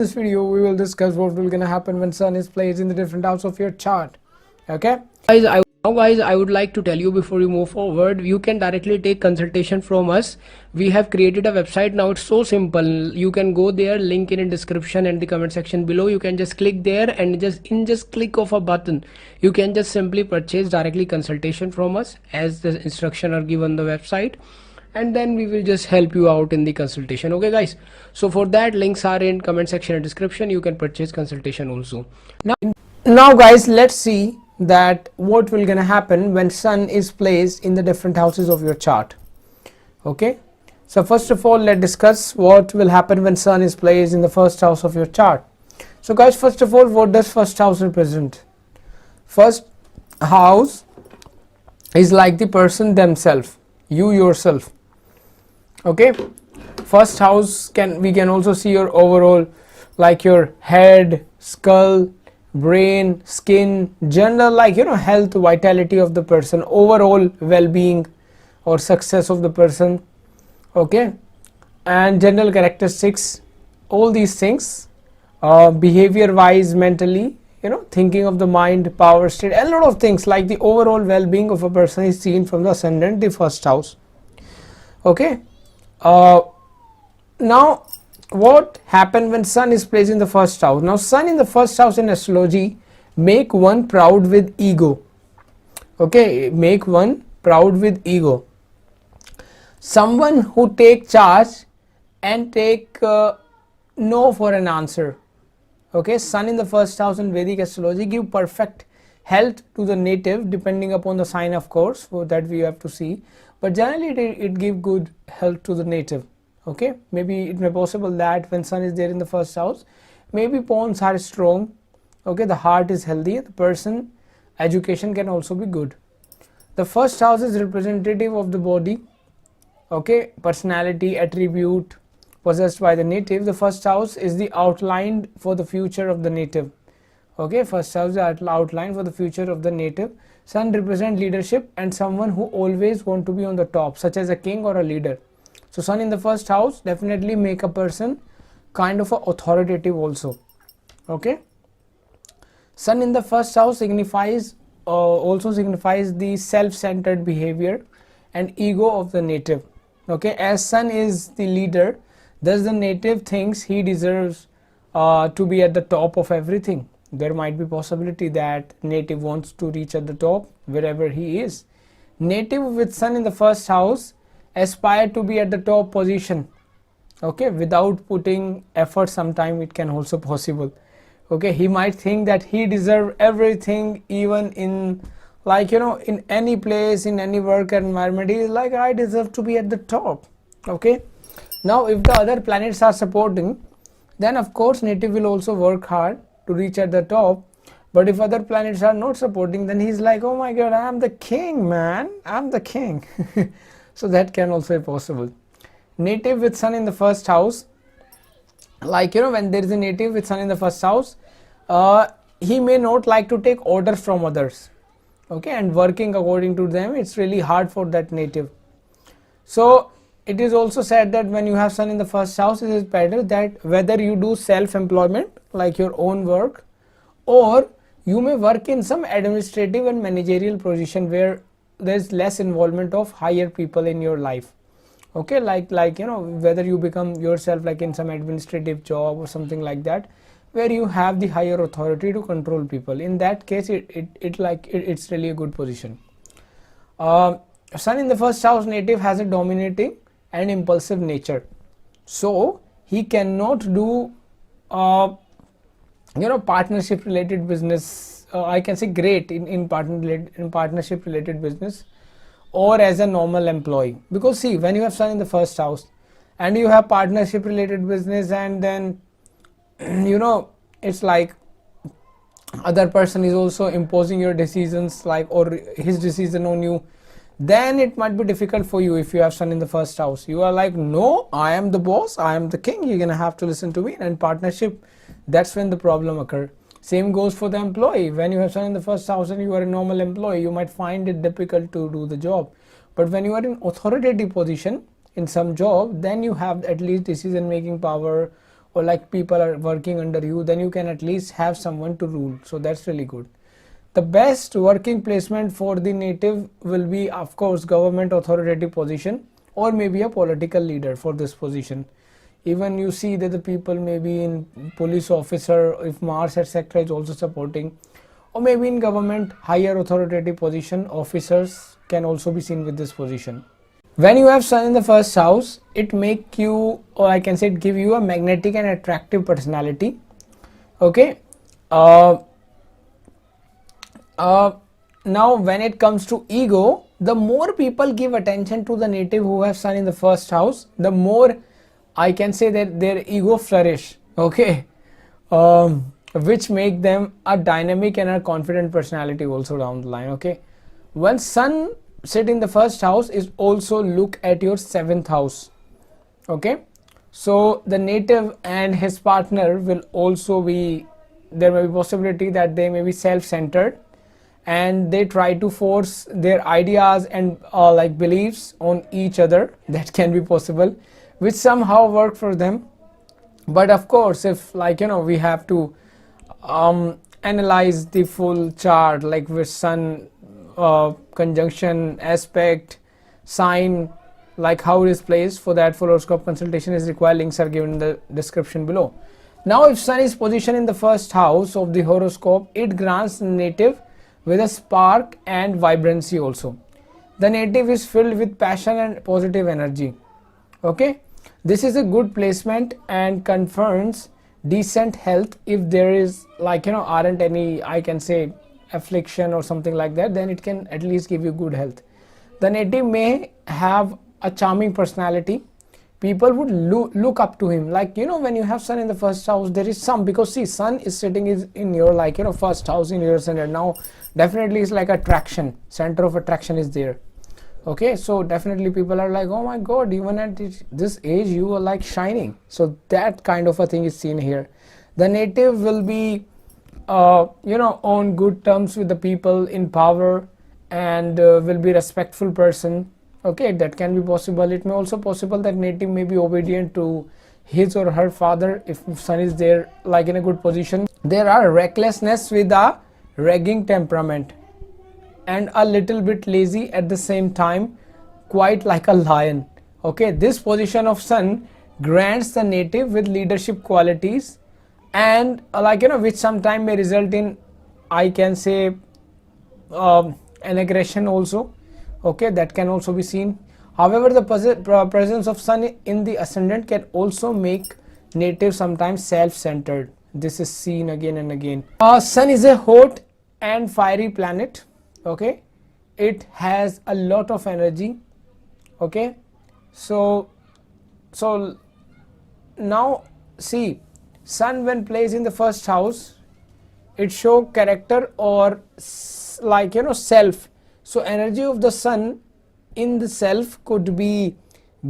This video we will discuss what will gonna happen when sun is placed in the different house of your chart. Okay Guys, I would like to tell you before you move forward, you can directly take consultation from us. We have created a website now. It's so simple. You can go there, link in description and the comment section below. You can just click there and just click of a button, you can just simply purchase directly consultation from us as the instruction are given on the website, and then we will just help you out in the consultation. Okay guys, so for that, links are in comment section and description. You can purchase consultation also. now guys, let's see that what will gonna happen when sun is placed in the different houses of your chart. Okay, so first of all, let's discuss what will happen when sun is placed in the first house of your chart. So guys, first of all, what does first house represent? First house is like the person themselves, you yourself. Okay, first house we can also see your overall, like your head, skull, brain, skin, general, like health, vitality of the person, overall well-being or success of the person. Okay, and general characteristics, all these things, behavior wise, mentally, thinking of the mind, power state, and a lot of things, like the overall well-being of a person is seen from the ascendant, the first house. Okay, now what happened when sun is placed in the first house? Now sun in the first house in astrology make one proud with ego. Okay, make one proud with ego, someone who take charge and take no for an answer. Okay, sun in the first house in Vedic astrology give perfect health to the native, depending upon the sign, of course, for that we have to see, but generally it give good health to the native. Okay, maybe it may possible that when sun is there in the first house, maybe pawns are strong. Okay, the heart is healthy, the person education can also be good. The first house is representative of the body. Okay, personality, attribute possessed by the native. The first house is the outline for the future of the native. Okay, first house is outline for the future of the native. Sun represent leadership and someone who always want to be on the top, such as a king or a leader. So sun in the first house definitely make a person kind of a authoritative also. Okay, sun in the first house signifies also signifies the self-centered behavior and ego of the native. Okay, as sun is the leader, thus the native thinks he deserves to be at the top of everything. There might be possibility that native wants to reach at the top wherever he is. Native with sun in the first house aspire to be at the top position. Okay, without putting effort, sometime it can also possible. Okay, he might think that he deserve everything, even in, like, in any place, in any work environment, he is like, I deserve to be at the top. Okay, now if the other planets are supporting, then of course native will also work hard to reach at the top. But if other planets are not supporting, then he's like, oh my god, I am the king, man, I'm the king. So that can also be possible. Native with sun in the first house, like when there is a native with sun in the first house, he may not like to take orders from others. Okay, and working according to them, it's really hard for that native. So it is also said that when you have sun in the first house, it is better that whether you do self-employment, like your own work, or you may work in some administrative and managerial position where there's less involvement of higher people in your life. Okay, like whether you become yourself like in some administrative job or something like that, where you have the higher authority to control people. In that case, it's really a good position. Sun in the first house native has a dominating and impulsive nature, so he cannot do partnership related business. I can say great in partnership related business, or as a normal employee, because see, when you have sun in the first house and you have partnership related business, and then it's like other person is also imposing your decisions, like, or his decision on you, then it might be difficult for you. If you have sun in the first house, you are like, no, I am the boss, I am the king, you're gonna have to listen to me. And partnership, that's when the problem occur. Same goes for the employee. When you have sun in the first house and you are a normal employee, you might find it difficult to do the job. But when you are in authoritative position in some job, then you have at least decision making power, or like people are working under you, then you can at least have someone to rule. So that's really good. The best working placement for the native will be, of course, government authoritative position, or maybe a political leader for this position. Even you see that the people may be in police officer, if Mars etc. is also supporting, or maybe in government higher authoritative position, officers can also be seen with this position. When you have Sun in the first house, it make you, or I can say it give you a magnetic and attractive personality. Okay. Now when it comes to ego, the more people give attention to the native who have Sun in the first house, the more I can say that their ego flourish. Okay. Which make them a dynamic and a confident personality also down the line. Okay. When Sun sit in the first house, is also look at your 7th house. Okay. So the native and his partner will also be, there may be possibility that they may be self-centered and they try to force their ideas and like beliefs on each other. That can be possible, which somehow work for them. But of course, if like we have to analyze the full chart, like with Sun conjunction, aspect, sign, like how it is placed. For that, full horoscope consultation is required. Links are given in the description below. Now if Sun is positioned in the first house of the horoscope, it grants native with a spark and vibrancy also. The native is filled with passion and positive energy. Okay, this is a good placement and confirms decent health. If there is like aren't any, I can say, affliction or something like that, then it can at least give you good health. The native may have a charming personality. People would look up to him, like when you have Sun in the first house, there is some, because see, Sun is sitting in your like first house in your ascendant. Now definitely it's like attraction, center of attraction is there. Okay, so definitely people are like, oh my god, even at this age you are like shining. So that kind of a thing is seen here. The native will be on good terms with the people in power, and will be respectful person. Okay, that can be possible. It may also possible that native may be obedient to his or her father if Sun is there like in a good position. There are recklessness with a ragging temperament and a little bit lazy at the same time, quite like a lion. Okay, this position of Sun grants the native with leadership qualities, and which sometime may result in, I can say, an aggression also. Okay, that can also be seen. However, the presence of Sun in the ascendant can also make native sometimes self-centered. This is seen again and again. Sun is a hot and fiery planet. Okay, it has a lot of energy. Okay, so now see, Sun when placed in the first house, it show character or self. So energy of the Sun in the self could be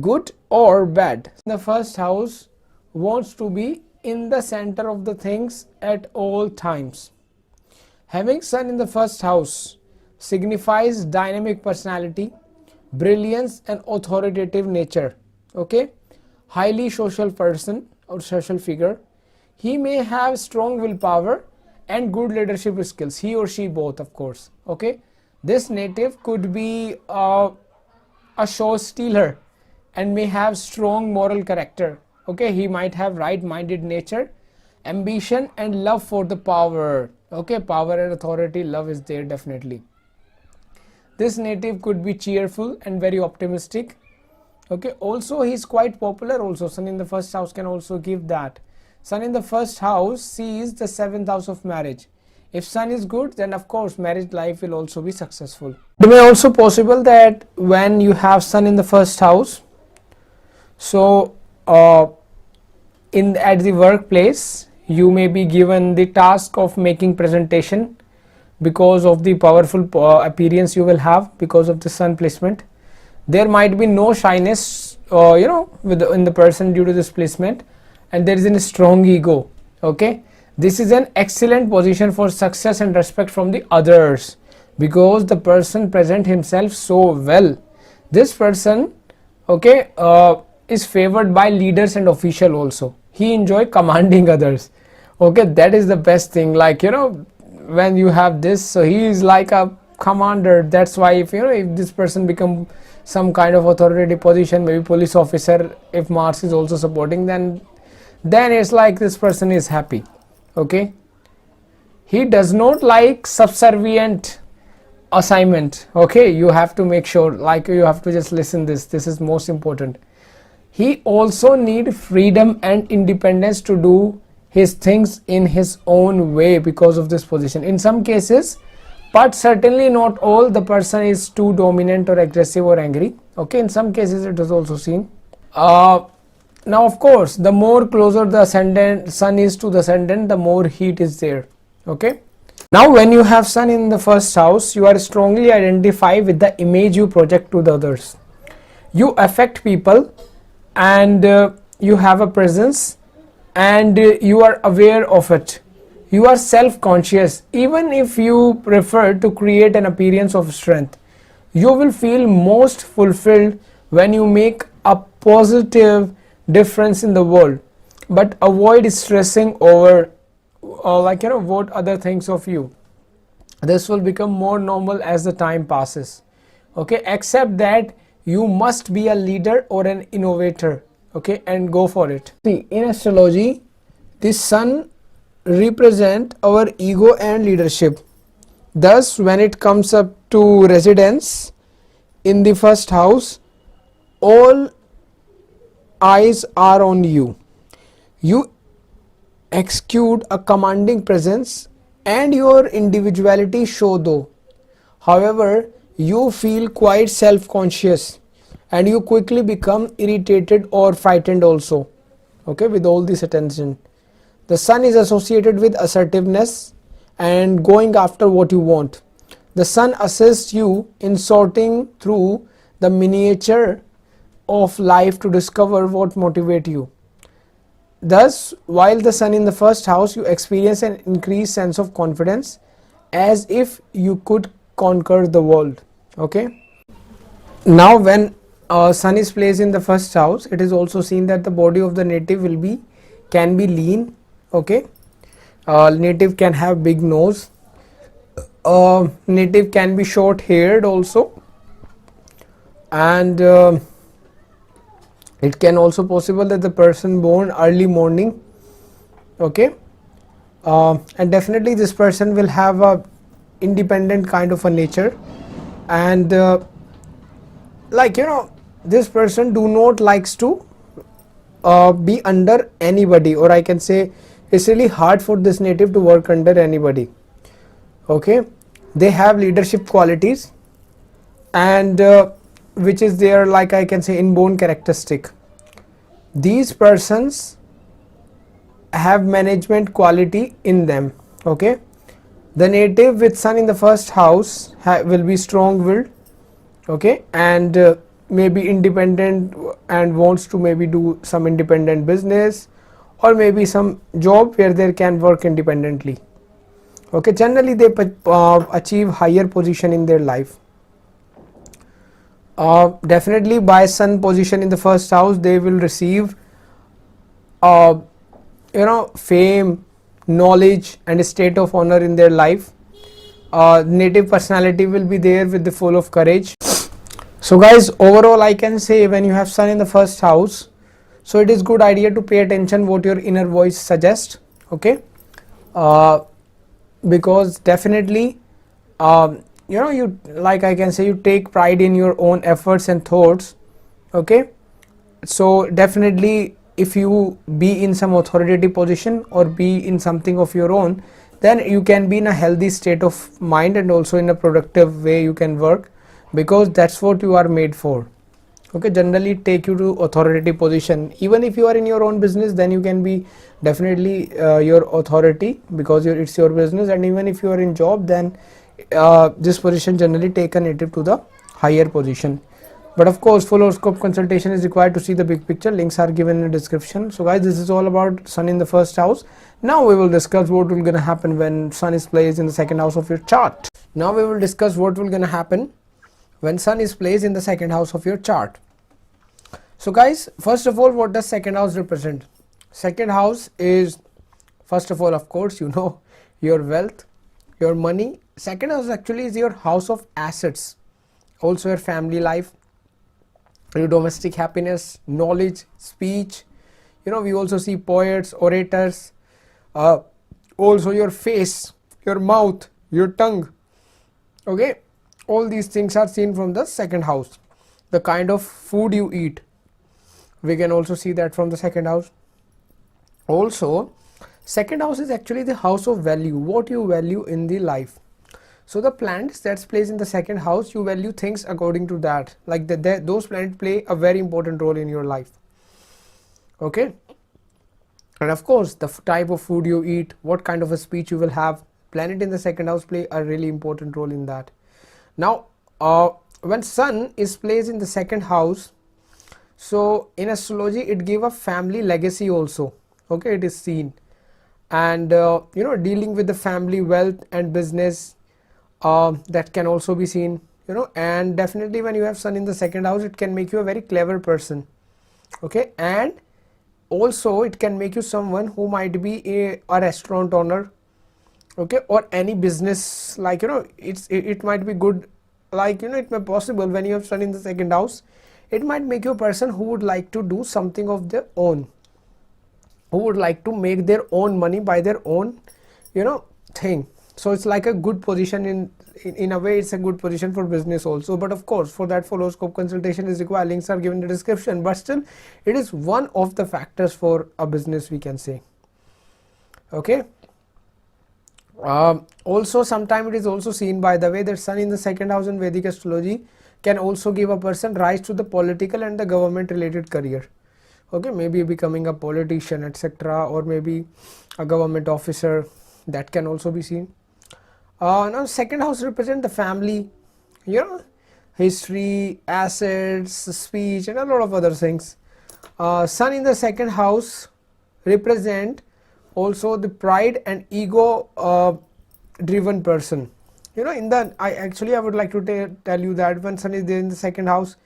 good or bad. The first house wants to be in the center of the things at all times. Having Sun in the first house signifies dynamic personality, brilliance and authoritative nature. Okay, highly social person or social figure. He may have strong willpower and good leadership skills, he or she both, of course. Okay, this native could be a show stealer and may have strong moral character. Okay, he might have right-minded nature, ambition and love for the power. Okay, power and authority, love is there definitely. This native could be cheerful and very optimistic. Okay, also he is quite popular also. Sun in the first house can also give that. Sun in the first house sees the 7th house of marriage. If Sun is good, then of course marriage life will also be successful. It may also possible that when you have Sun in the first house, so at the workplace you may be given the task of making presentation because of the powerful appearance you will have because of the Sun placement. There might be no shyness in the person due to this placement, and there is a strong ego. Okay, this is an excellent position for success and respect from the others, because the person present himself so well. This person, okay, is favored by leaders and official also. he enjoy commanding others. Okay, that is the best thing, like, you know, when you have this, so he is like a commander. That's why, if you know, if this person become some kind of authoritative position, maybe police officer, if Mars is also supporting, then it's like this person is happy. Okay, he does not like subservient assignment. Okay, you have to make sure, like, you have to just listen this is most important. He also need freedom and independence to do his things in his own way because of this position in some cases, but certainly not all. The person is too dominant or aggressive or angry. Okay, in some cases it is also seen. Now of course, the more closer the ascendant sun is to the ascendant, the more heat is there. Okay, now when you have sun in the first house, you are strongly identified with the image you project to the others. You affect people, and you have a presence, and you are aware of it. You are self-conscious. Even if you prefer to create an appearance of strength, you will feel most fulfilled when you make a positive difference in the world. But avoid stressing over like, you know, what other thinks of you. This will become more normal as the time passes. Okay, except that you must be a leader or an innovator. Okay, and go for it. See, in astrology, the sun represent our ego and leadership. Thus, when it comes up to residence in the first house, all eyes are on you. You exude a commanding presence and your individuality show though. However, you feel quite self-conscious and you quickly become irritated or frightened also. Okay, with all this attention. The sun is associated with assertiveness and going after what you want. The sun assists you in sorting through the miniature of life to discover what motivates you. Thus, while the sun in the first house, you experience an increased sense of confidence as if you could conquer the world. Okay. Now, when sun is placed in the first house, it is also seen that the body of the native can be lean. Okay. Native can have big nose. Native can be short haired also, and it can also possible that the person born early morning. Okay, and definitely this person will have a independent kind of a nature, and like, you know, this person do not likes to be under anybody, or I can say it's really hard for this native to work under anybody. Okay, they have leadership qualities, and which is their, like, I can say, inborn characteristic. These persons have management quality in them. Okay, the native with sun in the first house will be strong willed. Okay, and maybe independent and wants to maybe do some independent business or maybe some job where they can work independently. Okay, generally they achieve higher position in their life. Definitely by sun position in the first house, they will receive you know, fame, knowledge and a state of honor in their life. Native personality will be there with the full of courage. So guys, overall I can say, when you have sun in the first house, so it is good idea to pay attention what your inner voice suggests. Okay, because definitely you know, you, like I can say, you take pride in your own efforts and thoughts. Okay, so definitely if you be in some authoritative position or be in something of your own, then you can be in a healthy state of mind and also in a productive way you can work, because that's what you are made for. Okay, generally take you to authoritative position. Even if you are in your own business, then you can be definitely your authority, because it's your business. And even if you are in job, then this position generally take a native to the higher position. But of course, full horoscope consultation is required to see the big picture. Links are given in the description. So guys, this is all about sun in the first house. Now we will discuss what will gonna happen when sun is placed in the second house of your chart. Now we will discuss what will gonna happen when sun is placed in the second house of your chart. So guys, first of all, what does second house represent? Second house is, first of all, of course, you know, your wealth, your money. Second house actually is your house of assets, also your family life, your domestic happiness, knowledge, speech. You know, we also see poets, orators, also your face, your mouth, your tongue. Okay, all these things are seen from the second house. The kind of food you eat, we can also see that from the second house. Also, second house is actually the house of value, what you value in the life. So the planets that's placed in the second house, you value things according to that, like those planets play a very important role in your life. Okay, and of course the type of food you eat, what kind of a speech you will have, planet in the second house play a really important role in that. Now when sun is placed in the second house, so in astrology it gave a family legacy also. Okay, it is seen, and you know, dealing with the family wealth and business, that can also be seen, you know. And definitely when you have sun in the second house, it can make you a very clever person. Okay, and also it can make you someone who might be a restaurant owner, okay, or any business, like, you know, it might be good, like, you know, it may possible when you have sun in the second house, it might make you a person who would like to do something of their own, who would like to make their own money by their own, you know, thing. So it's like a good position in a way, it's a good position for business also. But of course, for that horoscope consultation is required, links are given in the description, but still it is one of the factors for a business, we can say. Okay, also sometime it is also seen, by the way, that sun in the second house in Vedic astrology can also give a person rise to the political and the government related career. Okay, maybe becoming a politician, etc., or maybe a government officer, that can also be seen. Now second house represent the family, you know, history, assets, speech, and a lot of other things. Sun in the second house represent also the pride and ego driven person. You know, in the I would like to tell you that when sun is there in the second house,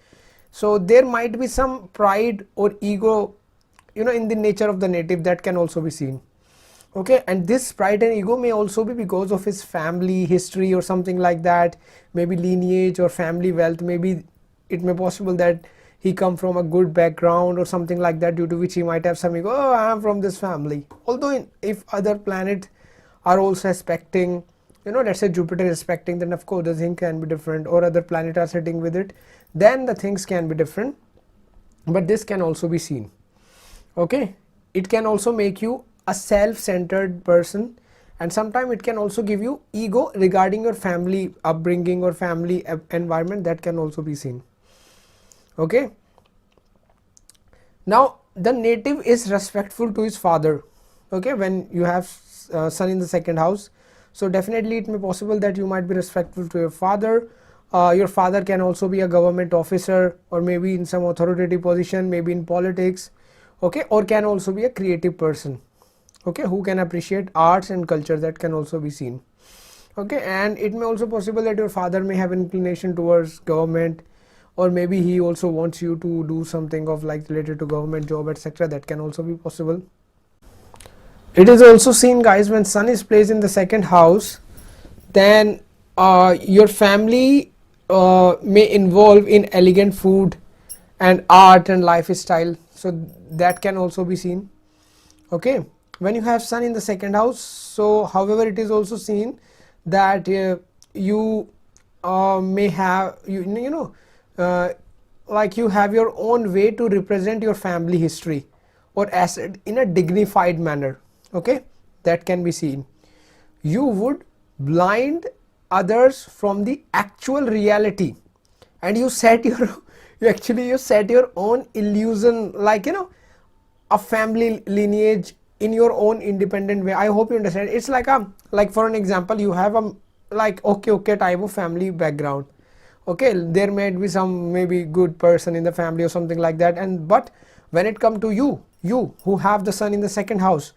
so there might be some pride or ego, you know, in the nature of the native, that can also be seen. Okay, and this pride and ego may also be because of his family history or something like that, maybe lineage or family wealth. Maybe it may possible that he come from a good background or something like that, due to which he might have some ego, oh, I am from this family. Although if other planets are also aspecting, you know, let's say Jupiter is aspecting, then of course the thing can be different, or other planets are sitting with it, then the things can be different. But this can also be seen. Okay, it can also make you a self-centered person, and sometimes it can also give you ego regarding your family upbringing or family environment, that can also be seen. Okay, now the native is respectful to his father. Okay, when you have sun in the second house, so definitely it may possible that you might be respectful to your father. Your father can also be a government officer, or maybe in some authoritative position, maybe in politics. Okay, or can also be a creative person, okay, who can appreciate arts and culture, that can also be seen. Okay, and it may also possible that your father may have inclination towards government, or maybe he also wants you to do something of like related to government job, etc., that can also be possible. It is also seen, guys, when sun is placed in the second house, then your family may involve in elegant food and art and lifestyle, so that can also be seen. Okay, when you have sun in the second house, so however it is also seen that you may have you know like you have your own way to represent your family history or asset in a dignified manner. Okay, that can be seen. You would blind others from the actual reality, and you set your you set your own illusion, like, you know, a family lineage in your own independent way. I hope you understand. It's like like for an example, you have a like okay type of family background. Okay, there might be some maybe good person in the family or something like that, and but when it come to you who have the sun in the second house,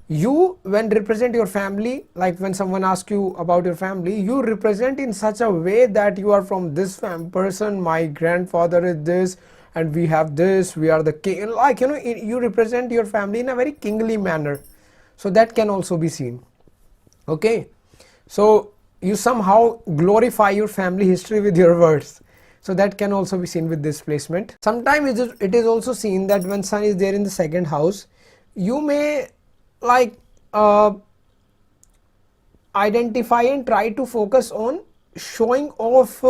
you when represent your family, like when someone asks you about your family, you represent in such a way that you are from this person, my grandfather is this, and we have this, we are the king, like you represent your family in a very kingly manner. So that can also be seen. Okay, so you somehow glorify your family history with your words. So that can also be seen with this placement. Sometimes it is also seen that when sun is there in the second house, you may like identify and try to focus on showing off,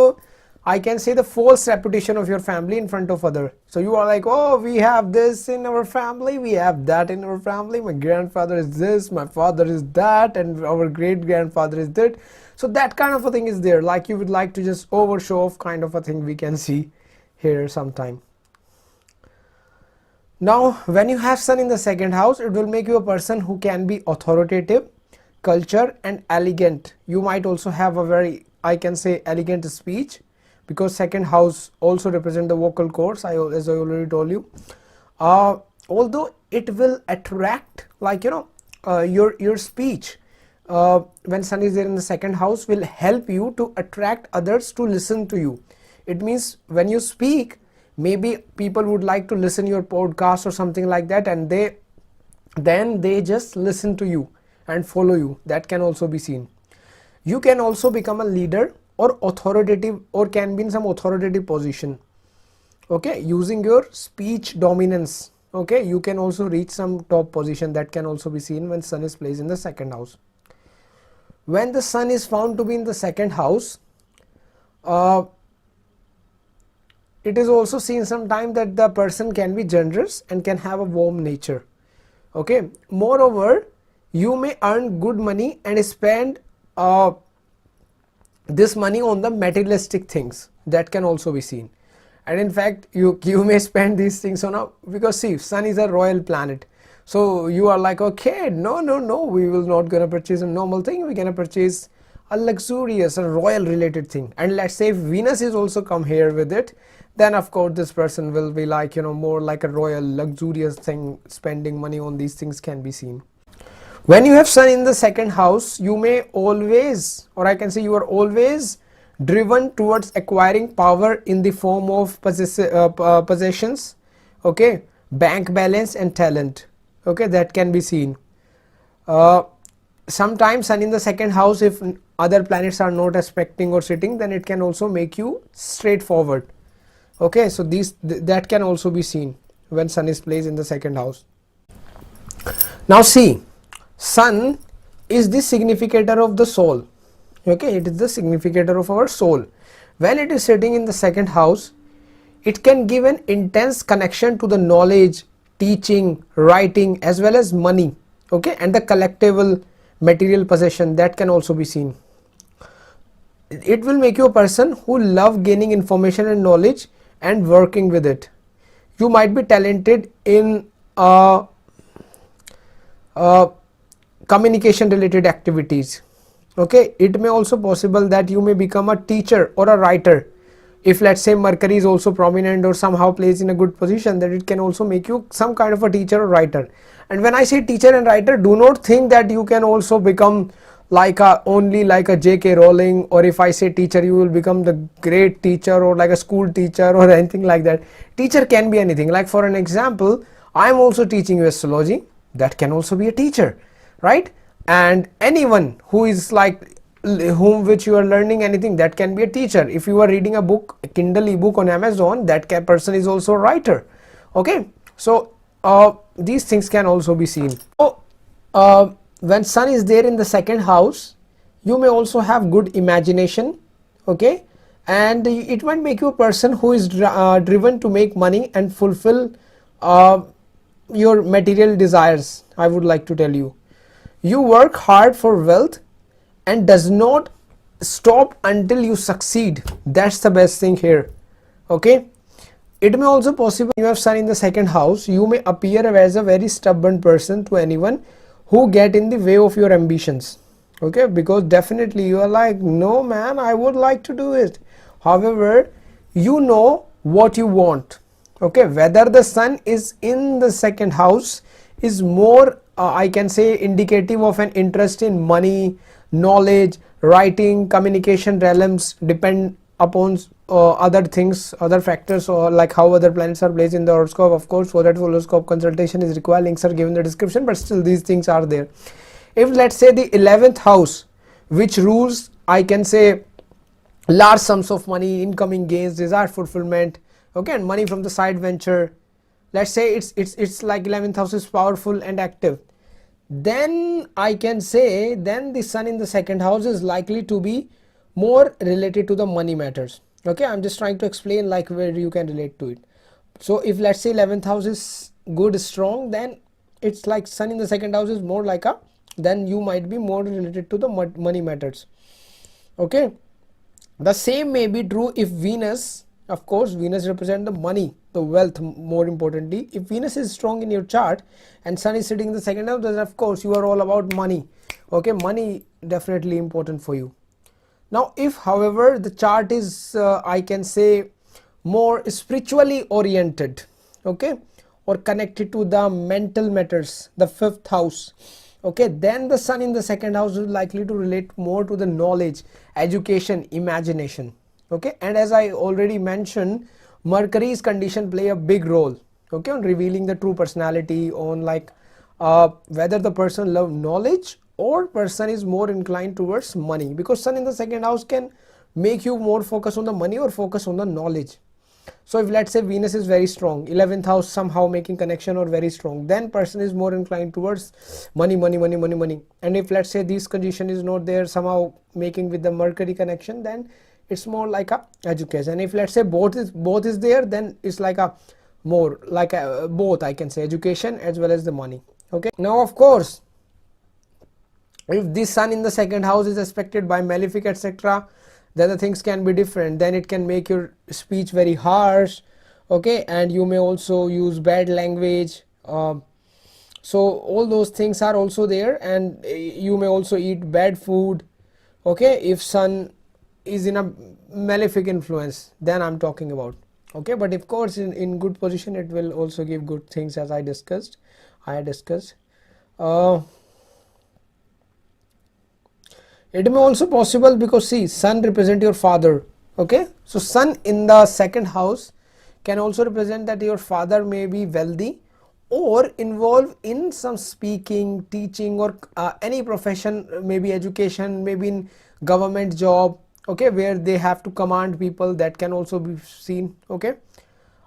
I can say, the false reputation of your family in front of other. So you are like, oh, we have this in our family, we have that in our family, my grandfather is this, my father is that, and our great grandfather is that. So that kind of a thing is there, like you would like to just over show off kind of a thing we can see here sometime. Now when you have sun in the second house, it will make you a person who can be authoritative, culture and elegant. You might also have a very, I can say, elegant speech, because second house also represent the vocal cords, as I already told you. Although it will attract, like your speech when sun is there in the second house will help you to attract others to listen to you. It means when you speak, maybe people would like to listen your podcast or something like that, and then they just listen to you and follow you. That can also be seen. You can also become a leader or authoritative, or can be in some authoritative position, okay, using your speech dominance. Okay, you can also reach some top position. That can also be seen when sun is placed in the second house. When the sun is found to be in the second house, it is also seen sometime that the person can be generous and can have a warm nature. Okay, moreover, you may earn good money and spend this money on the materialistic things. That can also be seen. And in fact, you may spend these things on because see, sun is a royal planet. So you are like, okay, no, we will not gonna purchase a normal thing, we're gonna purchase a luxurious, a royal related thing. And let's say if Venus is also come here with it, then of course this person will be like, more like a royal luxurious thing. Spending money on these things can be seen. When you have sun in the second house, you may always, or I can say you are always driven towards acquiring power in the form of possessions, okay, bank balance and talent. Okay, that can be seen. Sometimes sun in the second house, if other planets are not aspecting or sitting, then it can also make you straightforward. Okay, so that can also be seen when sun is placed in the second house. Now see, sun is the significator of the soul. Okay, it is the significator of our soul. When it is sitting in the second house, it can give an intense connection to the knowledge, teaching, writing, as well as money. Okay, and the collectible material possession. That can also be seen. It will make you a person who love gaining information and knowledge and working with it. You might be talented in communication related activities. Okay, it may also possible that you may become a teacher or a writer. If let's say Mercury is also prominent or somehow placed in a good position, that it can also make you some kind of a teacher or writer. And when I say teacher and writer, do not think that you can also become like only like a J.K. Rowling, or if I say teacher, you will become the great teacher or like a school teacher or anything like that. Teacher can be anything. Like for an example, I am also teaching you astrology. That can also be a teacher, right? And anyone who is like which you are learning anything, that can be a teacher. If you are reading a book, a Kindle ebook on Amazon, that person is also a writer. Okay, so these things can also be seen. So when sun is there in the second house, you may also have good imagination. Okay, and it might make you a person who is driven to make money and fulfill your material desires. I would like to tell you, you work hard for wealth and does not stop until you succeed. That's the best thing here. Okay, it may also possible you have sun in the second house, you may appear as a very stubborn person to anyone who get in the way of your ambitions. Okay, because definitely you are like, no man, I would like to do it. However, you know what you want. Okay, whether the sun is in the second house is more I can say indicative of an interest in money, knowledge, writing, communication realms, depend upon other things, other factors, or like how other planets are placed in the horoscope. Of course, for that horoscope consultation is required. Links are given in the description, but still these things are there. If let's say the 11th house, which rules, I can say, large sums of money, incoming gains, desired fulfillment, okay, and money from the side venture, let's say it's like 11th house is powerful and active, then I can say then the sun in the second house is likely to be more related to the money matters. Okay, I'm just trying to explain like where you can relate to it. So if let's say 11th house is good, strong, then it's like sun in the second house is more like a, then you might be more related to the money matters. Okay, the same may be true if Venus, of course Venus represents the money, the wealth. More importantly, if Venus is strong in your chart and sun is sitting in the second house, then of course you are all about money. Okay, money definitely important for you. Now if however the chart is I can say more spiritually oriented, okay, or connected to the mental matters, the 5th house, okay, then the sun in the second house is likely to relate more to the knowledge, education, imagination. Okay, and as I already mentioned, Mercury's condition play a big role, okay, on revealing the true personality, on like whether the person love knowledge or person is more inclined towards money, because sun in the second house can make you more focus on the money or focus on the knowledge. So if let's say Venus is very strong, 11th house somehow making connection or very strong, then person is more inclined towards money. And if let's say this condition is not there, somehow making with the Mercury connection, then it's more like a education. And if let's say both is there, then it's like a more like a, both I can say, education as well as the money. Okay, now of course if this sun in the second house is aspected by malefic etc., then the things can be different. Then it can make your speech very harsh, okay, and you may also use bad language, so all those things are also there. And you may also eat bad food, okay, if sun is in a malefic influence, then I'm talking about. Okay, but of course in good position it will also give good things, as I discussed. It may also possible because see, sun represent your father. Okay, so sun in the second house can also represent that your father may be wealthy or involved in some speaking, teaching, or any profession, maybe education, maybe in government job, okay, where they have to command people. That can also be seen. Okay,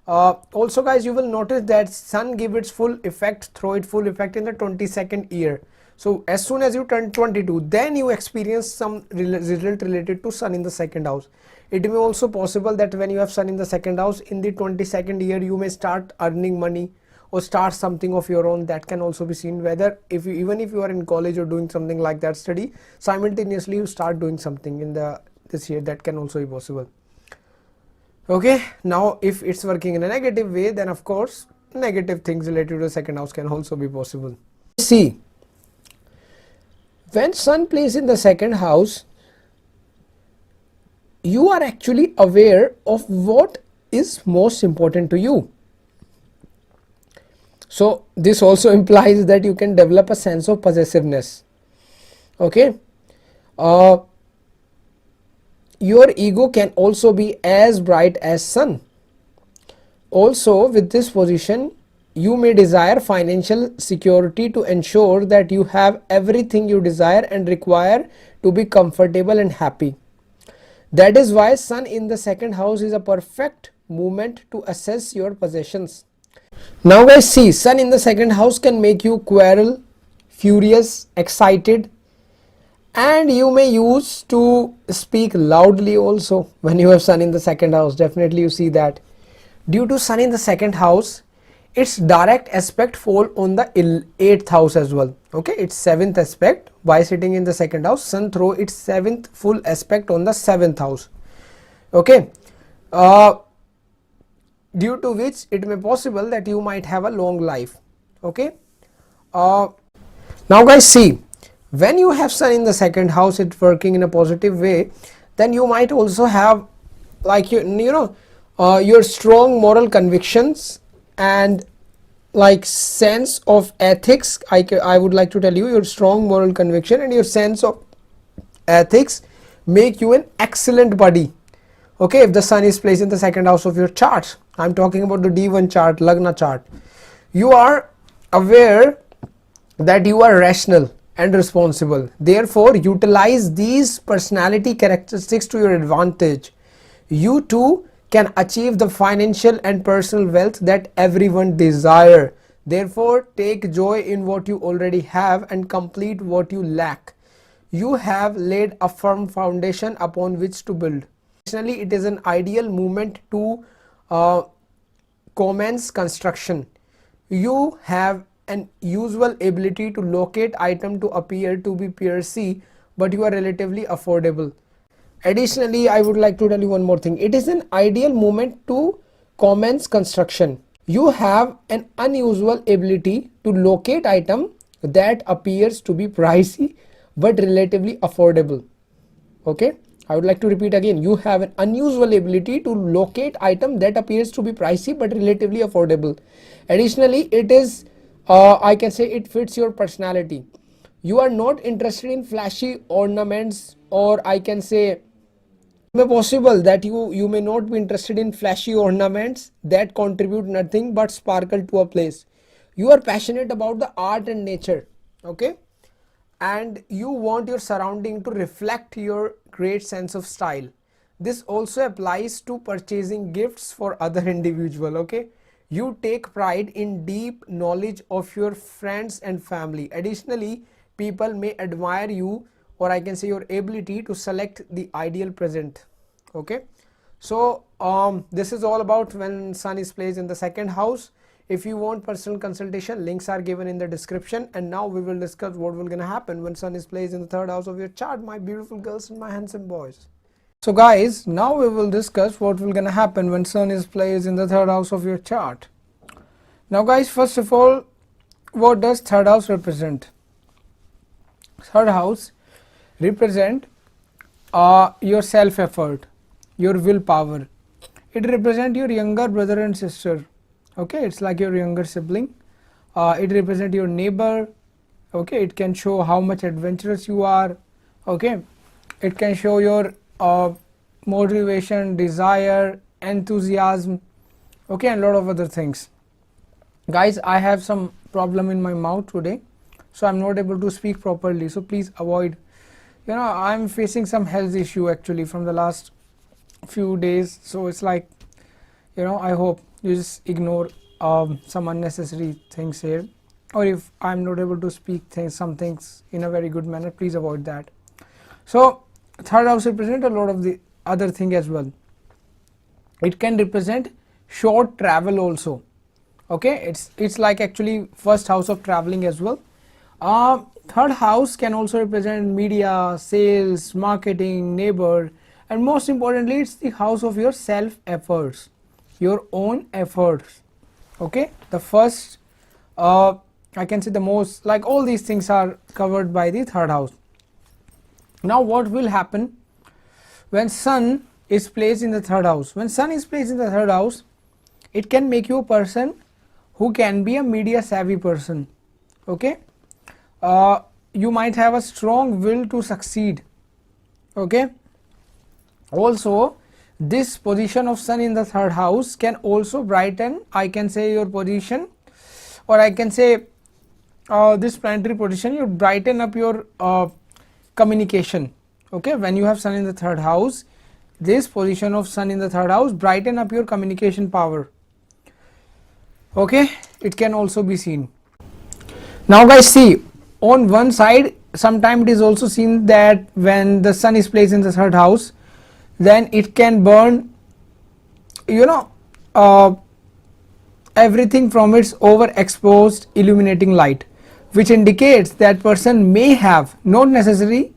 also guys, you will notice that sun give its full effect in the 22nd year. So as soon as you turn 22, then you experience some result related to sun in the second house. It may also possible that when you have sun in the second house, in the 22nd year you may start earning money or start something of your own. That can also be seen, whether if you, even if you are in college or doing something like that, study simultaneously you start doing something in this year. That can also be possible. Okay, now if it's working in a negative way, then of course negative things related to the second house can also be possible. See, when sun plays in the second house, you are actually aware of what is most important to you. So this also implies that you can develop a sense of possessiveness. Okay, your ego can also be as bright as sun. Also with this position, you may desire financial security to ensure that you have everything you desire and require to be comfortable and happy. That is why sun in the second house is a perfect moment to assess your possessions. Now guys, see, sun in the second house can make you quarrel, furious, excited, and you may use to speak loudly also when you have sun in the second house. Definitely you see that. Due to sun in the second house, its direct aspect fall on the 8th house as well. Okay, its 7th aspect by sitting in the second house, sun throw its 7th full aspect on the 7th house. Okay, due to which it may possible that you might have a long life. Okay, now guys, see, when you have sun in the second house, it's working in a positive way, then you might also have like your strong moral convictions and like sense of ethics. I would like to tell you, your strong moral conviction and your sense of ethics make you an excellent buddy. Okay, if the sun is placed in the second house of your chart, I'm talking about the D1 chart, Lagna chart, you are aware that you are rational and responsible. Therefore, utilize these personality characteristics to your advantage. You too can achieve the financial and personal wealth that everyone desire. Therefore, take joy in what you already have and complete what you lack. You have laid a firm foundation upon which to build. Additionally, it is an ideal moment to commence construction. You have an usual ability to locate item to appear to be pricey, but you are relatively affordable. Additionally, I would like to tell you one more thing. It is an ideal moment to commence construction. You have an unusual ability to locate item that appears to be pricey but relatively affordable. Okay, I would like to repeat again. You have an unusual ability to locate item that appears to be pricey but relatively affordable. Additionally, it is I can say it fits your personality. You are not interested in flashy ornaments, or I can say may possible that you may not be interested in flashy ornaments that contribute nothing but sparkle to a place. You are passionate about the art and nature, okay, and you want your surrounding to reflect your great sense of style. This also applies to purchasing gifts for other individual. Okay, you take pride in deep knowledge of your friends and family. Additionally, people may admire you, or I can say your ability to select the ideal present. Okay, so this is all about when sun is placed in the second house. If you want personal consultation, links are given in the description. And now we will discuss what will gonna happen when sun is placed in the third house of your chart, my beautiful girls and my handsome boys. So guys, now we will discuss what will gonna happen when sun is placed in the third house of your chart. Now guys, first of all, what does third house represent? Third house represent your self effort, your willpower. It represent your younger brother and sister. Okay, it's like your younger sibling. It represent your neighbor. Okay, it can show how much adventurous you are. Okay, it can show your motivation, desire, enthusiasm. Okay, and a lot of other things. Guys, I have some problem in my mouth today, so I'm not able to speak properly, so please avoid. You know, I'm facing some health issue actually from the last few days, so it's like, you know, I hope you just ignore some unnecessary things here, or if I'm not able to speak some things in a very good manner, please avoid that. So third house represent a lot of the other thing as well. It can represent short travel also. Okay, it's like actually first house of traveling as well. Third house can also represent media, sales, marketing, neighbor, and most importantly, it's the house of your self efforts, your own efforts. Okay, the first I can say the most, like all these things are covered by the third house. Now what will happen when sun is placed in the third house? When sun is placed in the third house, it can make you a person who can be a media savvy person. Okay, you might have a strong will to succeed. Okay, also this position of sun in the third house can also brighten, I can say, your position, or I can say this planetary position, you brighten up your communication. Okay, when you have sun in the third house, this position of sun in the third house brighten up your communication power. Okay, it can also be seen. Now guys, see, on one side sometimes it is also seen that when the sun is placed in the third house, then it can burn, you know, everything from its overexposed illuminating light, which indicates that person may have not necessarily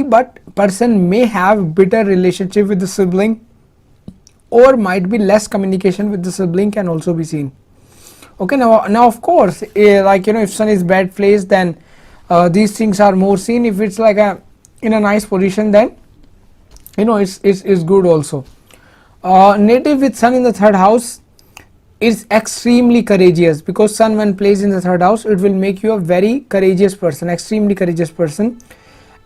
but person may have bitter relationship with the sibling, or might be less communication with the sibling can also be seen. Okay, now of course, like, you know, if sun is bad placed, then these things are more seen. If it's like in a nice position, then you know it's good also. Native with sun in the third house is extremely courageous, because sun when placed in the third house, it will make you a very courageous person, extremely courageous person,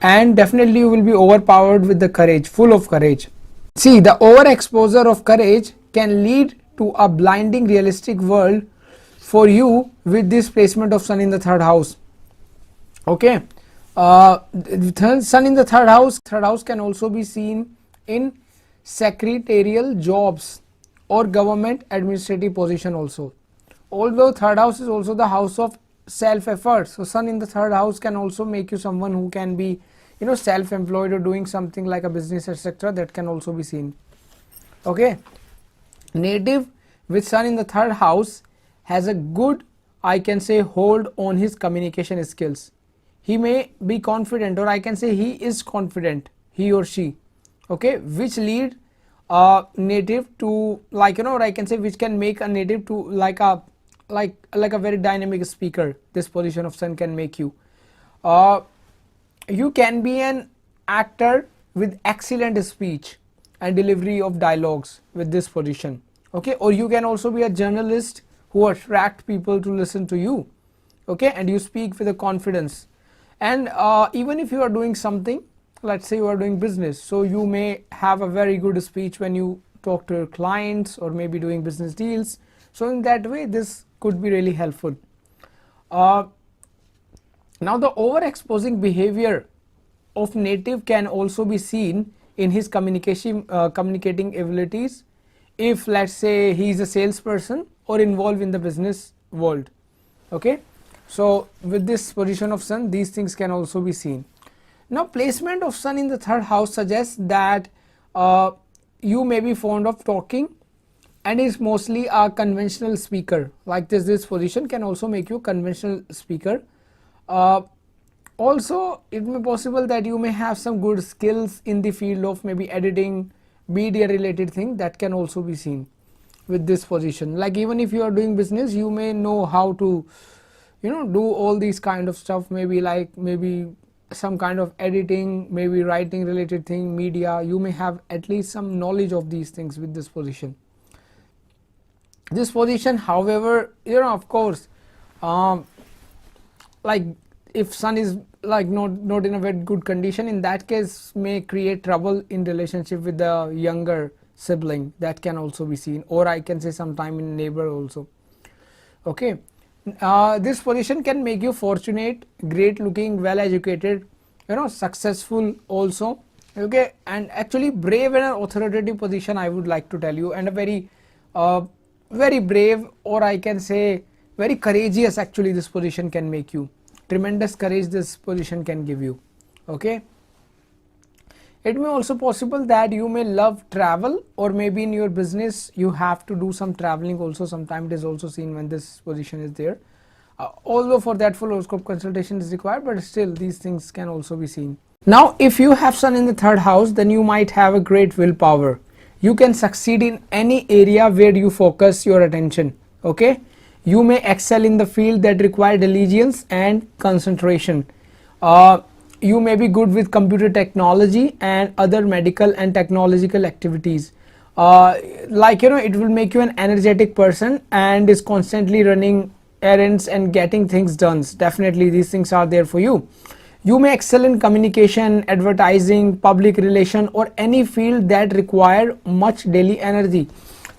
and definitely you will be overpowered with the courage, full of courage. See, the overexposure of courage can lead to a blinding realistic world for you with this placement of sun in the third house. Okay, sun in the third house can also be seen in secretarial jobs or government administrative position also. Although third house is also the house of self effort, so sun in the third house can also make you someone who can be, you know, self employed or doing something like a business, etc. That can also be seen. Okay, native with sun in the third house has a good, I can say, hold on his communication skills. He may be confident, or I can say he is confident, he or she, okay, which lead native to, like, you know, or I can say which can make a native to like a very dynamic speaker. This position of sun can make you. You can be an actor with excellent speech and delivery of dialogues with this position, okay, or you can also be a journalist who attract people to listen to you, okay, and you speak with a confidence. And even if you are doing something, let's say you are doing business, so you may have a very good speech when you talk to your clients or maybe doing business deals. So in that way this could be really helpful. Now the overexposing behavior of native can also be seen in his communicating abilities, if let's say he is a salesperson or involved in the business world, okay. So with this position of sun, these things can also be seen. Now placement of sun in the third house suggests that you may be fond of talking and is mostly a conventional speaker. Like this position can also make you a conventional speaker. Also it may be possible that you may have some good skills in the field of maybe editing, media related thing, that can also be seen with this position. Like even if you are doing business, you may know how to, you know, do all these kind of stuff, maybe like maybe some kind of editing, maybe writing related thing, media. You may have at least some knowledge of these things with this position. This position, however, you know, of course, like if sun is like not in a very good condition, in that case may create trouble in relationship with the younger sibling. That can also be seen, or I can say sometime in neighbor also, okay. This position can make you fortunate, great looking, well educated, you know, successful also, okay, and actually brave and an authoritative position, I would like to tell you, and a very very brave, or I can say very courageous. Actually this position can make you tremendous courage, this position can give you, okay. It may also possible that you may love travel, or maybe in your business you have to do some traveling also. Sometimes it is also seen when this position is there, although for that full horoscope consultation is required, but still these things can also be seen. Now if you have sun in the third house, then you might have a great willpower. You can succeed in any area where you focus your attention, okay. You may excel in the field that require diligence and concentration. You may be good with computer technology and other medical and technological activities. Like, you know, it will make you an energetic person and is constantly running errands and getting things done. Definitely these things are there for you. You may excel in communication, advertising, public relation, or any field that require much daily energy.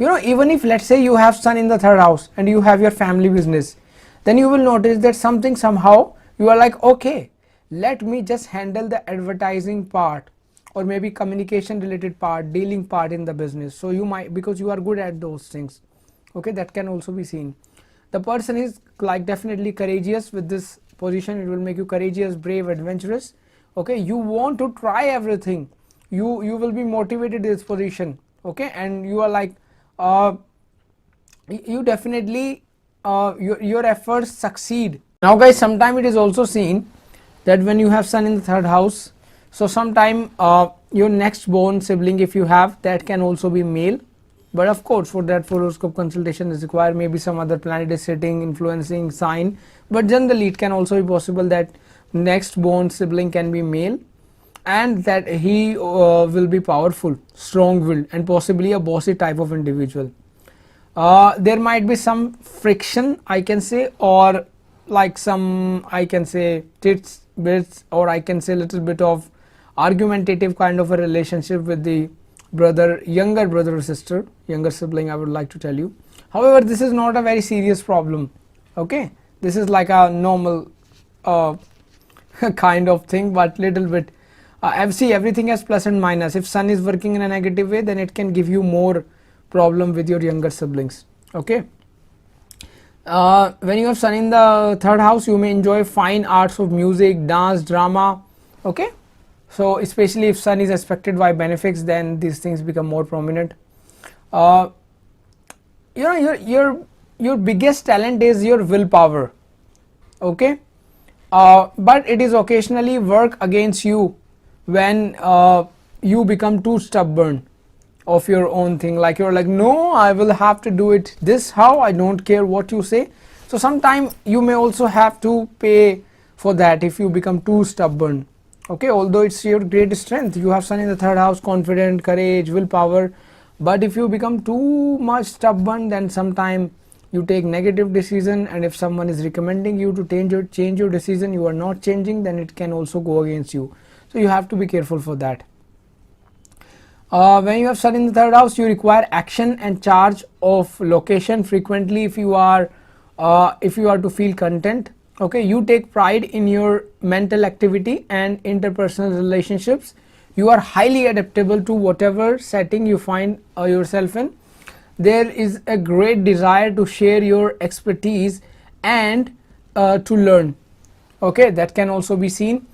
You know, even if let's say you have sun in the third house and you have your family business, then you will notice that something somehow you are like, okay, let me just handle the advertising part, or maybe communication related part, dealing part in the business. So you might, because you are good at those things, okay, that can also be seen. The person is like definitely courageous with this position. It will make you courageous, brave, adventurous, okay. You want to try everything, you will be motivated in this position, okay, and you are like you definitely your efforts succeed. Now guys, sometime it is also seen that when you have sun in the third house, so sometime your next born sibling, if you have, that can also be male, but of course for that horoscope consultation is required. Maybe some other planet is sitting influencing sign, but generally it can also be possible that next born sibling can be male, and that he will be powerful, strong-willed, and possibly a bossy type of individual. There might be some friction, I can say, or like some, I can say, bit, or I can say little bit of argumentative kind of a relationship with the brother, younger brother or sister, younger sibling, I would like to tell you. However, this is not a very serious problem. Okay, this is like a normal kind of thing, but little bit see, everything has plus and minus. If sun is working in a negative way, then it can give you more problem with your younger siblings. Okay, when you have sun in the third house, you may enjoy fine arts of music, dance, drama. Okay, so especially if sun is aspected by benefics, then these things become more prominent. You know, your biggest talent is your willpower. Okay, but it is occasionally work against you when you become too stubborn of your own thing, like you're like, no, I will have to do it this how, I don't care what you say. So sometime you may also have to pay for that if you become too stubborn. Okay, although it's your great strength, you have sun in the third house, confident, courage, willpower, but if you become too much stubborn, then sometime you take negative decision, and if someone is recommending you to change your decision, you are not changing, then it can also go against you. So you have to be careful for that. When you have sun in the third house, you require action and charge of location frequently if you are to feel content. Okay, you take pride in your mental activity and interpersonal relationships. You are highly adaptable to whatever setting you find yourself in. There is a great desire to share your expertise and to learn. Okay, that can also be seen.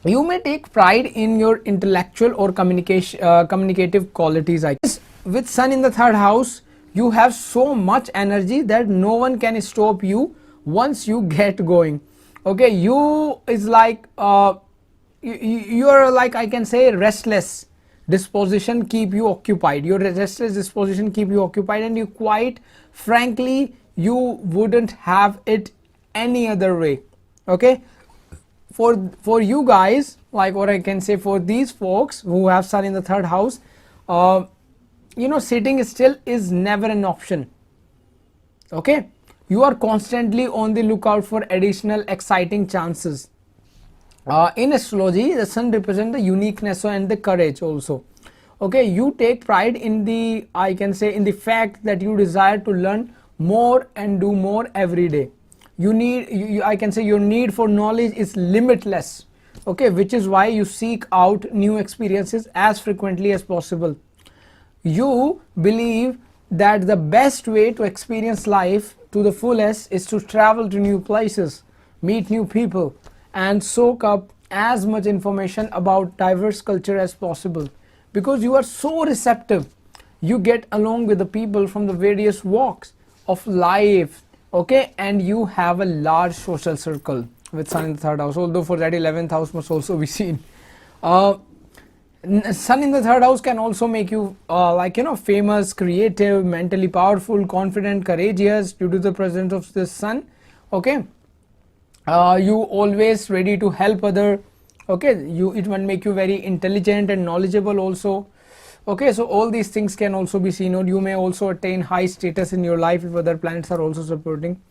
You may take pride in your intellectual or communicative qualities. I guess with sun in the third house, you have so much energy that no one can stop you once you get going. Okay, you is like you are like, I can say, restless disposition keep you occupied. Your restless disposition keep you occupied, and you quite frankly you wouldn't have it any other way. Okay, for you guys, like, or I can say for these folks who have sun in the third house, you know, sitting still is never an option. Okay, you are constantly on the lookout for additional exciting chances. In astrology, the sun represents the uniqueness and the courage also. Okay, you take pride in the, I can say, in the fact that you desire to learn more and do more every day. You need, I can say, your need for knowledge is limitless. Okay, which is why you seek out new experiences as frequently as possible. You believe that the best way to experience life to the fullest is to travel to new places, meet new people, and soak up as much information about diverse culture as possible. Because you are so receptive, you get along with the people from the various walks of life. Okay, and you have a large social circle with sun in the third house, although for that 11th house must also be seen. Sun in the third house can also make you like, you know, famous, creative, mentally powerful, confident, courageous due to the presence of this sun. Okay, you always ready to help other. Okay, it will make you very intelligent and knowledgeable also. Okay, so all these things can also be seen, or you may also attain high status in your life if other planets are also supporting.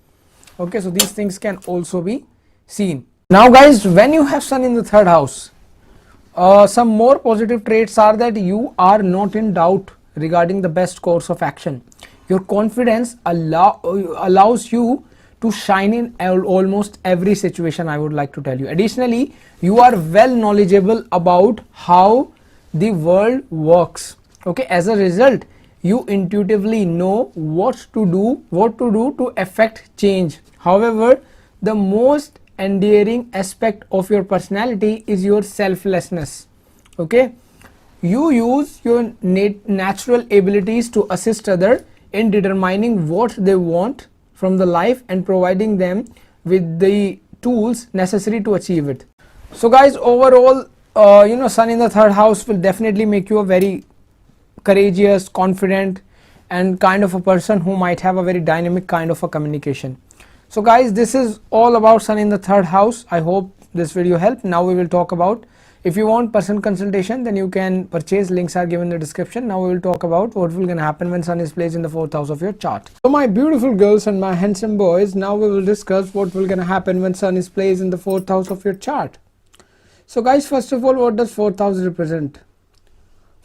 Okay, so these things can also be seen. Now guys, when you have sun in the third house, some more positive traits are that you are not in doubt regarding the best course of action. Your confidence allows you to shine in almost every situation, I would like to tell you. Additionally, you are well knowledgeable about how the world works. Okay, as a result, you intuitively know what to do to affect change. However, the most endearing aspect of your personality is your selflessness. Okay, you use your natural abilities to assist others in determining what they want from the life and providing them with the tools necessary to achieve it. So guys, overall, you know, sun in the third house will definitely make you a very courageous, confident, and kind of a person who might have a very dynamic kind of a communication. So guys, this is all about sun in the third house. I hope this video helped. Now we will talk about If you want personal consultation, then you can purchase, links are given in the description. Now we will talk about what will gonna happen when sun is placed in the 4th house of your chart. So my beautiful girls and my handsome boys, now we will discuss what will gonna happen when sun is placed in the 4th house of your chart. So guys, first of all, what does 4th house represent?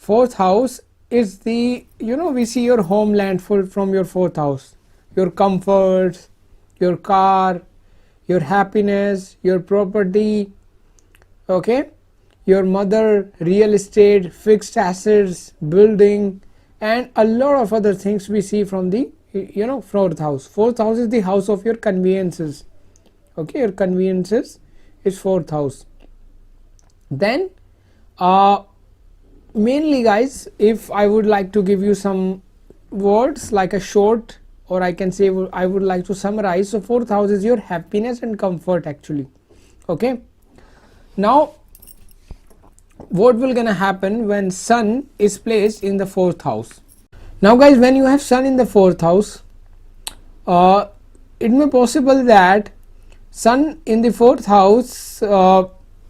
4th house is the, we see your homeland from your 4th house, your comforts, your car, your happiness, your property, okay, your mother, real estate, fixed assets, building, and a lot of other things we see from the 4th house. 4th house is the house of your conveniences, okay, your conveniences is 4th house. Then mainly guys, if I would like to give you some words like a short, or I can say I would like to summarize, so 4th house is your happiness and comfort actually, okay. Now what will gonna happen when sun is placed in the 4th house? Now guys, when you have sun in the 4th house, it may possible that sun in the 4th house,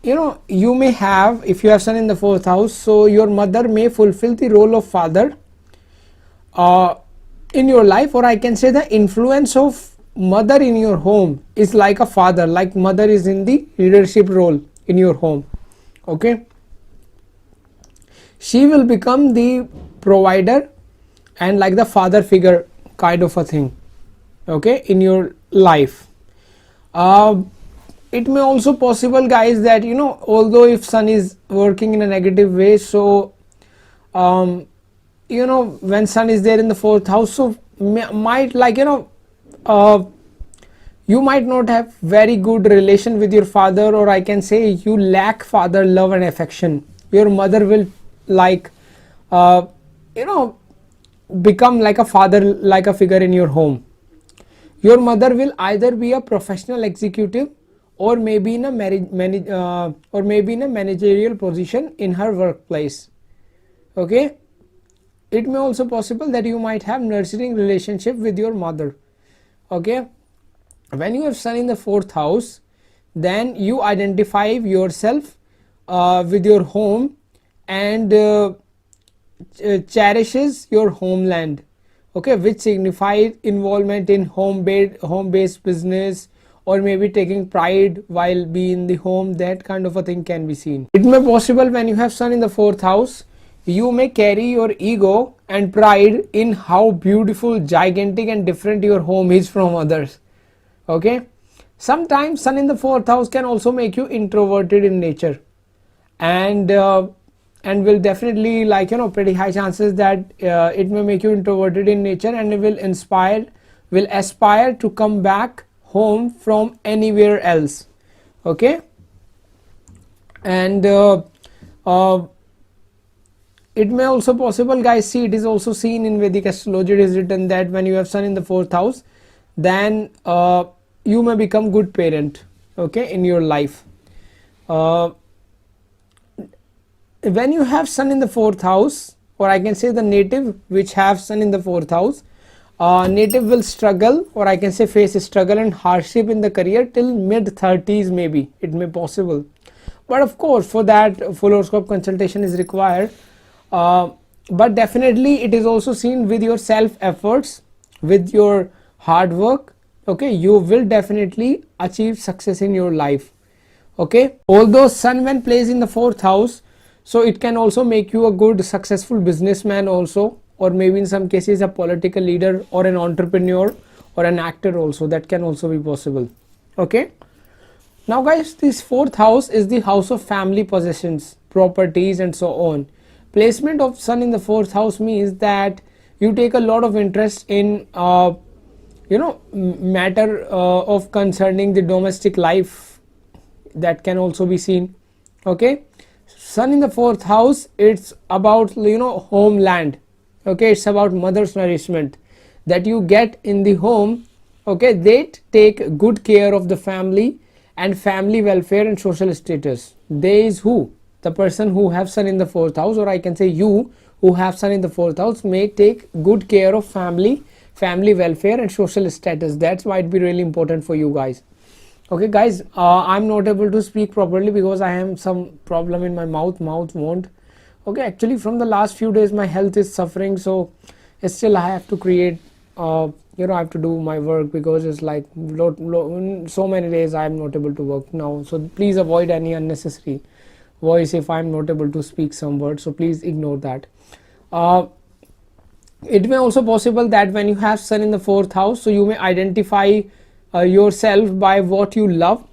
you may have, if you have sun in the 4th house, so your mother may fulfill the role of father in your life, or I can say the influence of mother in your home is like a father, like mother is in the leadership role in your home, okay. She will become the provider and like the father figure kind of a thing, okay, in your life. It may also possible guys that although if sun is working in a negative way, so when sun is there in the 4th house, so might like you might not have very good relation with your father, or I can say you lack father love and affection. Your mother will like become like a father, like a figure in your home. Your mother will either be a professional executive, or maybe in a managerial position in her workplace, okay. It may also possible that you might have nurturing relationship with your mother, okay. When you have sun in the 4th house, then you identify yourself with your home and cherishes your homeland, okay, which signifies involvement in home-based business, or maybe taking pride while being in the home. That kind of a thing can be seen. It may possible when you have sun in the 4th house, you may carry your ego and pride in how beautiful, gigantic and different your home is from others, okay. Sometimes sun in the 4th house can also make you introverted in nature, and will definitely like pretty high chances that it may make you introverted in nature, and it will aspire to come back home from anywhere else, okay. And it may also possible guys, see, it is also seen in Vedic astrology, it is written that when you have sun in the 4th house, then you may become good parent, okay, in your life. When you have sun in the 4th house, or I can say the native which have sun in the 4th house, native will struggle, or I can say face struggle and hardship in the career till mid 30s maybe, it may possible. But of course for that full horoscope consultation is required, but definitely it is also seen with your self efforts, with your hard work, okay, you will definitely achieve success in your life, okay. Although sun when placed in the 4th house, so it can also make you a good successful businessman also, or maybe in some cases a political leader or an entrepreneur or an actor also, that can also be possible, okay. Now guys, this 4th house is the house of family possessions, properties and so on. Placement of sun in the 4th house means that you take a lot of interest in matter of concerning the domestic life, that can also be seen, okay. Sun in the 4th house, it's about homeland, okay, it's about mother's nourishment that you get in the home, okay. They take good care of the family and family welfare and social status. There is who the person who have sun in the 4th house, or I can say you who have sun in the 4th house, may take good care of family welfare and social status. That's why it be really important for you guys, Okay guys, I'm not able to speak properly because I have some problem in my mouth won't. Okay, actually from the last few days my health is suffering, so still I have to create I have to do my work because it's like so many days I am not able to work now. So please avoid any unnecessary voice if I'm not able to speak some words, so please ignore that. It may also possible that when you have sun in the 4th house, so you may identify yourself by what you love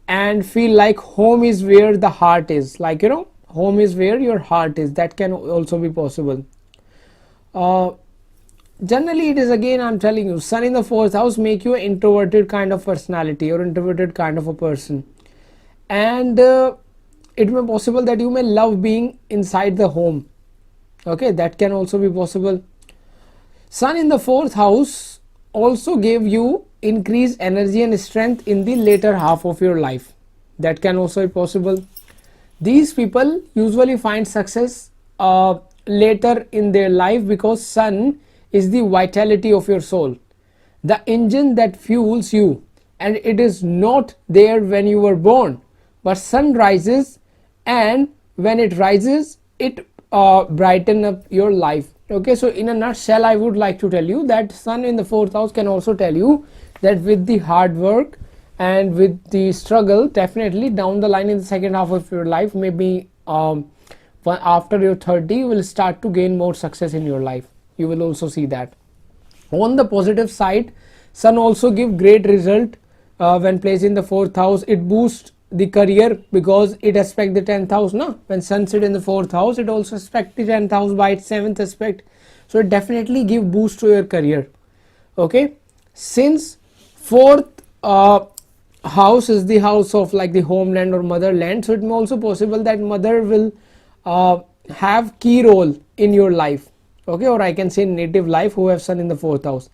and feel like home is where the heart is, like home is where your heart is. That can also be possible. Generally it is, again I'm telling you, sun in the 4th house make you an introverted kind of personality or introverted kind of a person, and it may possible that you may love being inside the home. Okay, that can also be possible. Sun in the 4th house also gave you increased energy and strength in the later half of your life. That can also be possible. These people usually find success later in their life because sun is the vitality of your soul, the engine that fuels you, and it is not there when you were born, but sun rises, and when it rises it brighten up your life. Okay, so in a nutshell I would like to tell you that sun in the 4th house can also tell you that with the hard work and with the struggle, definitely down the line in the second half of your life, maybe after your 30, you will start to gain more success in your life. You will also see that. On the positive side, sun also give great result when placed in the 4th house. It boosts the career because it aspect the 10th house. No, when sun sit in the 4th house, it also aspect the 10th house by its 7th aspect, so it definitely give boost to your career. Okay, since 4th house is the house of like the homeland or motherland, so it may also possible that mother will have key role in your life. Okay, or I can say native life who have sun in the 4th house.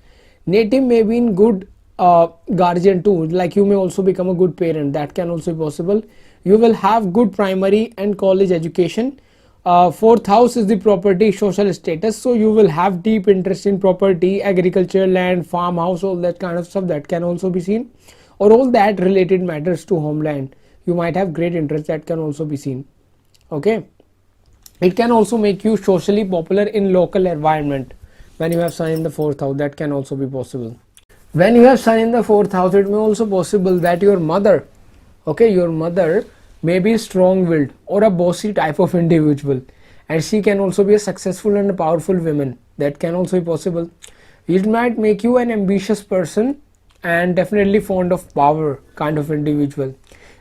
Native may be in good guardian too, like you may also become a good parent. That can also be possible. You will have good primary and college education. 4th house is the property social status, so you will have deep interest in property, agriculture, land, farmhouse, all that kind of stuff. That can also be seen, or all that related matters to homeland. You might have great interest. That can also be seen. Okay, it can also make you socially popular in local environment when you have sun in the 4th house. That can also be possible. When you have sun in the 4th house, it may also possible that your mother, okay, your mother may be strong-willed or a bossy type of individual, and she can also be a successful and a powerful woman. That can also be possible. It might make you an ambitious person and definitely fond of power kind of individual.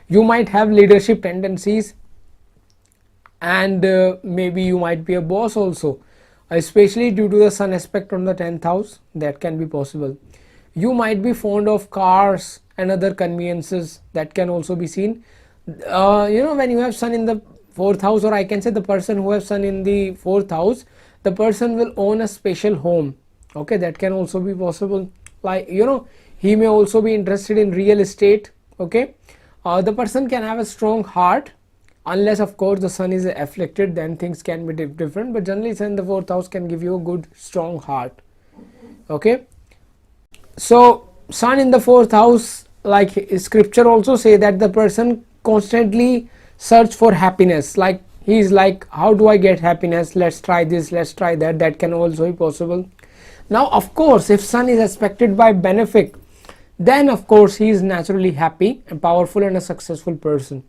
You might have leadership tendencies, and maybe you might be a boss also, especially due to the sun aspect on the 10th house. That can be possible. You might be fond of cars and other conveniences. That can also be seen. When you have sun in the 4th house, or I can say the person who has sun in the 4th house, the person will own a special home. Okay, that can also be possible. Like he may also be interested in real estate. Okay, the person can have a strong heart, unless of course the sun is afflicted, then things can be different, but generally sun in the 4th house can give you a good strong heart. Okay, so sun in the 4th house, like scripture also say that the person constantly search for happiness, like he's like, how do I get happiness, let's try this, let's try that. That can also be possible. Now of course if sun is aspected by benefic, then of course he is naturally happy and powerful and a successful person.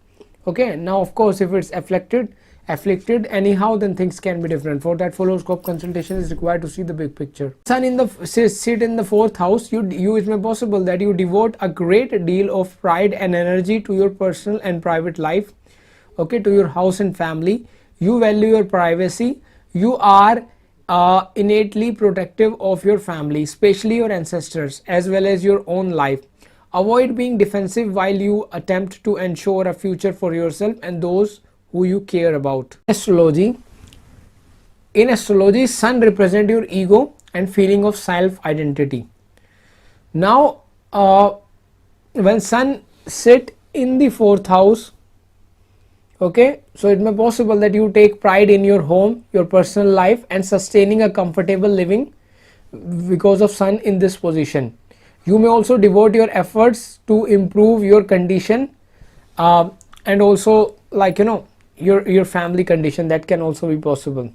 Okay, now of course if it's afflicted anyhow, then things can be different. For that horoscope consultation is required to see the big picture. Sun in the sit in the 4th house, you it may possible that you devote a great deal of pride and energy to your personal and private life. Okay, to your house and family. You value your privacy. You are innately protective of your family, especially your ancestors, as well as your own life. Avoid being defensive while you attempt to ensure a future for yourself and those who you care about. Astrology. In astrology, sun represents your ego and feeling of self identity. Now when sun sit in the 4th house, okay, so it may possible that you take pride in your home, your personal life, and sustaining a comfortable living because of sun in this position. You may also devote your efforts to improve your condition, and also, like, your family condition. That can also be possible.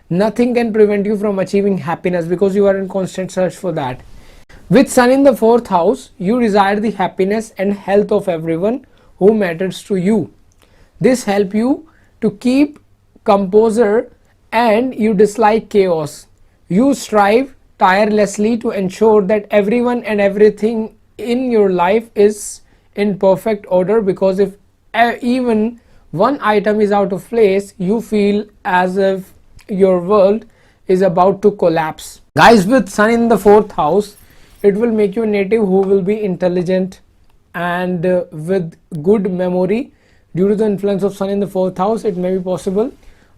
Nothing can prevent you from achieving happiness because you are in constant search for that. With Sun in the 4th house, you desire the happiness and health of everyone who matters to you. This helps you to keep composure, and you dislike chaos. You strive tirelessly to ensure that everyone and everything in your life is in perfect order, because if even one item is out of place, you feel as if your world is about to collapse. Guys, with Sun in the 4th house, it will make you a native who will be intelligent and with good memory. Due to the influence of Sun in the 4th house, it may be possible,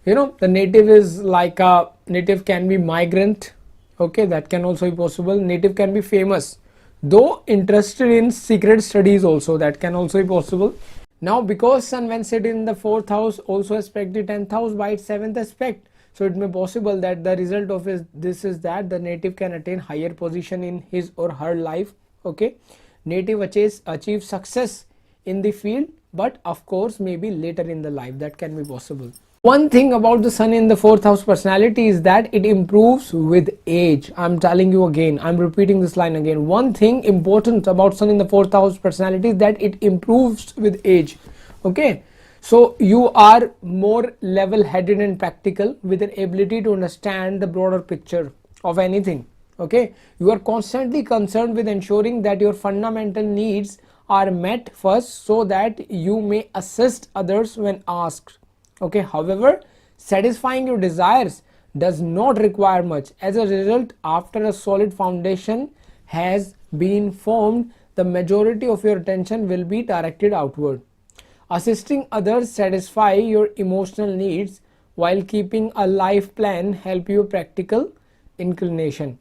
the native is like a native can be migrant. Okay, that can also be possible. Native can be famous, though interested in secret studies also. That can also be possible. Now, because Sun, when set in the 4th house, also aspect the 10th house by its 7th aspect, so it may possible that the result of this is that the native can attain higher position in his or her life. Okay, native achieves success in the field, but of course maybe later in the life. That can be possible. One thing about the Sun in the 4th house personality is that it improves with age. I'm telling you again, I'm repeating this line again. One thing important about Sun in the 4th house personality is that it improves with age. Okay, so you are more level-headed and practical, with an ability to understand the broader picture of anything. Okay, you are constantly concerned with ensuring that your fundamental needs are met first, so that you may assist others when asked. Okay, however, satisfying your desires does not require much. As a result, after a solid foundation has been formed, the majority of your attention will be directed outward. Assisting others satisfy your emotional needs while keeping a life plan help you practical inclination.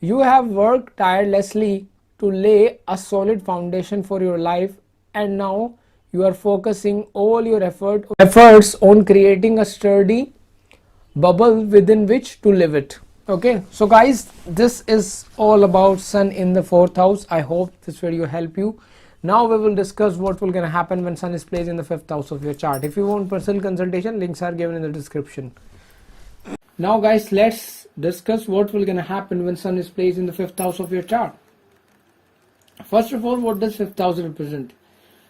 You have worked tirelessly to lay a solid foundation for your life, and now you are focusing all your efforts on creating a sturdy bubble within which to live it. Okay, so guys, this is all about Sun in the 4th house. I hope this video help you. Now we will discuss what will gonna happen when Sun is placed in the 5th house of your chart. If you want personal consultation, links are given in the description. Now guys, let's discuss what will gonna happen when Sun is placed in the 5th house of your chart. First of all, what does 5th house represent?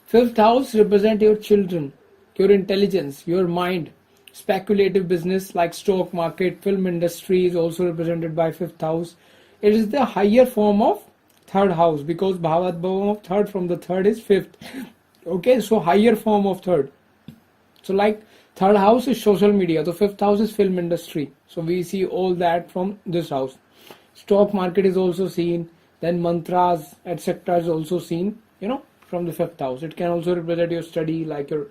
5th house represent your children, your intelligence, your mind. Speculative business like stock market, film industry is also represented by 5th house. It is the higher form of 3rd house, because Bhavat of 3rd from the 3rd is 5th. Okay, so higher form of 3rd. So like 3rd house is social media, so 5th house is film industry. So we see all that from this house. Stock market is also seen, then mantras, etc. is also seen, from the 5th house. It can also represent your study, like your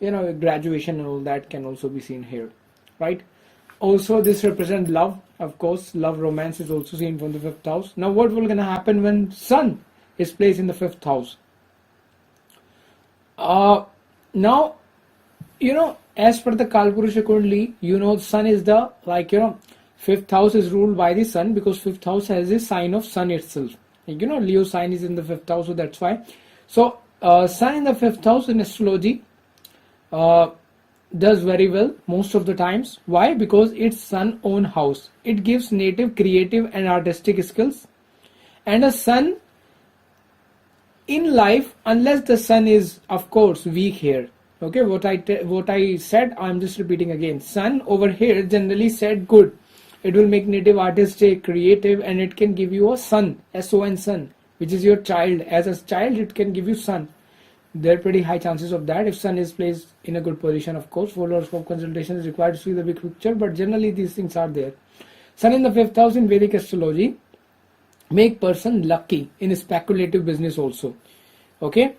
graduation and all that can also be seen here, right? Also this represents love. Of course, love, romance is also seen from the 5th house. Now what will gonna happen when Sun is placed in the 5th house? Now as per the Kalpurusha Kundli, Sun is the 5th house is ruled by the Sun, because 5th house has a sign of Sun itself. Leo sign is in the 5th house, so that's why. So Sun in the 5th house in astrology does very well most of the times. Why? Because it's Sun own house. It gives native creative and artistic skills, and a Sun in life, unless the Sun is of course weak here. Okay, what I said, I'm just repeating again. Sun over here generally said good. It will make native artistic, creative, and it can give you a son, S-O-N, son, which is your child. As a child, it can give you Sun. There are pretty high chances of that if Sun is placed in a good position. Of course, full horoscope consultation is required to see the big picture, but generally these things are there. Sun in the 5th house in Vedic astrology make person lucky in speculative business also. Okay,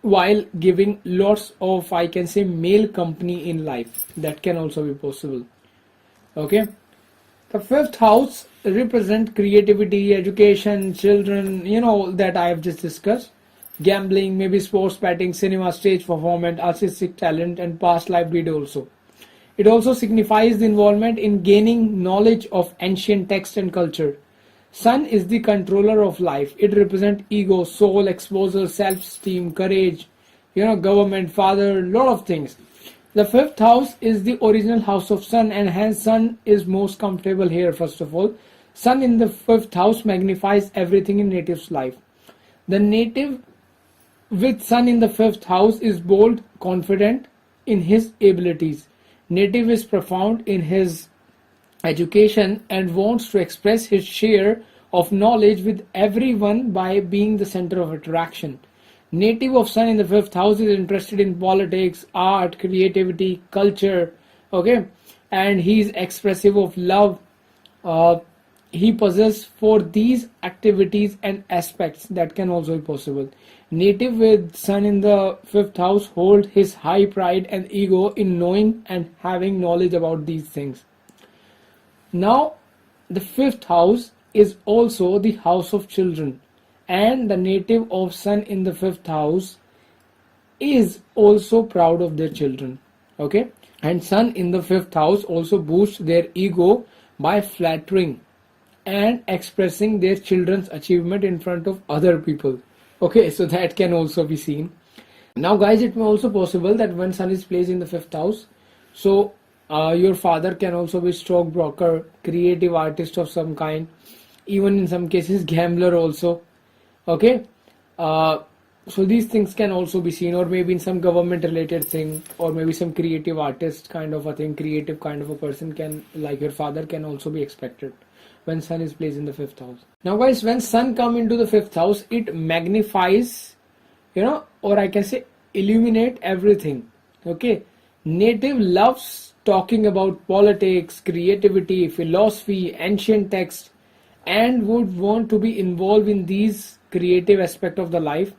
while giving lots of, I can say, male company in life. That can also be possible. Okay, the 5th house represent creativity, education, children, that I have just discussed. Gambling, maybe sports betting, cinema, stage performance, artistic talent, and past life deed also. It also signifies the involvement in gaining knowledge of ancient text and culture. Sun is the controller of life. It represents ego, soul, exposure, self-esteem, courage, government, father, lot of things. The fifth house is the original house of Sun, and hence Sun is most comfortable here. First of all, Sun in the fifth house magnifies everything in native's life. The native with Sun in the fifth house is bold, confident in his abilities. Native is profound in his education and wants to express his share of knowledge with everyone by being the center of attraction. Native of Sun in the fifth house is interested in politics, art, creativity, culture, okay, and he is expressive of love. He possesses for these activities and aspects that can also be possible. Native with Sun in the fifth house hold his high pride and ego in knowing and having knowledge about these things. Now, the fifth house is also the house of children, and the native of Sun in the fifth house is also proud of their children. Okay, and Sun in the fifth house also boosts their ego by flattering and expressing their children's achievement in front of other people. Okay, so that can also be seen. Now guys, it may also possible that when Sun is placed in the fifth house, so your father can also be stockbroker, creative artist of some kind, even in some cases gambler also. Okay, so these things can also be seen, or maybe in some government related thing, or maybe some creative artist kind of a thing, creative kind of a person can, like your father, can also be expected when Sun is placed in the fifth house. Now guys, when Sun come into the fifth house, it magnifies, or I can say illuminate everything. Okay, native loves talking about politics, creativity, philosophy, ancient text, and would want to be involved in these creative aspect of the life.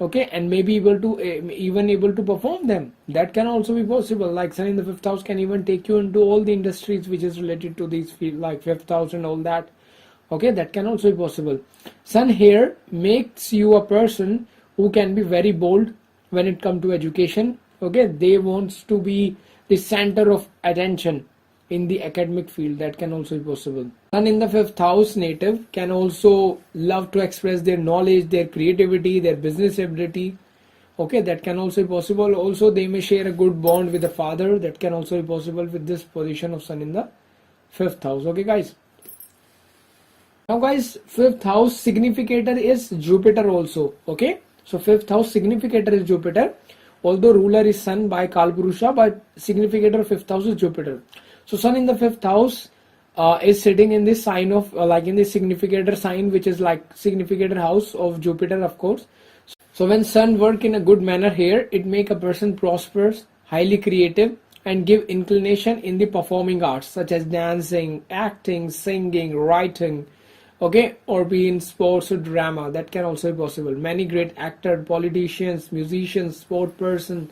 Okay, and maybe able to perform them. That can also be possible. Like Sun in the fifth house can even take you into all the industries which is related to these field, like fifth house and all that. Okay, that can also be possible. Sun here makes you a person who can be very bold when it comes to education. Okay, they wants to be the center of attention in the academic field. That can also be possible. Sun in the fifth house native can also love to express their knowledge, their creativity, their business ability. Okay, that can also be possible. Also, they may share a good bond with the father. That can also be possible with this position of Sun in the fifth house. Okay guys, now guys, fifth house significator is Jupiter also. Okay, so fifth house significator is Jupiter, although ruler is Sun by Kalpurusha, but significator of fifth house is Jupiter. So Sun in the fifth house is sitting in this sign of like in the significator sign, which is like significator house of Jupiter, of course. So when Sun work in a good manner here, it make a person prosperous, highly creative, and give inclination in the performing arts such as dancing, acting, singing, writing, okay, or be in sports or drama. That can also be possible. Many great actors, politicians, musicians, sport person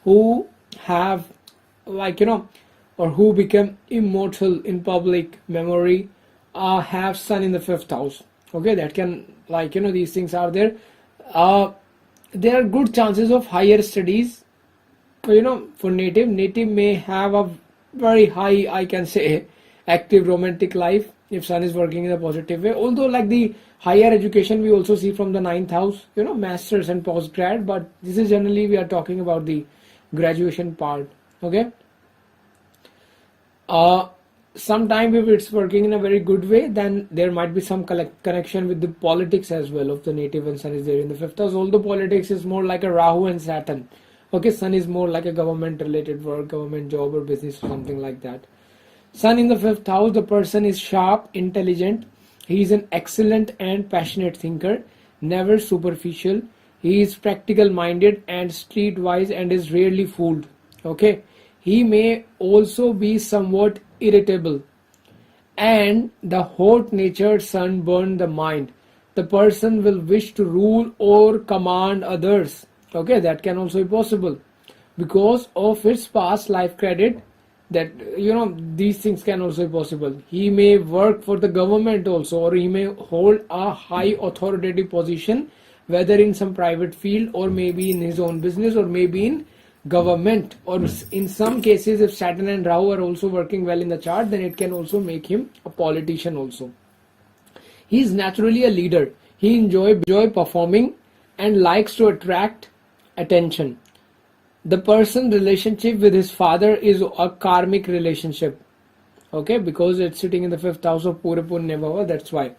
who have or who become immortal in public memory have Sun in the fifth house. Okay, that can, these things are there. There are good chances of higher studies. For native may have a very high, I can say, active romantic life if Sun is working in a positive way. Although like the higher education we also see from the ninth house, masters and postgrad, but this is generally we are talking about the graduation part. Okay. Sometime if it's working in a very good way, then there might be some connection with the politics as well of the native when Sun is there in the fifth house. Although politics is more like a Rahu and Saturn. Okay, Sun is more like a government related work, government job or business or something like that. Sun in the fifth house, the person is sharp, intelligent. He is an excellent and passionate thinker, never superficial. He is practical minded and streetwise and is rarely fooled. Okay. He may also be somewhat irritable, and the hot-natured Sun burn the mind. The person will wish to rule or command others. Okay, that can also be possible because of its past life credit. That these things can also be possible. He may work for the government also, or he may hold a high authoritative position, whether in some private field or maybe in his own business or maybe in government, or in some cases if Saturn and Rahu are also working well in the chart, then it can also make him a politician also. He is naturally a leader. He enjoy performing and likes to attract attention. The person relationship with his father is a karmic relationship. Okay, because it's sitting in the fifth house of Purapur Nevava, that's why.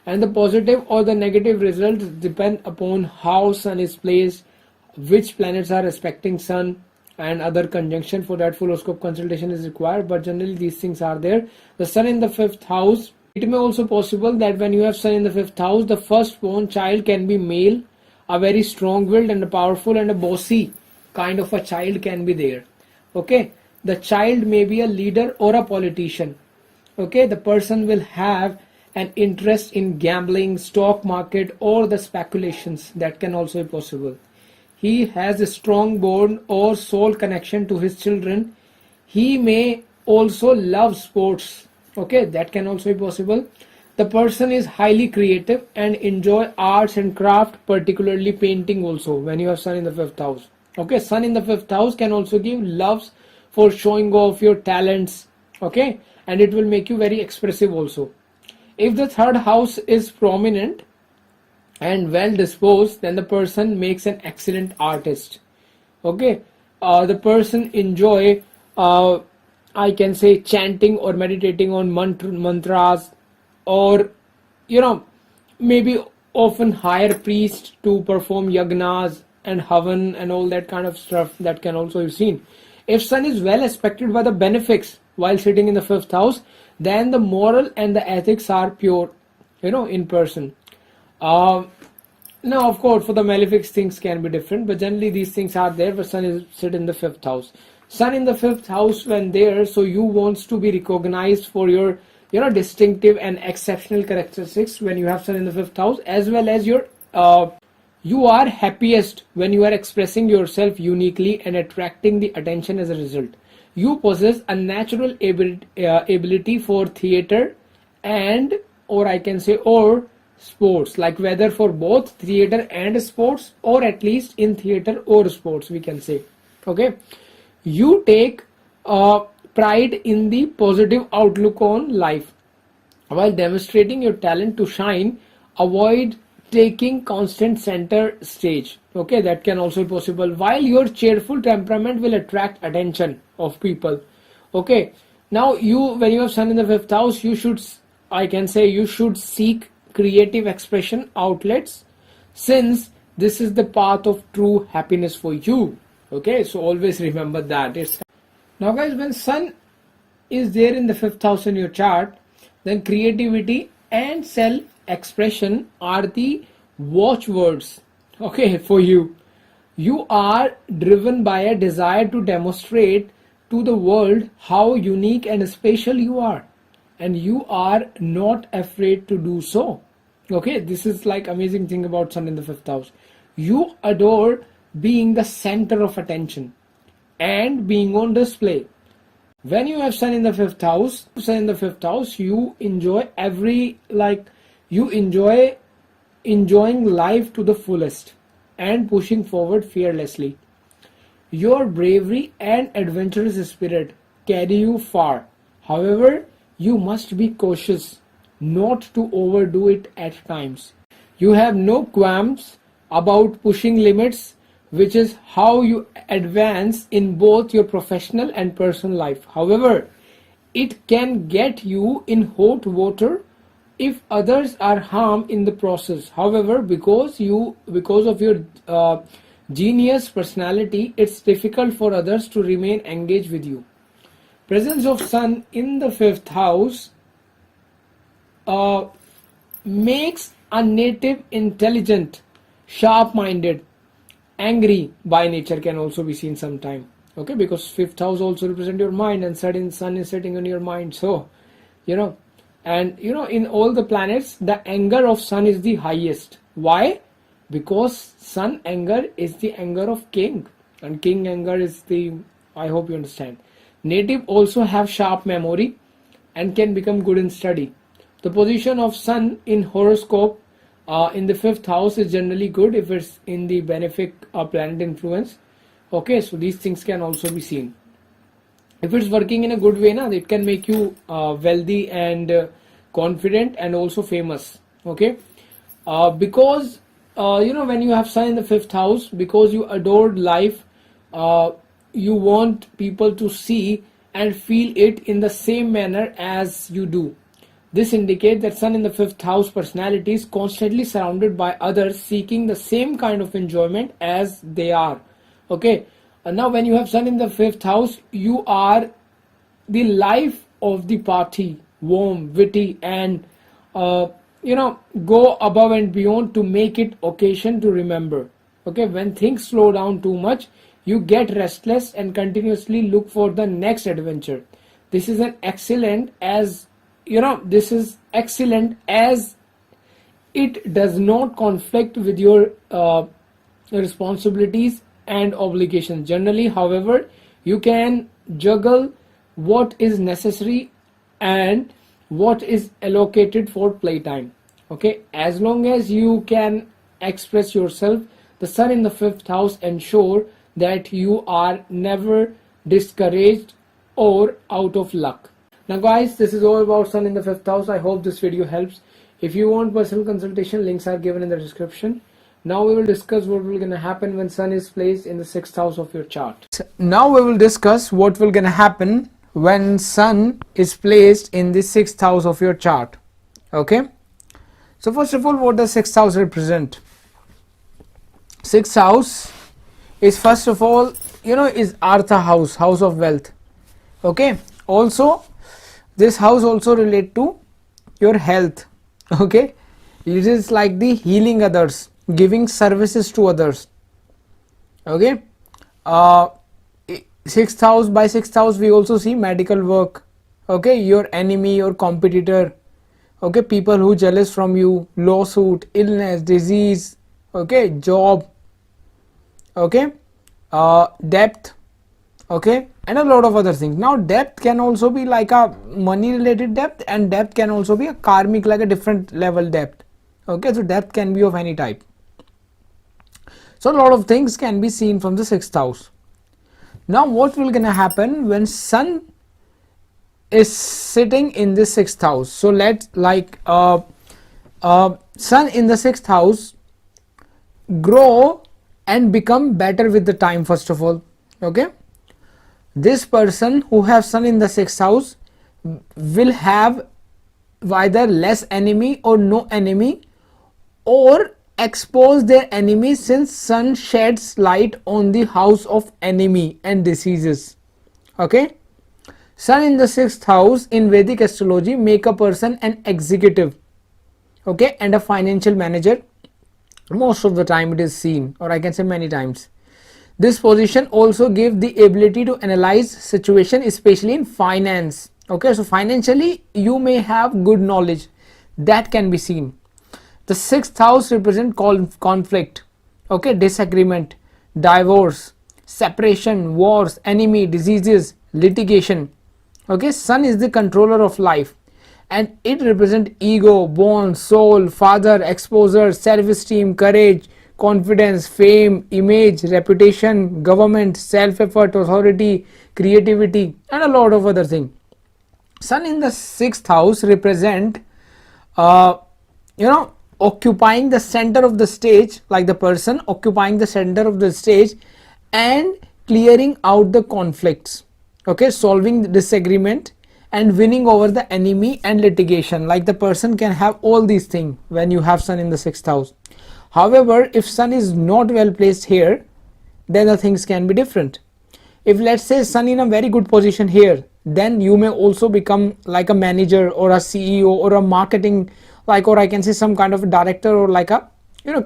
And the positive or the negative results depend upon how sun is placed, which planets are aspecting sun, and other conjunction. For that, full horoscope consultation is required, but generally these things are there. The sun in the fifth house, it may also possible that when you have sun in the fifth house, the firstborn child can be male, a very strong-willed and a powerful and a bossy kind of a child can be there. Okay, the child may be a leader or a politician. Okay, the person will have an interest in gambling, stock market, or the speculations. That can also be possible. He has a strong bond or soul connection to his children. He may also love sports. Okay, that can also be possible. The person is highly creative and enjoy arts and craft, particularly painting also when you have sun in the fifth house. Okay, sun in the fifth house can also give loves for showing off your talents. Okay, and it will make you very expressive also. If the third house is prominent and well disposed, then the person makes an excellent artist. Okay, the person enjoy I can say chanting or meditating on mantras, or maybe often hire priests to perform yagnas and havan and all that kind of stuff. That can also be seen. If sun is well aspected by the benefics while sitting in the fifth house, then the moral and the ethics are pure, in person. Now, of course, for the malefics, things can be different, but generally these things are there where sun is sit in the fifth house. Sun in the fifth house when there, so you wants to be recognized for your, distinctive and exceptional characteristics when you have sun in the fifth house, as well as your, you are happiest when you are expressing yourself uniquely and attracting the attention as a result. You possess a natural ability for theater and, or I can say, or sports, like whether for both theater and sports, or at least in theater or sports, we can say. Okay, you take pride in the positive outlook on life while demonstrating your talent to shine. Avoid taking constant center stage. Okay, that can also be possible. While your cheerful temperament will attract attention of people. Okay, now when you have sun in the fifth house, you should, I can say, you should seek creative expression outlets, since this is the path of true happiness for you. Okay, so always remember that. Now guys, when sun is there in the fifth house in your chart, then creativity and self expression are the watchwords, okay, for you. You are driven by a desire to demonstrate to the world how unique and special you are, and you are not afraid to do so. Okay, this is like amazing thing about sun in the fifth house. You adore being the center of attention and being on display. When you have sun in the fifth house, you enjoy enjoying life to the fullest and pushing forward fearlessly. Your bravery and adventurous spirit carry you far. However, you must be cautious not to overdo it at times. You have no qualms about pushing limits, which is how you advance in both your professional and personal life. However, it can get you in hot water if others are harmed in the process. However, because of your genius personality, it's difficult for others to remain engaged with you. Presence of sun in the fifth house makes a native intelligent, sharp-minded, angry by nature can also be seen sometime. Okay, because fifth house also represent your mind, and sun is sitting on your mind. So, in all the planets, the anger of sun is the highest. Why? Because sun anger is the anger of king, and king anger is the, I hope you understand. Native also have sharp memory and can become good in study. The position of sun in horoscope in the fifth house is generally good if it's in the benefic planet influence. Okay, so these things can also be seen. If it's working in a good way, it can make you wealthy and confident and also famous. Okay, because when you have sun in the fifth house, because you adored life, uh, you want people to see and feel it in the same manner as you do. This indicates that sun in the fifth house personality is constantly surrounded by others seeking the same kind of enjoyment as they are. Okay, now when you have sun in the fifth house, you are the life of the party, warm, witty, and go above and beyond to make it occasion to remember. Okay, when things slow down too much, you get restless and continuously look for the next adventure. This is an excellent as this is excellent as it does not conflict with your responsibilities and obligations. Generally, however, you can juggle what is necessary and what is allocated for playtime. Okay, as long as you can express yourself, the sun in the fifth house ensure that you are never discouraged or out of luck. Now guys, this is all about sun in the fifth house. I hope this video helps. If you want personal consultation, links are given in the description. Now we will discuss what will gonna happen when sun is placed in the sixth house of your chart. Now we will discuss what will gonna happen when sun is placed in the sixth house of your chart. Okay, so first of all, what does sixth house represent? Sixth house is first of all is artha house, house of wealth. Okay, also this house also relate to your health. Okay, it is like the healing others, giving services to others. Okay, sixth house, by sixth house we also see medical work. Okay, your enemy, your competitor. Okay, people who jealous from you, lawsuit, illness, disease. Okay, job. Okay, debt. Okay, and a lot of other things. Now debt can also be like a money related debt, and debt can also be a karmic, like a different level debt. Okay, so debt can be of any type. So a lot of things can be seen from the sixth house. Now what will gonna happen when sun is sitting in the sixth house? So let sun in the sixth house grow and become better with the time. First of all, okay, this person who have sun in the sixth house will have either less enemy or no enemy, or expose their enemy, since sun sheds light on the house of enemy and diseases. Okay, sun in the sixth house in Vedic astrology make a person an executive, okay, and a financial manager. Most of the time it is seen, or I can say many times. This position also gives the ability to analyze situation, especially in finance. Okay, so financially you may have good knowledge, that can be seen. The sixth house represent conflict, okay, disagreement, divorce, separation, wars, enemy, diseases, litigation. Okay, sun is the controller of life, and it represent ego, bond, soul, father, exposure, self-esteem, courage, confidence, fame, image, reputation, government, self-effort, authority, creativity, and a lot of other things. Sun in the sixth house represent occupying the center of the stage, like the person occupying the center of the stage and clearing out the conflicts. Okay, solving the disagreement and winning over the enemy and litigation. Like the person can have all these things when you have sun in the sixth house. However, if sun is not well placed here, then the things can be different. If let's say sun in a very good position here, then you may also become like a manager or a CEO or a marketing, like, or I can say some kind of a director, or like a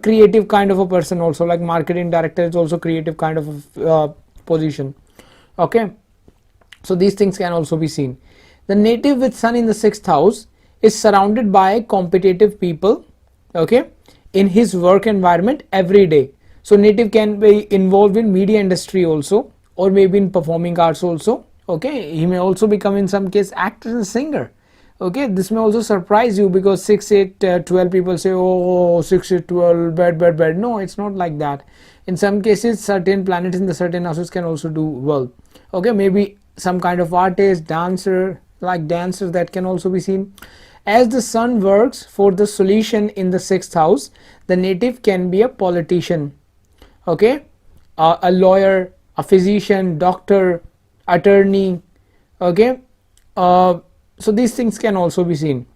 creative kind of a person also, like marketing director is also creative kind of a position. Okay, so these things can also be seen. The native with sun in the sixth house is surrounded by competitive people, okay, in his work environment every day. So native can be involved in media industry also, or maybe in performing arts also. Okay, he may also become in some case actor and singer. Okay, this may also surprise you, because 6, 8, 12 people say, oh, 6, 8, 12, bad. No, it's not like that. In some cases, certain planets in the certain houses can also do well. Okay, maybe some kind of artist, dancer, like dancers, that can also be seen. As the sun works for the solution in the 6th house, the native can be a politician, okay, a lawyer, a physician, doctor, attorney, okay. So these things can also be seen.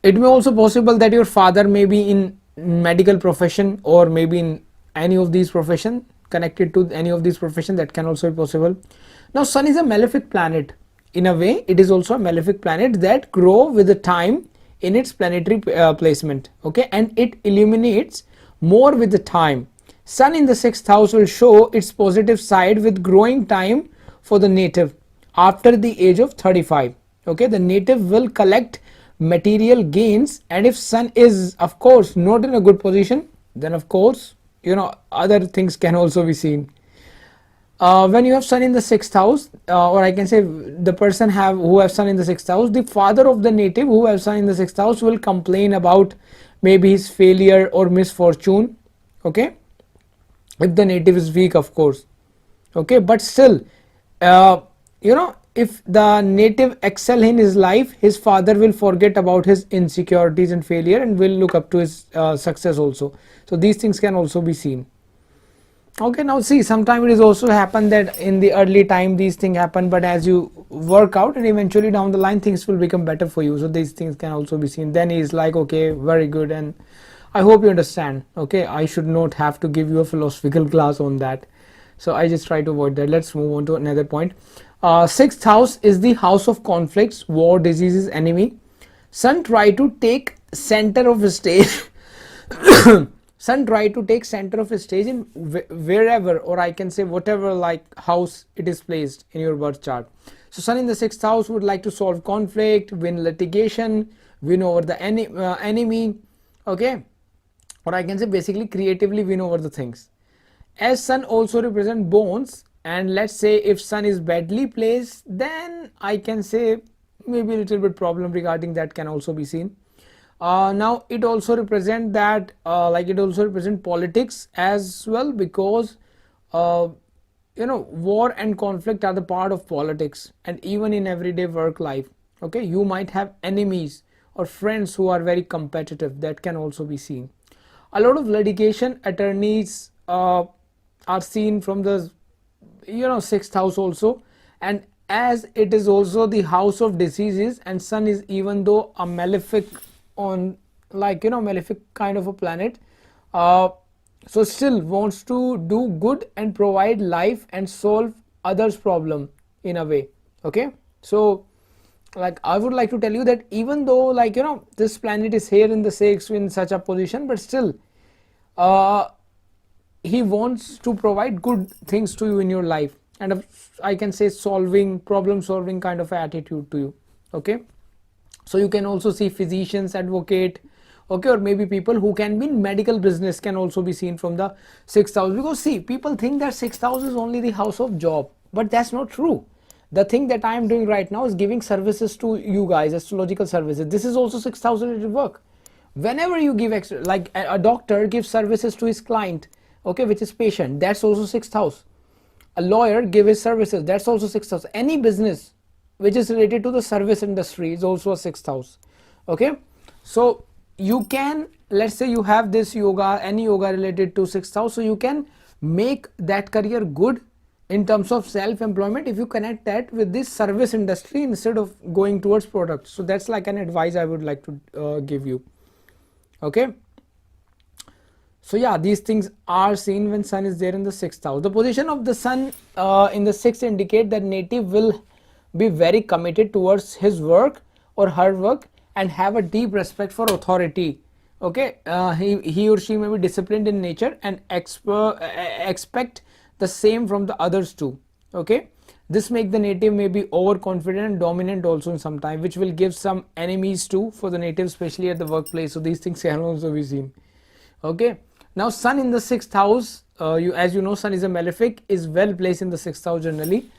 It may also possible that your father may be in medical profession, or maybe in any of these profession, connected to any of these profession. That can also be possible. Now sun is a malefic planet. In a way, it is also a malefic planet that grow with the time in its planetary placement, okay, and it illuminates more with the time. Sun in the 6th house will show its positive side with growing time for the native after the age of 35, okay. The native will collect material gains, and if sun is of course not in a good position, then of course, you know, other things can also be seen. When you have sun in the 6th house, or I can say the person who have sun in the 6th house, the father of the native who have sun in the 6th house will complain about maybe his failure or misfortune, okay, if the native is weak, of course, okay. But still, you know, if the native excel in his life, his father will forget about his insecurities and failure and will look up to his success also. So these things can also be seen, okay. Now see, sometimes it is also happen that in the early time these things happen, but as you work out and eventually down the line things will become better for you. So these things can also be seen. Then he is like, okay, very good, and I hope you understand, okay. I should not have to give you a philosophical class on that, so I just try to avoid that. Let's move on to another point. 6th house is the house of conflicts, war, diseases, enemy. Sun try to take center of stage sun try to take center of stage in wherever, or I can say whatever, like house it is placed in your birth chart. So sun in the 6th house would like to solve conflict, win litigation, win over the enemy, okay, or I can say basically creatively win over the things. As sun also represent bones, and let's say if sun is badly placed, then I can say maybe a little bit problem regarding that can also be seen. Now it also represent that like it also represent politics as well, because you know, war and conflict are the part of politics, and even in everyday work life, okay, you might have enemies or friends who are very competitive. That can also be seen. A lot of litigation attorneys are seen from the, you know, 6th house also, and as it is also the house of diseases, and sun is, even though a malefic on, like, you know, malefic kind of a planet, so still wants to do good and provide life and solve others problem in a way, okay. So like I would like to tell you that even though, like, you know, this planet is here in the 6th in such a position, but still he wants to provide good things to you in your life, and I can say problem solving kind of attitude to you, okay. So you can also see physicians, advocate, okay, or maybe people who can be in medical business can also be seen from the 6th house. Because see, people think that 6th house is only the house of job, but that's not true. The thing that I am doing right now is giving services to you guys, astrological services. This is also 6th house related work. Whenever you give extra, like a doctor gives services to his client, okay, which is patient, that's also 6th house. A lawyer give his services, that's also 6th house. Any business which is related to the service industry is also a 6th house, okay. So you can, let's say you have this yoga, any yoga related to 6th house, so you can make that career good in terms of self-employment if you connect that with this service industry instead of going towards products. So that's like an advice I would like to give you, okay. So yeah, these things are seen when sun is there in the 6th house. The position of the sun in the 6th indicate that native will be very committed towards his work or her work and have a deep respect for authority, okay. He or she may be disciplined in nature and expect the same from the others too, okay. This make the native may be overconfident and dominant also in some time, which will give some enemies too for the native, especially at the workplace. So these things can also be seen, okay. Now sun in the 6th house, as you know, sun is a malefic, is well placed in the 6th house generally.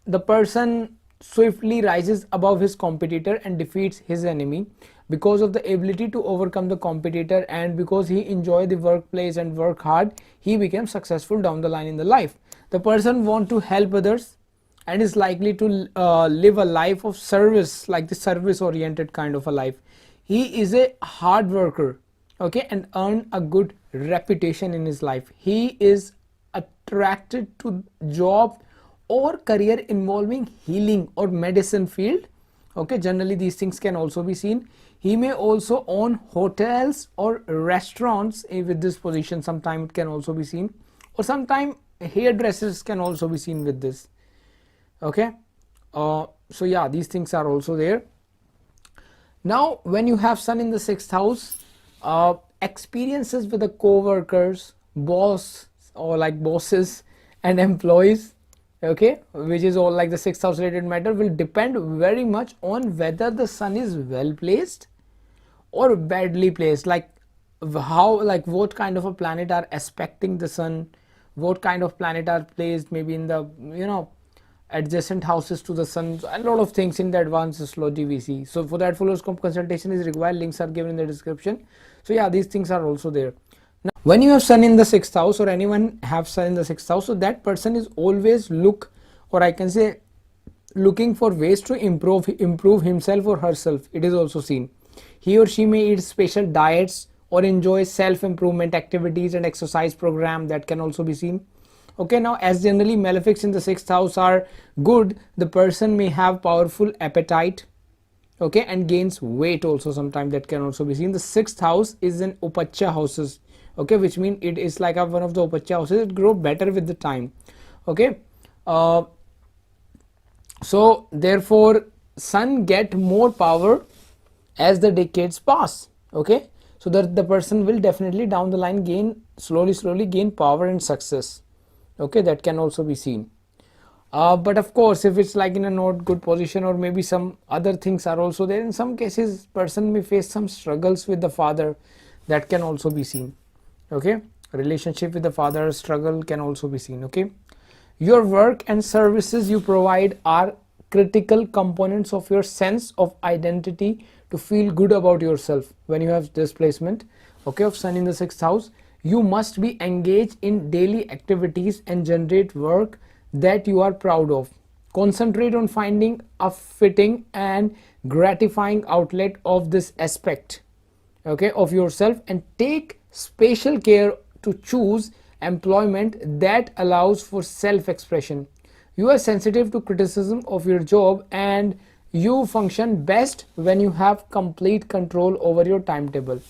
The person swiftly rises above his competitor and defeats his enemy because of the ability to overcome the competitor, and because he enjoy the workplace and work hard, he becomes successful down the line in the life. The person want to help others and is likely to live a life of service, like the service oriented kind of a life. He is a hard worker, okay, and earn a good reputation in his life. He is attracted to job or career involving healing or medicine field, okay. Generally these things can also be seen. He may also own hotels or restaurants with this position. Sometime it can also be seen, or sometime hairdressers can also be seen with this, okay. So yeah, these things are also there. Now when you have sun in the 6th house, experiences with the co-workers, boss, or like bosses and employees, okay, which is all like the 6th house related matter, will depend very much on whether the sun is well placed or badly placed, like how, like what kind of a planet are aspecting the sun, what kind of planet are placed maybe in the, you know, adjacent houses to the sun. A lot of things in the advanced astrology we see. So for that full horoscope consultation is required. Links are given in the description. So yeah, these things are also there. Now when you have sun in the 6th house, or anyone have sun in the 6th house, so that person is always look, or I can say looking for ways to improve himself or herself. It is also seen. He or she may eat special diets or enjoy self improvement activities and exercise program. That can also be seen, okay. Now as generally malefics in the 6th house are good, the person may have powerful appetite, okay, and gains weight also sometime. That can also be seen. The 6th house is in upacha houses, okay, which means it is like one of the upacha houses. It grow better with the time, okay. So therefore sun get more power as the decades pass, okay. So that the person will definitely down the line gain slowly gain power and success, okay. That can also be seen. But of course if it's like in a not good position, or maybe some other things are also there, in some cases person may face some struggles with the father. That can also be seen, okay. Relationship with the father struggle can also be seen, okay. Your work and services you provide are critical components of your sense of identity to feel good about yourself. When you have this placement, okay, of sun in the 6th house, you must be engaged in daily activities and generate work that you are proud of. Concentrate on finding a fitting and gratifying outlet of this aspect, okay, of yourself, and take special care to choose employment that allows for self-expression. You are sensitive to criticism of your job, and you function best when you have complete control over your timetable.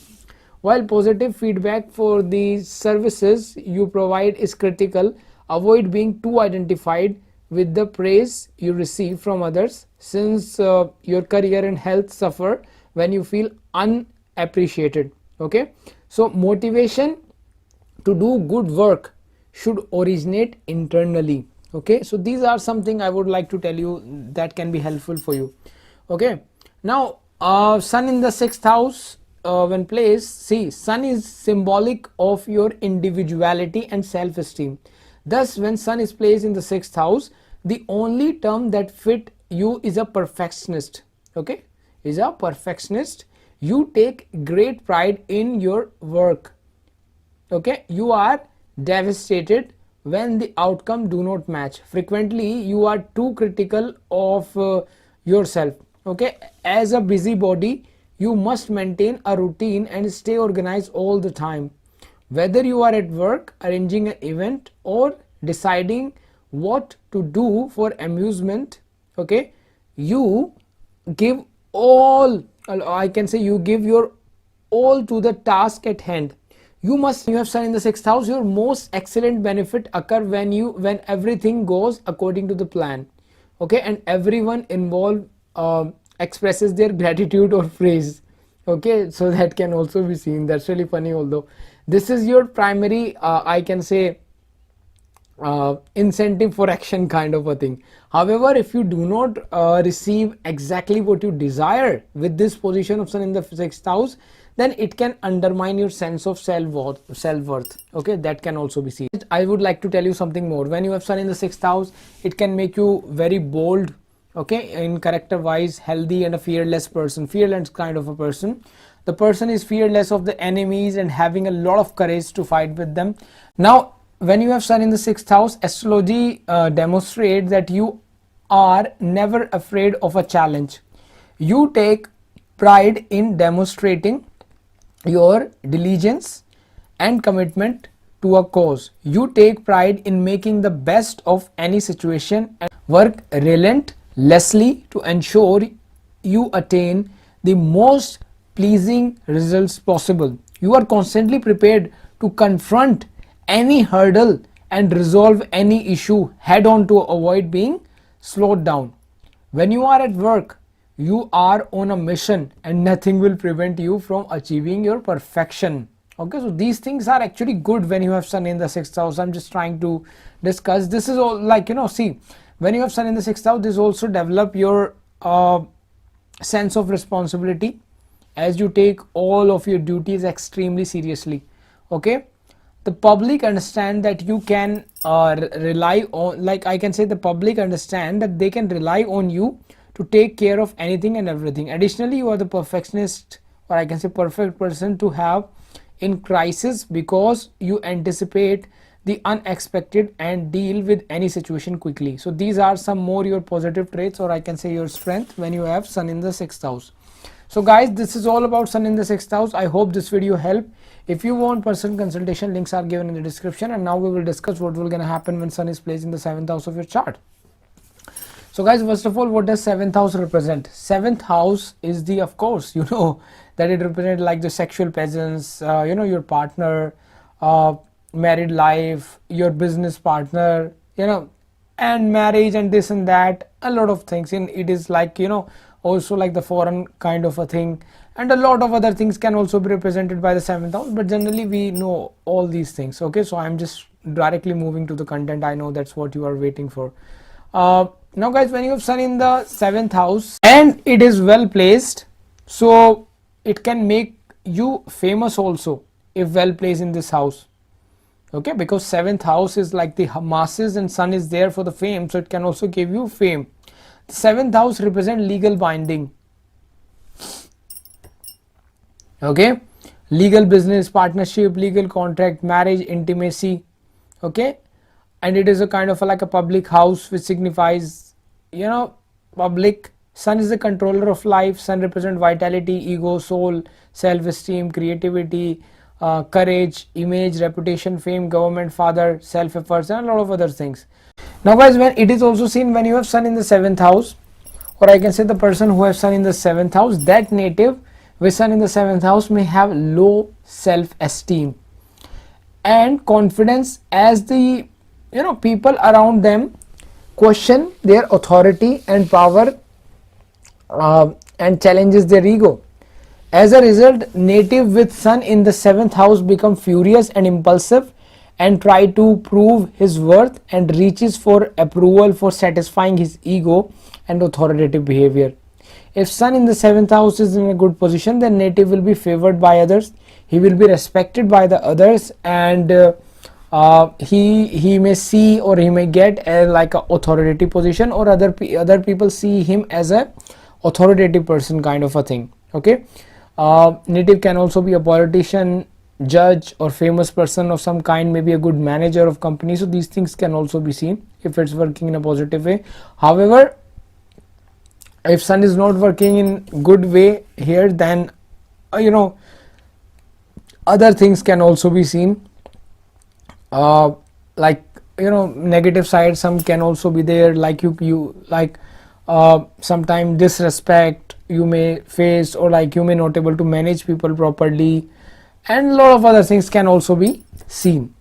While positive feedback for the services you provide is critical, avoid being too identified with the praise you receive from others, since your career and health suffer when you feel unappreciated, okay. So motivation to do good work should originate internally, okay. So these are something I would like to tell you that can be helpful for you, okay. Now sun in the 6th house, when placed, see, sun is symbolic of your individuality and self-esteem. Thus when sun is placed in the 6th house, the only term that fit you is a perfectionist, okay, is a perfectionist. You take great pride in your work, okay. You are devastated when the outcome do not match. Frequently you are too critical of yourself, okay. As a busybody, you must maintain a routine and stay organized all the time. Whether you are at work, arranging an event, or deciding what to do for amusement, okay, you give all, I can say you give your all to the task at hand. You have sun in the 6th house, your most excellent benefit occur when everything goes according to the plan, okay, and everyone involved expresses their gratitude or praise, okay. So that can also be seen. That's really funny. Although this is your primary I can say incentive for action kind of a thing. However, if you do not receive exactly what you desire with this position of sun in the 6th house, then it can undermine your sense of self-worth, okay. That can also be seen. I would like to tell you something more. When you have sun in the 6th house, it can make you very bold, okay, in character wise, healthy, and a fearless person, fearless kind of a person. The person is fearless of the enemies and having a lot of courage to fight with them. Now when you have sun in the 6th house, astrology demonstrates that you are never afraid of a challenge. You take pride in demonstrating your diligence and commitment to a cause. You take pride in making the best of any situation and work relentlessly to ensure you attain the most pleasing results possible. You are constantly prepared to confront any hurdle and resolve any issue head on to avoid being slowed down. When you are at work, you are on a mission and nothing will prevent you from achieving your perfection. Okay, so these things are actually good when you have sun in the 6th house. I'm just trying to discuss. This is all like, see, when you have sun in the 6th house, this also develop your sense of responsibility as you take all of your duties extremely seriously. Okay, the public understand that you can rely on, like I can say, the public understand that they can rely on you to take care of anything and everything. Additionally, you are the perfectionist, or I can say perfect person to have in crisis, because you anticipate the unexpected and deal with any situation quickly. So these are some more your positive traits, or I can say your strength, when you have sun in the 6th house. So guys, this is all about sun in the 6th house. I hope this video helped. If you want personal consultation, links are given in the description. And now we will discuss what will gonna happen when sun is placed in the 7th house of your chart. So guys, first of all, what does 7th house represent? 7th house is the, of course, you know that it represents like the sexual presence, your partner, married life, your business partner, and marriage and this and that, a lot of things. In it is like, also like the foreign kind of a thing, and a lot of other things can also be represented by the 7th house, but generally we know all these things. Okay, so I'm just directly moving to the content. I know that's what you are waiting for. Now guys, when you have sun in the 7th house and it is well placed, so it can make you famous also if well placed in this house. Okay, because 7th house is like the masses and sun is there for the fame, so it can also give you fame. The 7th house represent legal binding. Okay, legal business, partnership, legal contract, marriage, intimacy. Okay, and it is a kind of like a public house, which signifies public. Sun is the controller of life. Sun represent vitality, ego, soul, self-esteem, creativity, courage, image, reputation, fame, government, father, self-efforts, and a lot of other things. Now guys, when it is also seen when you have sun in the 7th house, or I can say the person who has sun in the 7th house, that native with sun in the 7th house may have low self-esteem and confidence, as the people around them question their authority and power, and challenges their ego. As a result, native with sun in the 7th house become furious and impulsive and try to prove his worth and reaches for approval for satisfying his ego and authoritative behavior. If sun in the 7th house is in a good position, then native will be favored by others. He will be respected by the others, and he may see, or he may get like a authoritative position, or other people see him as a authoritative person kind of a thing. Okay, native can also be a politician, judge, or famous person of some kind, maybe a good manager of company. So these things can also be seen if it's working in a positive way. However, if sun is not working in good way here, then other things can also be seen, like negative side. Some can also be there, like you like sometime disrespect you may face, or like you may not able to manage people properly, and a lot of other things can also be seen.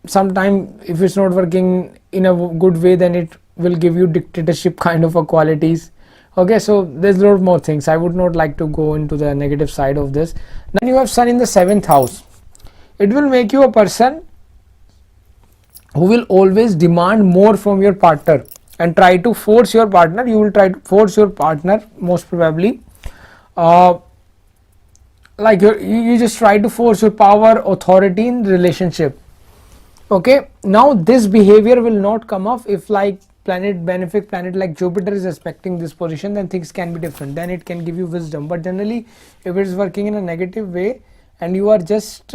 Sometime if it's not working in a good way, then it will give you dictatorship kind of a qualities. Okay, so there's a lot more things. I would not like to go into the negative side of this. Now you have sun in the 7th house. It will make you a person who will always demand more from your partner and try to force your partner. You will try to force your partner, most probably, like you just try to force your power, authority in relationship. Okay, now this behavior will not come off if like benefic planet like Jupiter is aspecting this position, then things can be different, then it can give you wisdom. But generally, if it is working in a negative way and you are just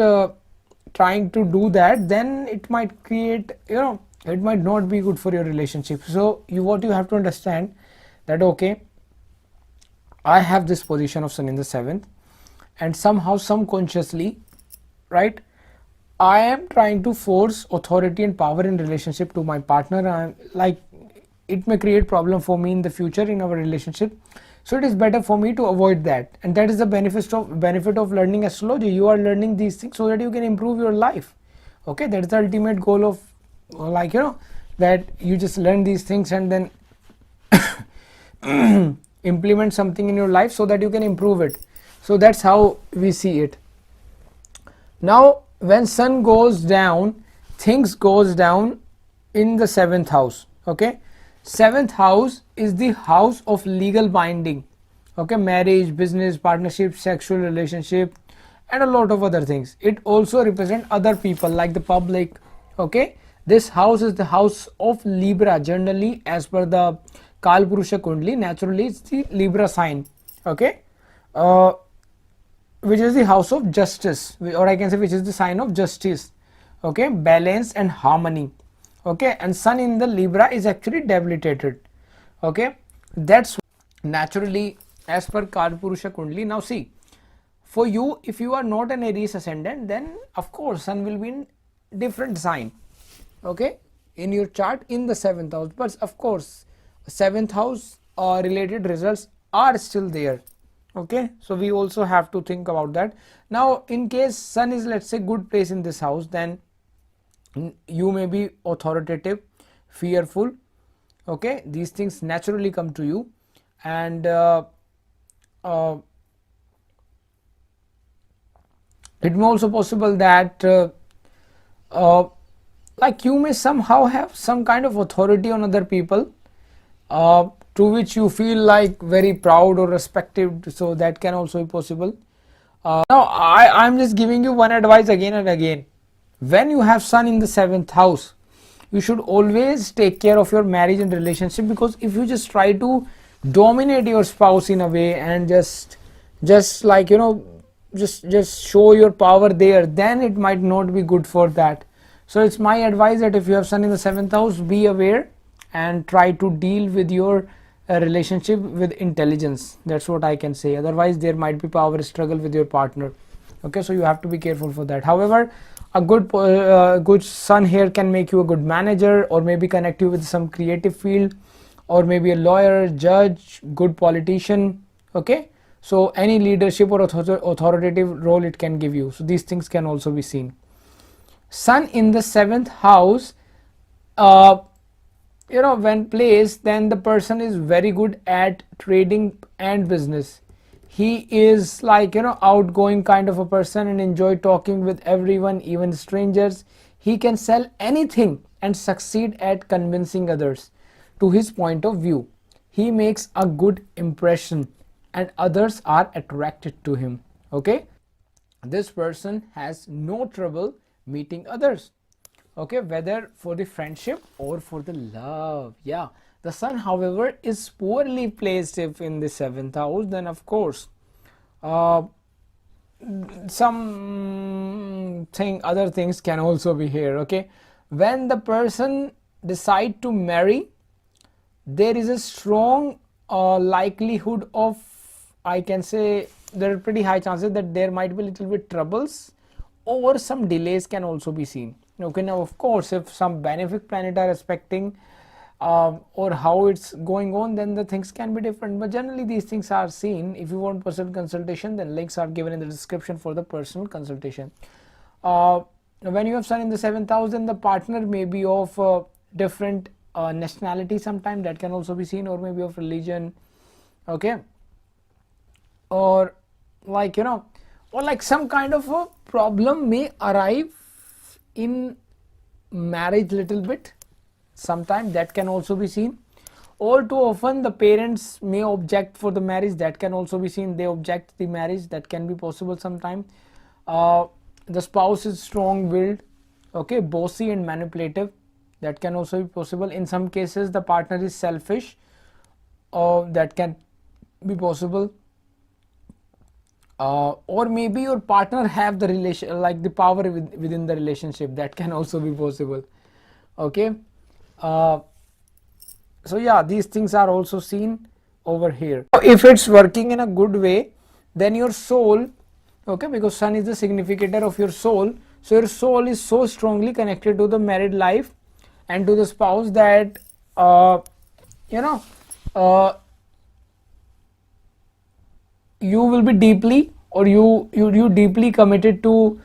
trying to do that, then it might create it might not be good for your relationship. So what you have to understand that, okay, I have this position of sun in the 7th, and somehow subconsciously, right, I am trying to force authority and power in relationship to my partner. I'm like, it may create problem for me in the future in our relationship, so it is better for me to avoid that. And that is the benefit of learning astrology. You are learning these things so that you can improve your life. Okay, that's the ultimate goal of, like, that you just learn these things and then implement something in your life so that you can improve it. So that's how we see it. Now when sun goes down, things goes down in the 7th house. Okay, 7th house is the house of legal binding. Okay, marriage, business, partnership, sexual relationship, and a lot of other things. It also represent other people like the public. Okay, this house is the house of Libra. Generally, as per the Kalpurusha Kundli, naturally it's the Libra sign. Okay, which is the house of justice, or I can say which is the sign of justice. Okay, balance and harmony. Okay, and sun in the Libra is actually debilitated. Okay, that's naturally as per Kalpurusha Kundli. Now see, for you, if you are not an Aries ascendant, then of course sun will be in different sign, okay, in your chart in the 7th house. But of course 7th house related results are still there. Okay, so we also have to think about that. Now in case sun is, let's say, good place in this house, then you may be authoritative, fearful. Okay, these things naturally come to you. And it may also possible that like you may somehow have some kind of authority on other people, to which you feel like very proud or respected. So that can also be possible. Now I'm just giving you one advice again and again. When you have sun in the 7th house, you should always take care of your marriage and relationship, because if you just try to dominate your spouse in a way and just like, just show your power there, then it might not be good for that. So it's my advice that if you have sun in the 7th house, be aware and try to deal with your relationship with intelligence. That's what I can say. Otherwise there might be power struggle with your partner. Okay, so you have to be careful for that. However, a good sun here can make you a good manager, or maybe connect you with some creative field, or maybe a lawyer, judge, good politician. Okay, so any leadership or authoritative role it can give you. So these things can also be seen. Sun in the 7th house, when placed, then the person is very good at trading and business. He is like, outgoing kind of a person and enjoy talking with everyone, even strangers. He can sell anything and succeed at convincing others to his point of view. He makes a good impression and others are attracted to him. Okay, this person has no trouble meeting others. Okay, whether for the friendship or for the love. Yeah, the sun, however, is poorly placed if in the 7th house, then of course other things can also be here. Okay, when the person decide to marry, there is a strong likelihood of, I can say, there are pretty high chances that there might be little bit troubles or some delays can also be seen. Okay, now of course if some benefic planet are aspecting or how it's going on, then the things can be different, but generally these things are seen. If you want personal consultation, then links are given in the description for the personal consultation. When you have sun in the 7th house, then the partner may be of different nationality sometime, that can also be seen, or maybe of religion. Okay, or like, or like some kind of a problem may arrive in marriage little bit sometime, that can also be seen. All too often the parents may object for the marriage, that can also be seen. They object the marriage, that can be possible sometime. The spouse is strong willed, okay, bossy and manipulative, that can also be possible. In some cases the partner is selfish, that can be possible. Or maybe your partner have the relation, like the power within the relationship, that can also be possible. Okay, So yeah, these things are also seen over here. If it's working in a good way, then your soul, okay, because sun is the significator of your soul, so your soul is so strongly connected to the married life and to the spouse that you know uh, you will be deeply, or you deeply committed to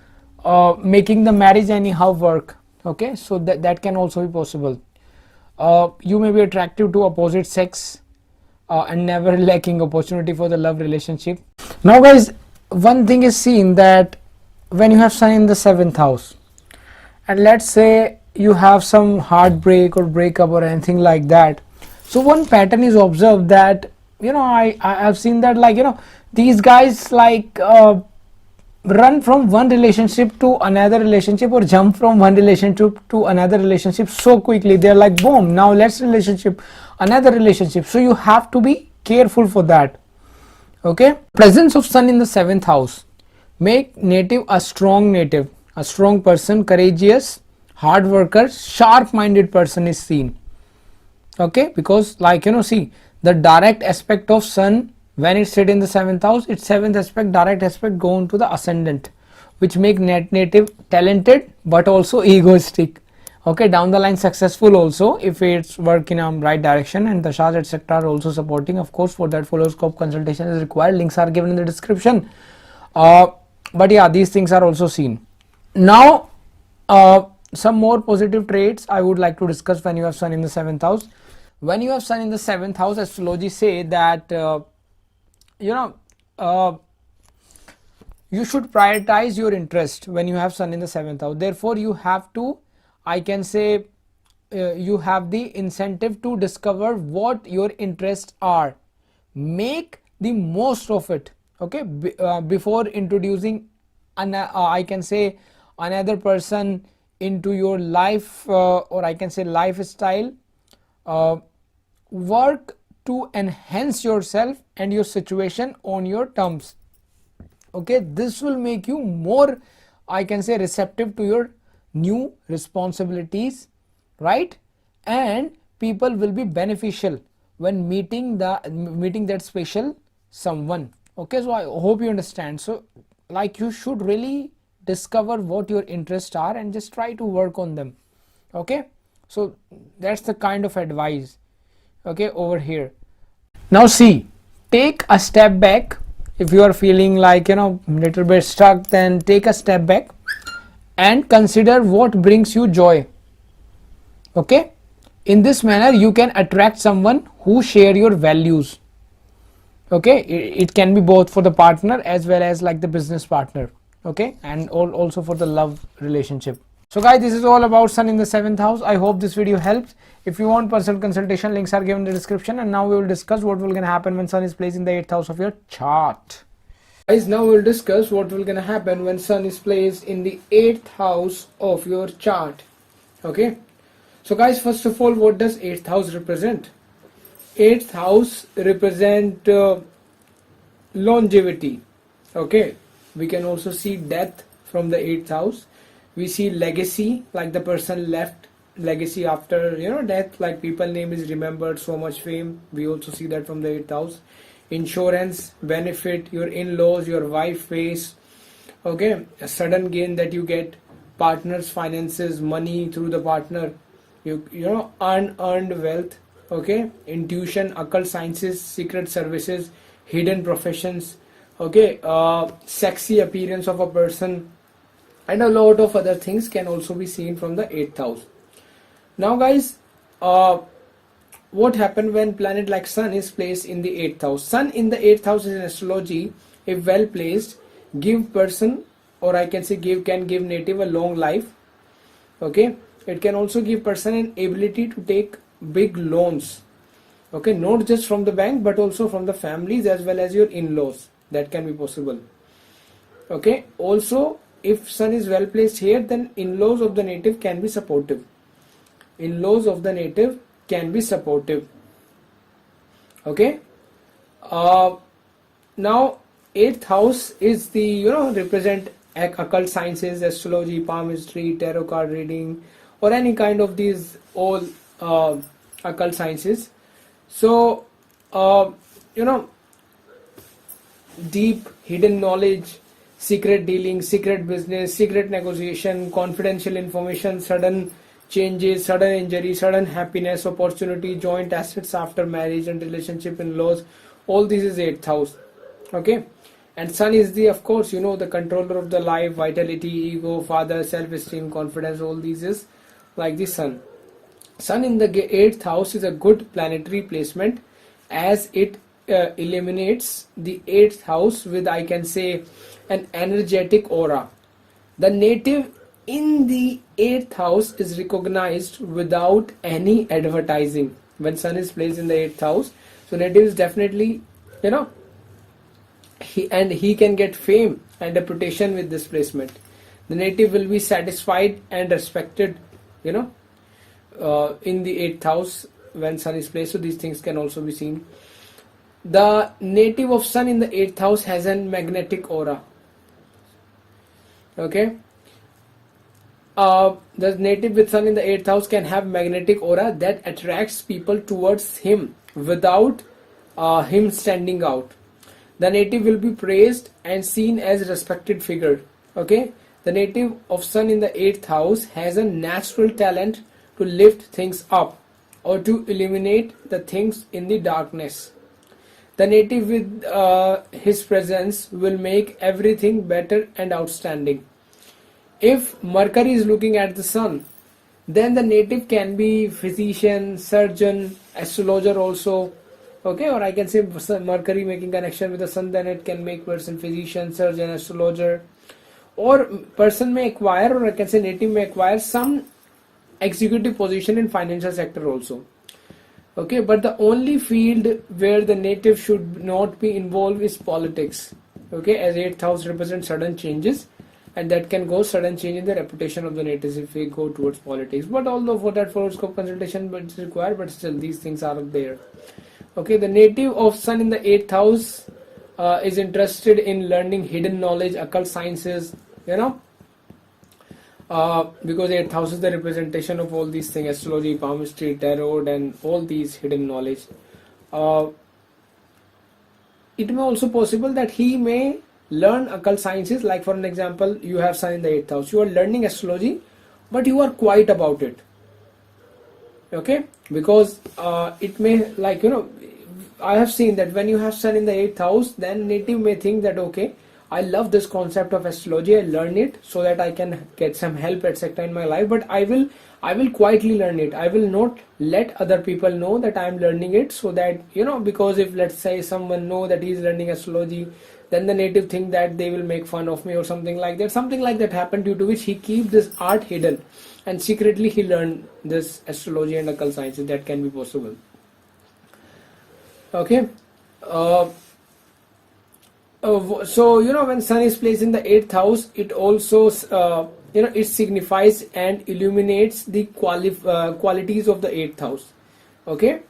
making the marriage anyhow work. Okay, so that can also be possible. You may be attractive to opposite sex and never lacking opportunity for the love relationship. Now guys, one thing is seen that when you have sun in the 7th house, and let's say you have some heartbreak or breakup or anything like that, so one pattern is observed that, I have seen that, like, these guys, like, run from one relationship to another relationship, or jump from one relationship to another relationship so quickly. They're like, boom, now let's relationship, another relationship. So you have to be careful for that. Okay, presence of sun in the 7th house make native a strong person, courageous, hard worker, sharp minded person is seen. Okay, because, like, see, the direct aspect of sun when it's sit in the 7th house, its 7th aspect, direct aspect, go into the ascendant, which make native talented but also egoistic. Okay, down the line successful also if it's work in a right direction, and the dashas etc are also supporting. Of course, for that horoscope consultation is required. Links are given in the description. But yeah, these things are also seen. Now some more positive traits I would like to discuss when you have sun in the 7th house. When you have sun in the 7th house, astrology say that you should prioritize your interest when you have sun in the 7th house. Therefore you have to, I can say, you have the incentive to discover what your interests are, make the most of it. Okay, before introducing I can say another person into your life, or I can say lifestyle. Work to enhance yourself and your situation on your terms. Okay, this will make you more, I can say, receptive to your new responsibilities, right? And people will be beneficial when meeting that special someone. Okay, so I hope you understand. So, like, you should really discover what your interests are and just try to work on them. Okay, so that's the kind of advice, okay, over here. Now see, take a step back. If you are feeling like, little bit stuck, then take a step back and consider what brings you joy. Okay, in this manner you can attract someone who share your values. Okay, it can be both for the partner as well as like the business partner. Okay, and also for the love relationship. So guys, this is all about sun in the 7th house. I hope this video helps. If you want personal consultation, links are given in the description. And now we will discuss what will gonna happen when sun is placed in the 8th house of your chart. Guys, now we will discuss what will gonna happen when sun is placed in the 8th house of your chart. Okay, so guys, first of all, what does 8th house represent? 8th house represent longevity. Okay, we can also see death from the 8th house. We see legacy, like the person left legacy after death, like people name is remembered, so much fame. We also see that from the 8th house. Insurance, benefit, your in-laws, your wife face. Okay, a sudden gain that you get, partners, finances, money through the partner, unearned wealth. Okay, intuition, occult sciences, secret services, hidden professions. Okay, sexy appearance of a person, and a lot of other things can also be seen from the 8th house. Now guys, what happened when planet like sun is placed in the 8th house? Sun in the 8th house in astrology, if well placed, give person, or I can say can give native a long life. Okay, it can also give person an ability to take big loans. Okay, not just from the bank but also from the families as well as your in-laws. That can be possible. Okay, also if sun is well placed here, then in-laws of the native can be supportive. In-laws of the native can be supportive. Okay, now 8th house is the represent occult sciences, astrology, palmistry, tarot card reading, or any kind of these all occult sciences. So you know, deep hidden knowledge, secret dealing, secret business, secret negotiation, confidential information, sudden changes, sudden injury, sudden happiness, opportunity, joint assets after marriage and relationship in laws, all this is 8th house. Okay, and sun is the, of course, you know, the controller of the life, vitality, ego, father, self-esteem, confidence, all these is like the sun. Sun in the 8th house is a good planetary placement, as it eliminates the 8th house with, I can say, an energetic aura. The native in the 8th house is recognized without any advertising when sun is placed in the 8th house. So native is definitely, you know, he can get fame and reputation with this placement. The native will be satisfied and respected, you know, in the 8th house when sun is placed. So these things can also be seen. The native of sun in the 8th house has a magnetic aura. Okay, the native with sun in the 8th house can have magnetic aura that attracts people towards him without him standing out. The native will be praised and seen as a respected figure. Okay, the native of sun in the 8th house has a natural talent to lift things up or to illuminate the things in the darkness. The native with his presence will make everything better and outstanding. If Mercury is looking at the sun, then the native can be physician, surgeon, astrologer also. Okay, or I can say Mercury making connection with the sun, then it can make person physician, surgeon, astrologer. Or person may acquire, or I can say native may acquire some executive position in financial sector also. Okay, but the only field where the native should not be involved is politics. Okay, as 8th house represents sudden changes, and that can go sudden change in the reputation of the natives if we go towards politics. But although for that horoscope consultation but it's required, but still these things are there. Okay, the native of sun in the 8th house is interested in learning hidden knowledge, occult sciences, you know, because 8th house is the representation of all these things, astrology, palmistry, tarot, and all these hidden knowledge. It may also possible that he may learn occult sciences, like for an example, you have sun in the 8th house, you are learning astrology, but you are quiet about it. Okay, because it may, like, you know, I have seen that when you have sun in the 8th house, then native may think that, okay, I love this concept of astrology, I learn it so that I can get some help, etc. in my life, but I will quietly learn it. I will not let other people know that I am learning it, so that, you know, because if, let's say, someone know that he is learning astrology, then the native think that they will make fun of me or something like that. Something like that happened, due to which he keep this art hidden and secretly he learned this astrology and occult sciences. That can be possible. Okay, so, you know, when sun is placed in the 8th house, it also you know, it signifies and illuminates the qualities of the 8th house. Okay,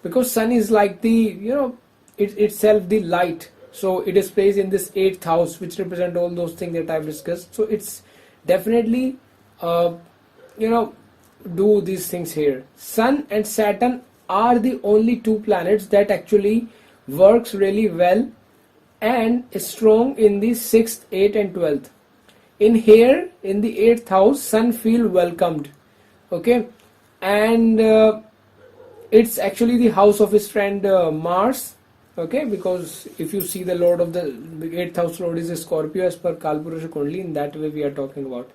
because sun is like the, you know, itself the light, so it is placed in this 8th house, which represent all those things that I've discussed. So it's definitely you know, do these things here. Sun and Saturn are the only two planets that actually works really well and is strong in the 6th, 8th and 12th. In here, in the 8th house, sun feel welcomed. Okay, and it's actually the house of his friend Mars. Okay, because if you see the lord of the 8th house lord is a Scorpio as per Kalpurusha Kundali, in that way we are talking about.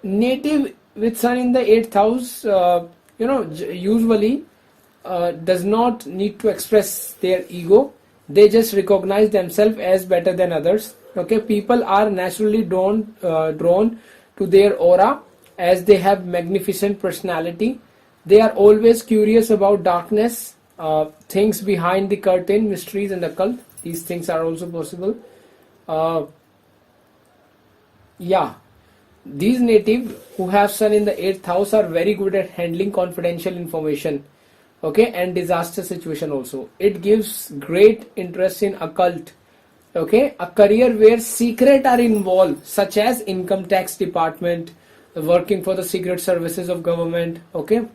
Native with sun in the 8th house, you know, usually does not need to express their ego. They just recognize themselves as better than others. Okay, people are naturally drawn to their aura, as they have magnificent personality. They are always curious about darkness, things behind the curtain, mysteries and occult. These things are also possible. Yeah, these natives who have sun in the 8th house are very good at handling confidential information. Okay, and disaster situation also. It gives great interest in occult. Okay, a career where secret are involved, such as income tax department, working for the secret services of government, okay,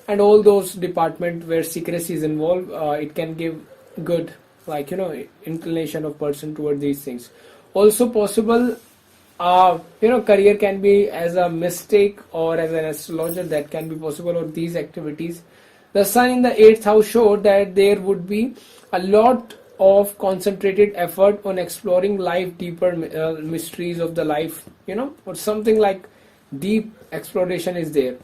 and all those department where secrecy is involved. It can give good, like, inclination of person toward these things. Also possible, career can be as a mistake or as an astrologer, that can be possible, or these activities. The sun in the 8th house showed that there would be a lot of concentrated effort on exploring life deeper, mysteries of the life, or something like deep exploration is there.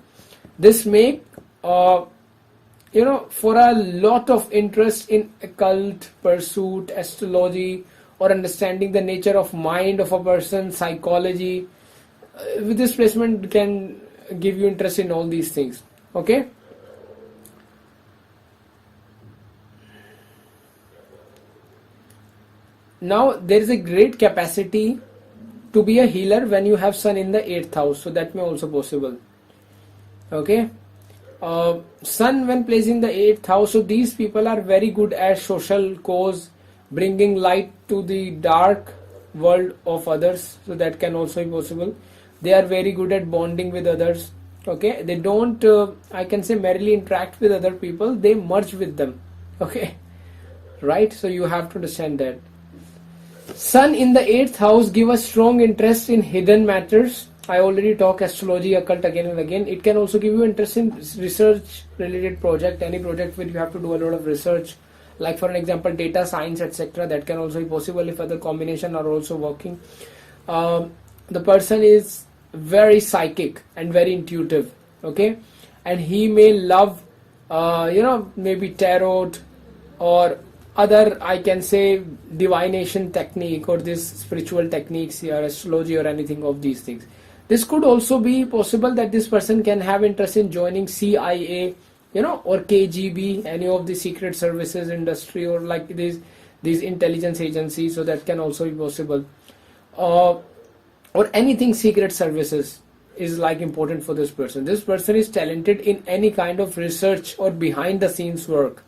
This make for a lot of interest in occult pursuit, astrology, or understanding the nature of mind of a person, psychology. With this placement can give you interest in all these things, okay. Now there is a great capacity to be a healer when you have sun in the 8th house, so that may also possible, okay. Sun when placed in the 8th house, so these people are very good at social cause, bringing light to the dark world of others, so that can also be possible. They are very good at bonding with others, okay. They don't I can say merely interact with other people, they merge with them, okay, right. So you have to understand that. Sun in the 8th house give a strong interest in hidden matters. I already talk astrology, occult again and again. It can also give you interest in research related project, any project where you have to do a lot of research, like for an example data science, etc. That can also be possible if other combination are also working. The person is very psychic and very intuitive, okay, and he may love maybe tarot or other, I can say, divination technique, or this spiritual techniques here, astrology or anything of these things. This could also be possible that this person can have interest in joining CIA, or KGB, any of the secret services industry, or like these intelligence agencies, so that can also be possible. Or anything secret services is like important for this person. This person is talented in any kind of research or behind the scenes work.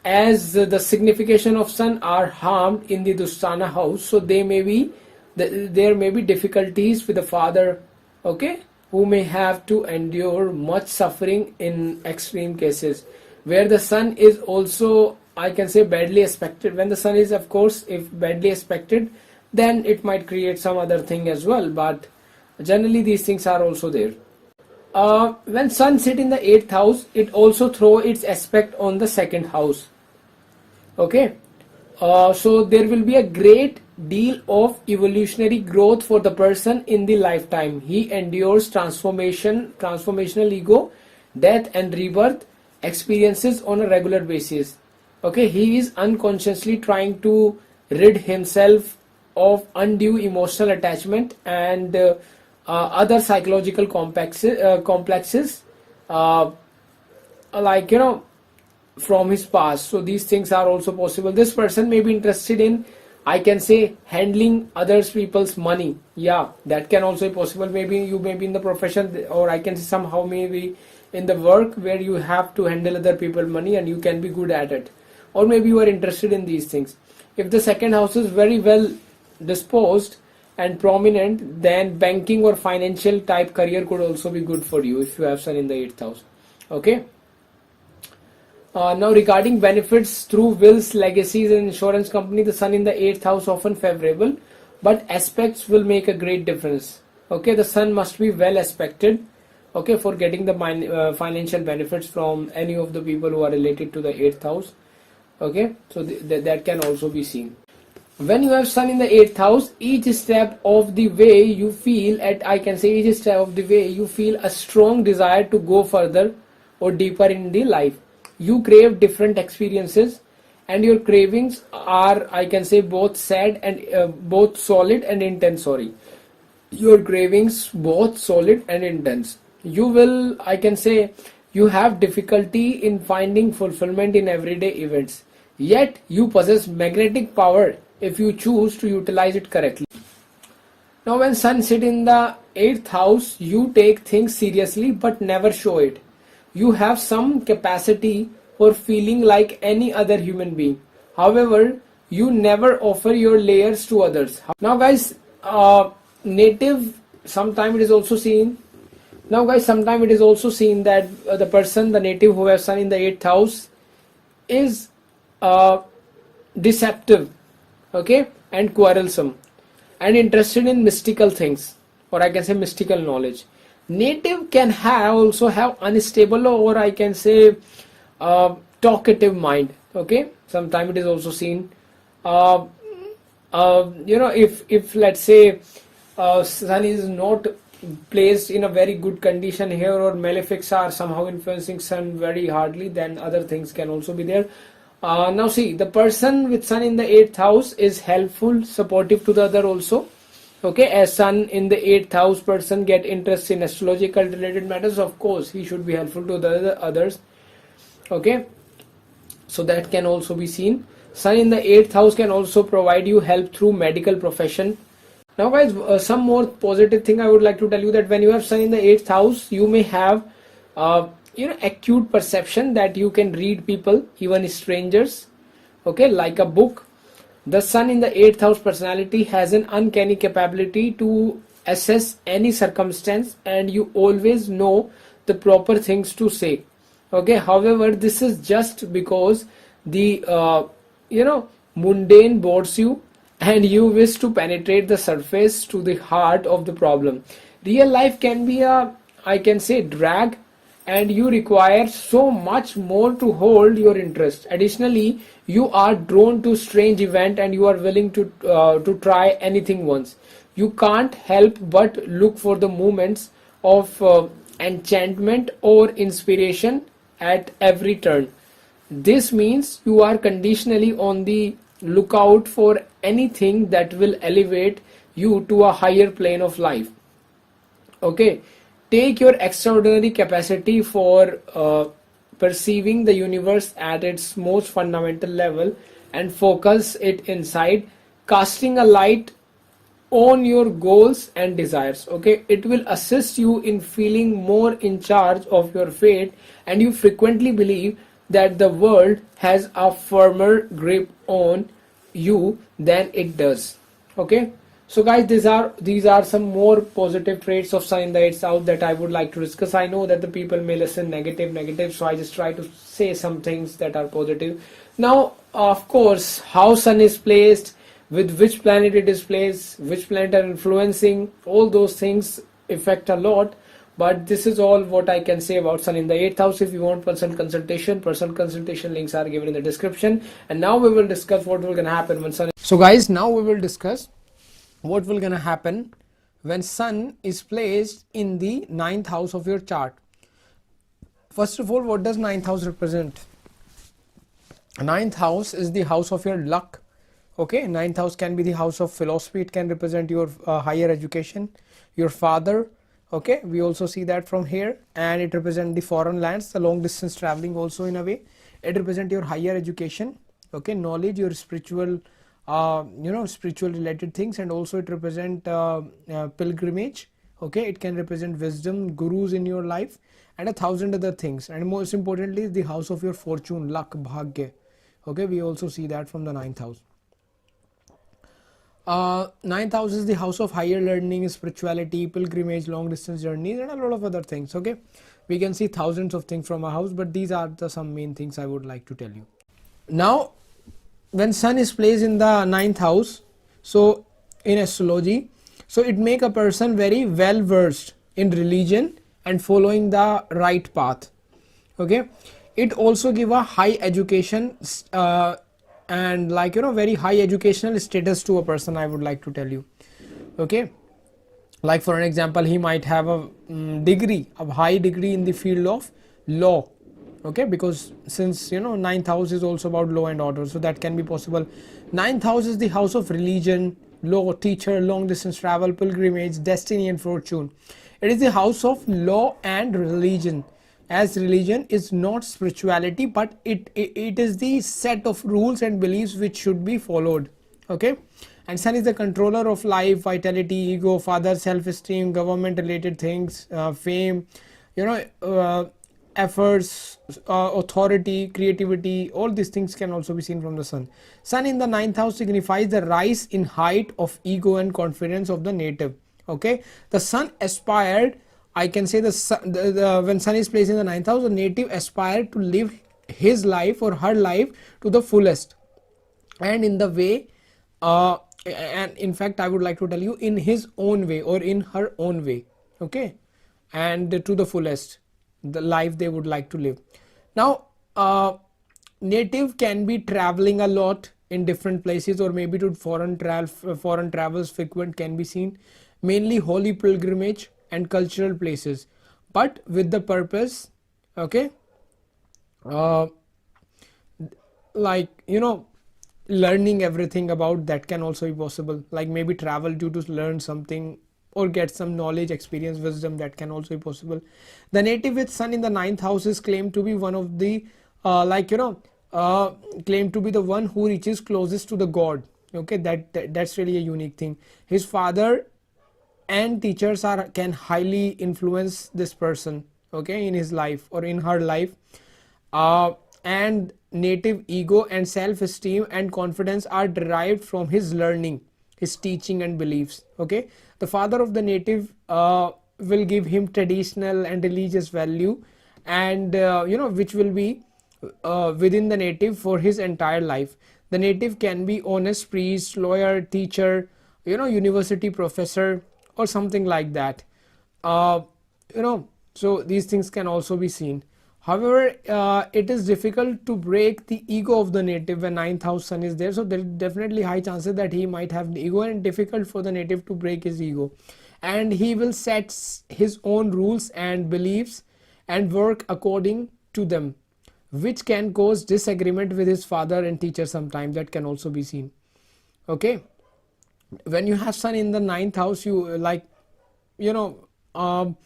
As the signification of sun are harmed in the Dusthana house, so there may be difficulties with the father, okay, who may have to endure much suffering in extreme cases, where the sun is also, I can say, badly aspected. When the sun is, of course, if badly aspected, then it might create some other thing as well, but generally these things are also there. When sun sit in the 8th house, it also throw its aspect on the 2nd house, okay. So there will be a great deal of evolutionary growth for the person in the lifetime. He endures transformational ego, death and rebirth experiences on a regular basis, okay. He is unconsciously trying to rid himself of undue emotional attachment and other psychological complexes like from his past. So these things are also possible. This person may be interested in, I can say, handling others people's money. Yeah, that can also be possible. Maybe you may be in the profession, or I can say somehow maybe in the work where you have to handle other people's money and you can be good at it, or maybe you are interested in these things. If the 2nd house is very well disposed and prominent, then banking or financial type career could also be good for you if you have sun in the 8th house, okay. Now regarding benefits through wills, legacies and insurance company, the sun in the 8th house often favorable, but aspects will make a great difference, okay. The sun must be well aspected, okay, for getting the financial benefits from any of the people who are related to the 8th house, okay. So that can also be seen. When you have sun in the 8th house, each step of the way you feel a strong desire to go further or deeper in the life. You crave different experiences, and your cravings are, I can say, both solid and intense. Your cravings both solid and intense. You will, I can say, you have difficulty in finding fulfillment in everyday events, yet you possess magnetic power if you choose to utilize it correctly. Now when sun sit in the 8th house, you take things seriously but never show it. You have some capacity for feeling like any other human being. However, you never offer your layers to others. Now guys, native sometime it is also seen. Now guys, sometime it is also seen that the person, the native who has sun in the 8th house is deceptive, okay, and quarrelsome, and interested in mystical things, or I can say mystical knowledge. Native can also have unstable, or I can say talkative mind, okay. Sometime it is also seen. If let's say sun is not placed in a very good condition here, or malefics are somehow influencing sun very hardly, then other things can also be there. Now see, the person with sun in the 8th house is helpful, supportive to the other also, okay. As sun in the 8th house person get interest in astrological related matters, of course he should be helpful to the others, okay. So that can also be seen. Sun in the 8th house can also provide you help through medical profession. Now guys, some more positive thing I would like to tell you, that when you have sun in the 8th house, you may have acute perception, that you can read people, even strangers, okay, like a book. The sun in the 8th house personality has an uncanny capability to assess any circumstance, and you always know the proper things to say, okay. However, this is just because the mundane bores you, and you wish to penetrate the surface to the heart of the problem. Real life can be a, I can say, drag, and you require so much more to hold your interest. Additionally, you are drawn to strange event, and you are willing to try anything once. You can't help but look for the moments of enchantment or inspiration at every turn. This means you are conditionally on the lookout for anything that will elevate you to a higher plane of life, okay. Take your extraordinary capacity for perceiving the universe at its most fundamental level and focus it inside, casting a light on your goals and desires, okay. It will assist you in feeling more in charge of your fate, and you frequently believe that the world has a firmer grip on you than it does, okay. So guys, these are some more positive traits of sun in the 8th house that I would like to discuss. I know that the people may listen negative, so I just try to say some things that are positive. Now of course, how sun is placed, with which planet it is placed, which planet are influencing, all those things affect a lot. But this is all what I can say about sun in the 8th house. If you want personal consultation links are given in the description. And now we will discuss what will gonna happen when sun. So guys, now we will discuss what will gonna happen when sun is placed in the 9th house of your chart. First of all, what does 9th house represent? 9th house is the house of your luck, okay. 9th house can be the house of philosophy. It can represent your higher education, your father, okay. We also see that from here, and it represents the foreign lands, the long distance traveling also in a way. It represents your higher education, okay, knowledge, your spiritual spiritual related things, and also it represent pilgrimage, okay. It can represent wisdom, gurus in your life, and 1,000 other things. And most importantly, the house of your fortune, luck, bhagya, okay. We also see that from the 9th house. 9th house is the house of higher learning, spirituality, pilgrimage, long distance journeys, and a lot of other things, okay. We can see thousands of things from a house, but these are the some main things I would like to tell you. Now when sun is placed in the 9th house, so in astrology, so it make a person very well versed in religion and following the right path, okay. It also give a high education and very high educational status to a person, I would like to tell you, okay. Like for an example, he might have a degree, a high degree in the field of law, okay, because since 9th house is also about law and order, so that can be possible. 9th house is the house of religion, law, teacher, long distance travel, pilgrimage, destiny and fortune. It is the house of law and religion, as religion is not spirituality, but it is the set of rules and beliefs which should be followed, okay. And sun is the controller of life, vitality, ego, father, self-esteem, government related things, fame, efforts, authority, creativity. All these things can also be seen from the sun. Sun in the 9th house signifies the rise in height of ego and confidence of the native, Okay, the sun aspired, I can say when sun is placed in the ninth house, the native aspired to live his life or her life to the fullest, and in the way and in fact I would like to tell you, in his own way or in her own way. Okay, and to the fullest the life they would like to live. Now native can be traveling a lot in different places, or maybe to foreign travels frequent can be seen, mainly holy pilgrimage and cultural places, but with the purpose. Okay, uh, like learning everything about that can also be possible, like maybe travel due to learn something or get some knowledge, experience, wisdom, that can also be possible. The native with sun in the ninth house is claimed to be one of the claimed to be the one who reaches closest to the god. Okay, that's really a unique thing. His father and teachers are can highly influence this person, okay, in his life or in her life. And native ego and self-esteem and confidence are derived from his learning, his teaching and beliefs. Okay, the father of the native will give him traditional and religious value, and which will be within the native for his entire life. The native can be honest priest, lawyer, teacher, university professor, or something like that. uh, so these things can also be seen. However, it is difficult to break the ego of the native when ninth house sun is there, so there is definitely high chances that he might have the ego, and difficult for the native to break his ego, and he will set his own rules and beliefs and work according to them, which can cause disagreement with his father and teacher sometimes. That can also be seen. Okay, when you have sun in the ninth house, you you know um,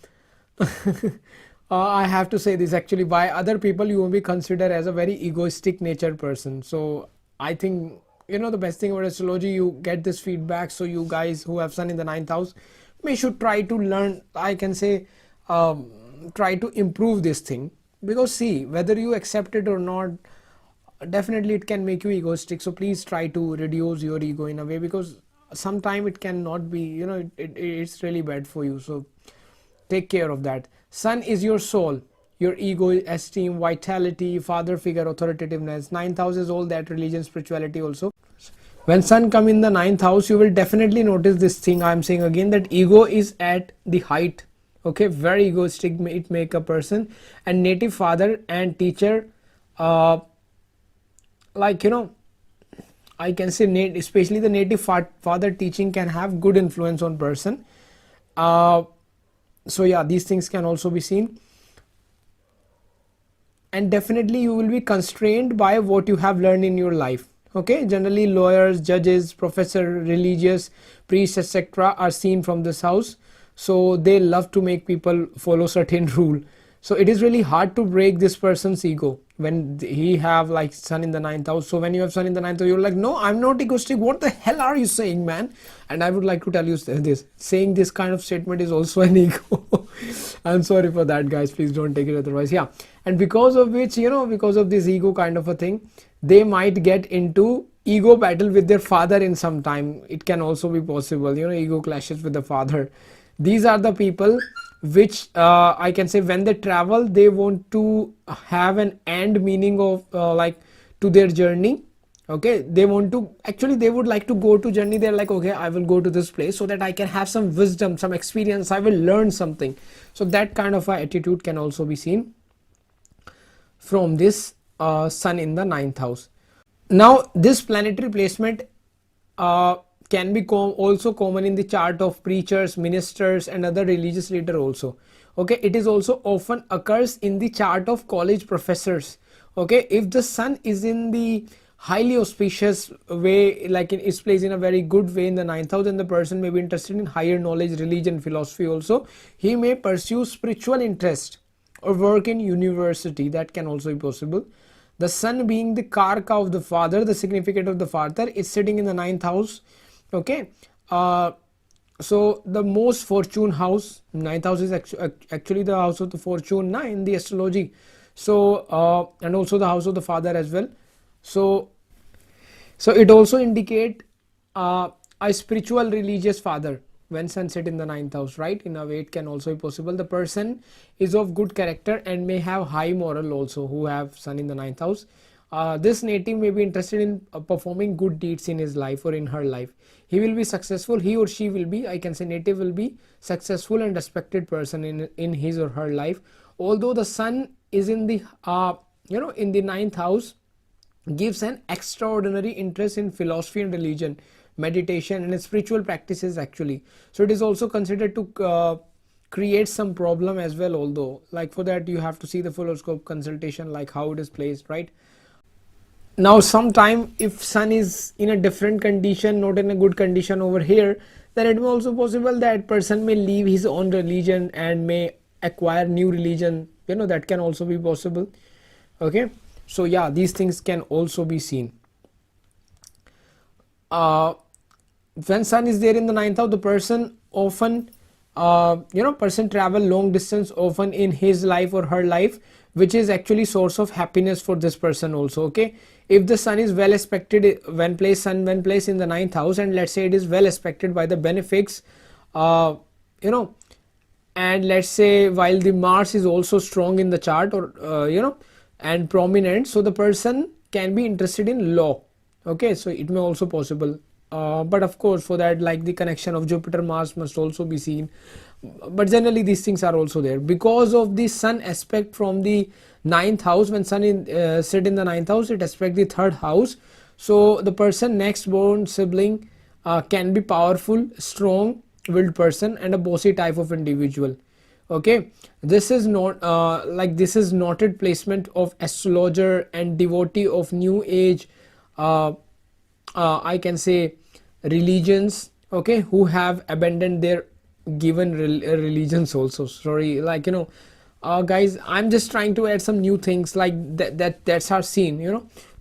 I have to say this, actually by other people you will be considered as a very egoistic nature person. So I think the best thing about astrology, you get this feedback, so you guys who have sun in the ninth house may should try to learn, I can say, try to improve this thing, because see, whether you accept it or not, definitely it can make you egoistic. So please try to reduce your ego in a way, because sometime it cannot be, it's really bad for you. So take care of that. Sun is your soul, your ego, esteem, vitality, father figure, authoritativeness. Ninth house is all that, religion, spirituality also. When sun come in the ninth house, you will definitely notice this thing. I am saying again that ego is at the height. Okay, very egoistic it make a person. And native father and teacher, uh, I can say especially the native father teaching can have good influence on person. So yeah, these things can also be seen, and definitely you will be constrained by what you have learned in your life. Okay, generally lawyers, judges, professor, religious, priests, etc. are seen from this house, so they love to make people follow certain rule. So it is really hard to break this person's ego when he have like sun in the ninth house. So when you have sun in the ninth house, you're like, no, I'm not egoistic, what the hell are you saying, man? And I would like to tell you this, saying this kind of statement is also an ego. I'm sorry for that, guys, please don't take it otherwise. Yeah, and because of which, because of this ego kind of a thing, they might get into ego battle with their father in some time. It can also be possible, ego clashes with the father. These are the people which I can say when they travel, they want to have an end meaning of to their journey. Okay, they want to, actually they would like to go to journey. They're like, okay, I will go to this place so that I can have some wisdom, some experience, I will learn something. So that kind of a attitude can also be seen from this sun in the ninth house. Now this planetary placement can be also common in the chart of preachers, ministers, and other religious leader also. Okay, it is also often occurs in the chart of college professors. Okay, if the sun is in the highly auspicious way, like it is placed in a very good way in the ninth house, and the person may be interested in higher knowledge, religion, philosophy also, he may pursue spiritual interest or work in university. That can also be possible. The sun being the karka of the father, the significant of the father, is sitting in the ninth house. Okay, so the most fortune house, ninth house is actually the house of the fortune in the astrology. So and also the house of the father as well. So it also indicate a spiritual religious father. when sun sit in the ninth house, right? In a way it can also be possible. The person is of good character and may have high moral also, who have sun in the ninth house. This native may be interested in performing good deeds in his life or in her life. He will be successful, he or she will be, I can say native will be successful and respected person in his or her life. Although the sun is in the in the ninth house, gives an extraordinary interest in philosophy and religion, meditation and spiritual practices actually. So it is also considered to create some problem as well, although like for that you have to see the horoscope consultation, like how it is placed, right? Now sometime if sun is in a different condition, not in a good condition over here, then it may also possible that person may leave his own religion and may acquire new religion, that can also be possible. Okay, so yeah, these things can also be seen. When sun is there in the ninth house, the person often person travel long distance often in his life or her life, which is actually source of happiness for this person also. Okay, if the sun is well expected when placed in the ninth house, and let's say it is well expected by the benefics, and let's say while the Mars is also strong in the chart, or and prominent, so the person can be interested in law. Okay, so it may also possible, but of course for that, like the connection of Jupiter Mars must also be seen, but generally these things are also there because of the sun aspect from the ninth house. When sun sit in the ninth house, it aspect the third house, so the person next born sibling can be powerful, strong willed person and a bossy type of individual. Okay, this is not this is noted placement of astrologer and devotee of new age, I can say religions, okay, who have abandoned their given religions also. Sorry, guys, I'm just trying to add some new things like that's our scene,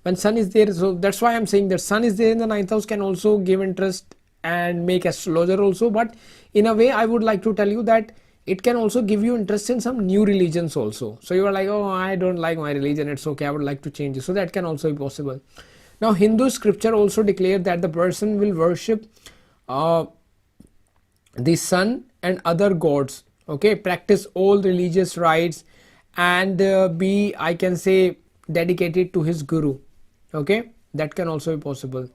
when sun is there. So that's why I'm saying that sun is there in the ninth house can also give interest and make astrologer also, but in a way I would like to tell you that it can also give you interest in some new religions also. So you are like, oh, I don't like my religion, it's okay, I would like to change it. So that can also be possible. Now Hindu scripture also declare that the person will worship the sun and other gods, okay, practice all religious rites and be, I can say, dedicated to his guru. Okay, that can also be possible.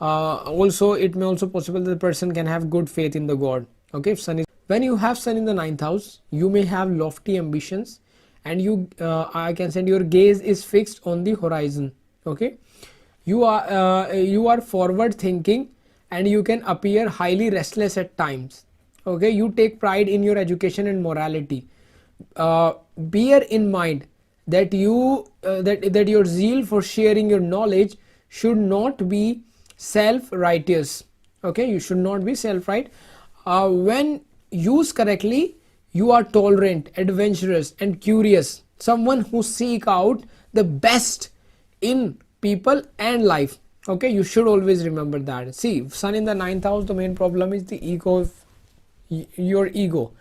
Also it may also possible that the person can have good faith in the god. Okay, if sun is, when you have sun in the ninth house, you may have lofty ambitions and you I can say your gaze is fixed on the horizon. Okay, you are forward thinking and you can appear highly restless at times. Okay, you take pride in your education and morality. Bear in mind that you that your zeal for sharing your knowledge should not be self-righteous. Okay, you should not be self-right. When used correctly, you are tolerant, adventurous and curious, someone who seek out the best in people and life. Okay, you should always remember that. See, sun in the ninth house, the main problem is the ego of your ego.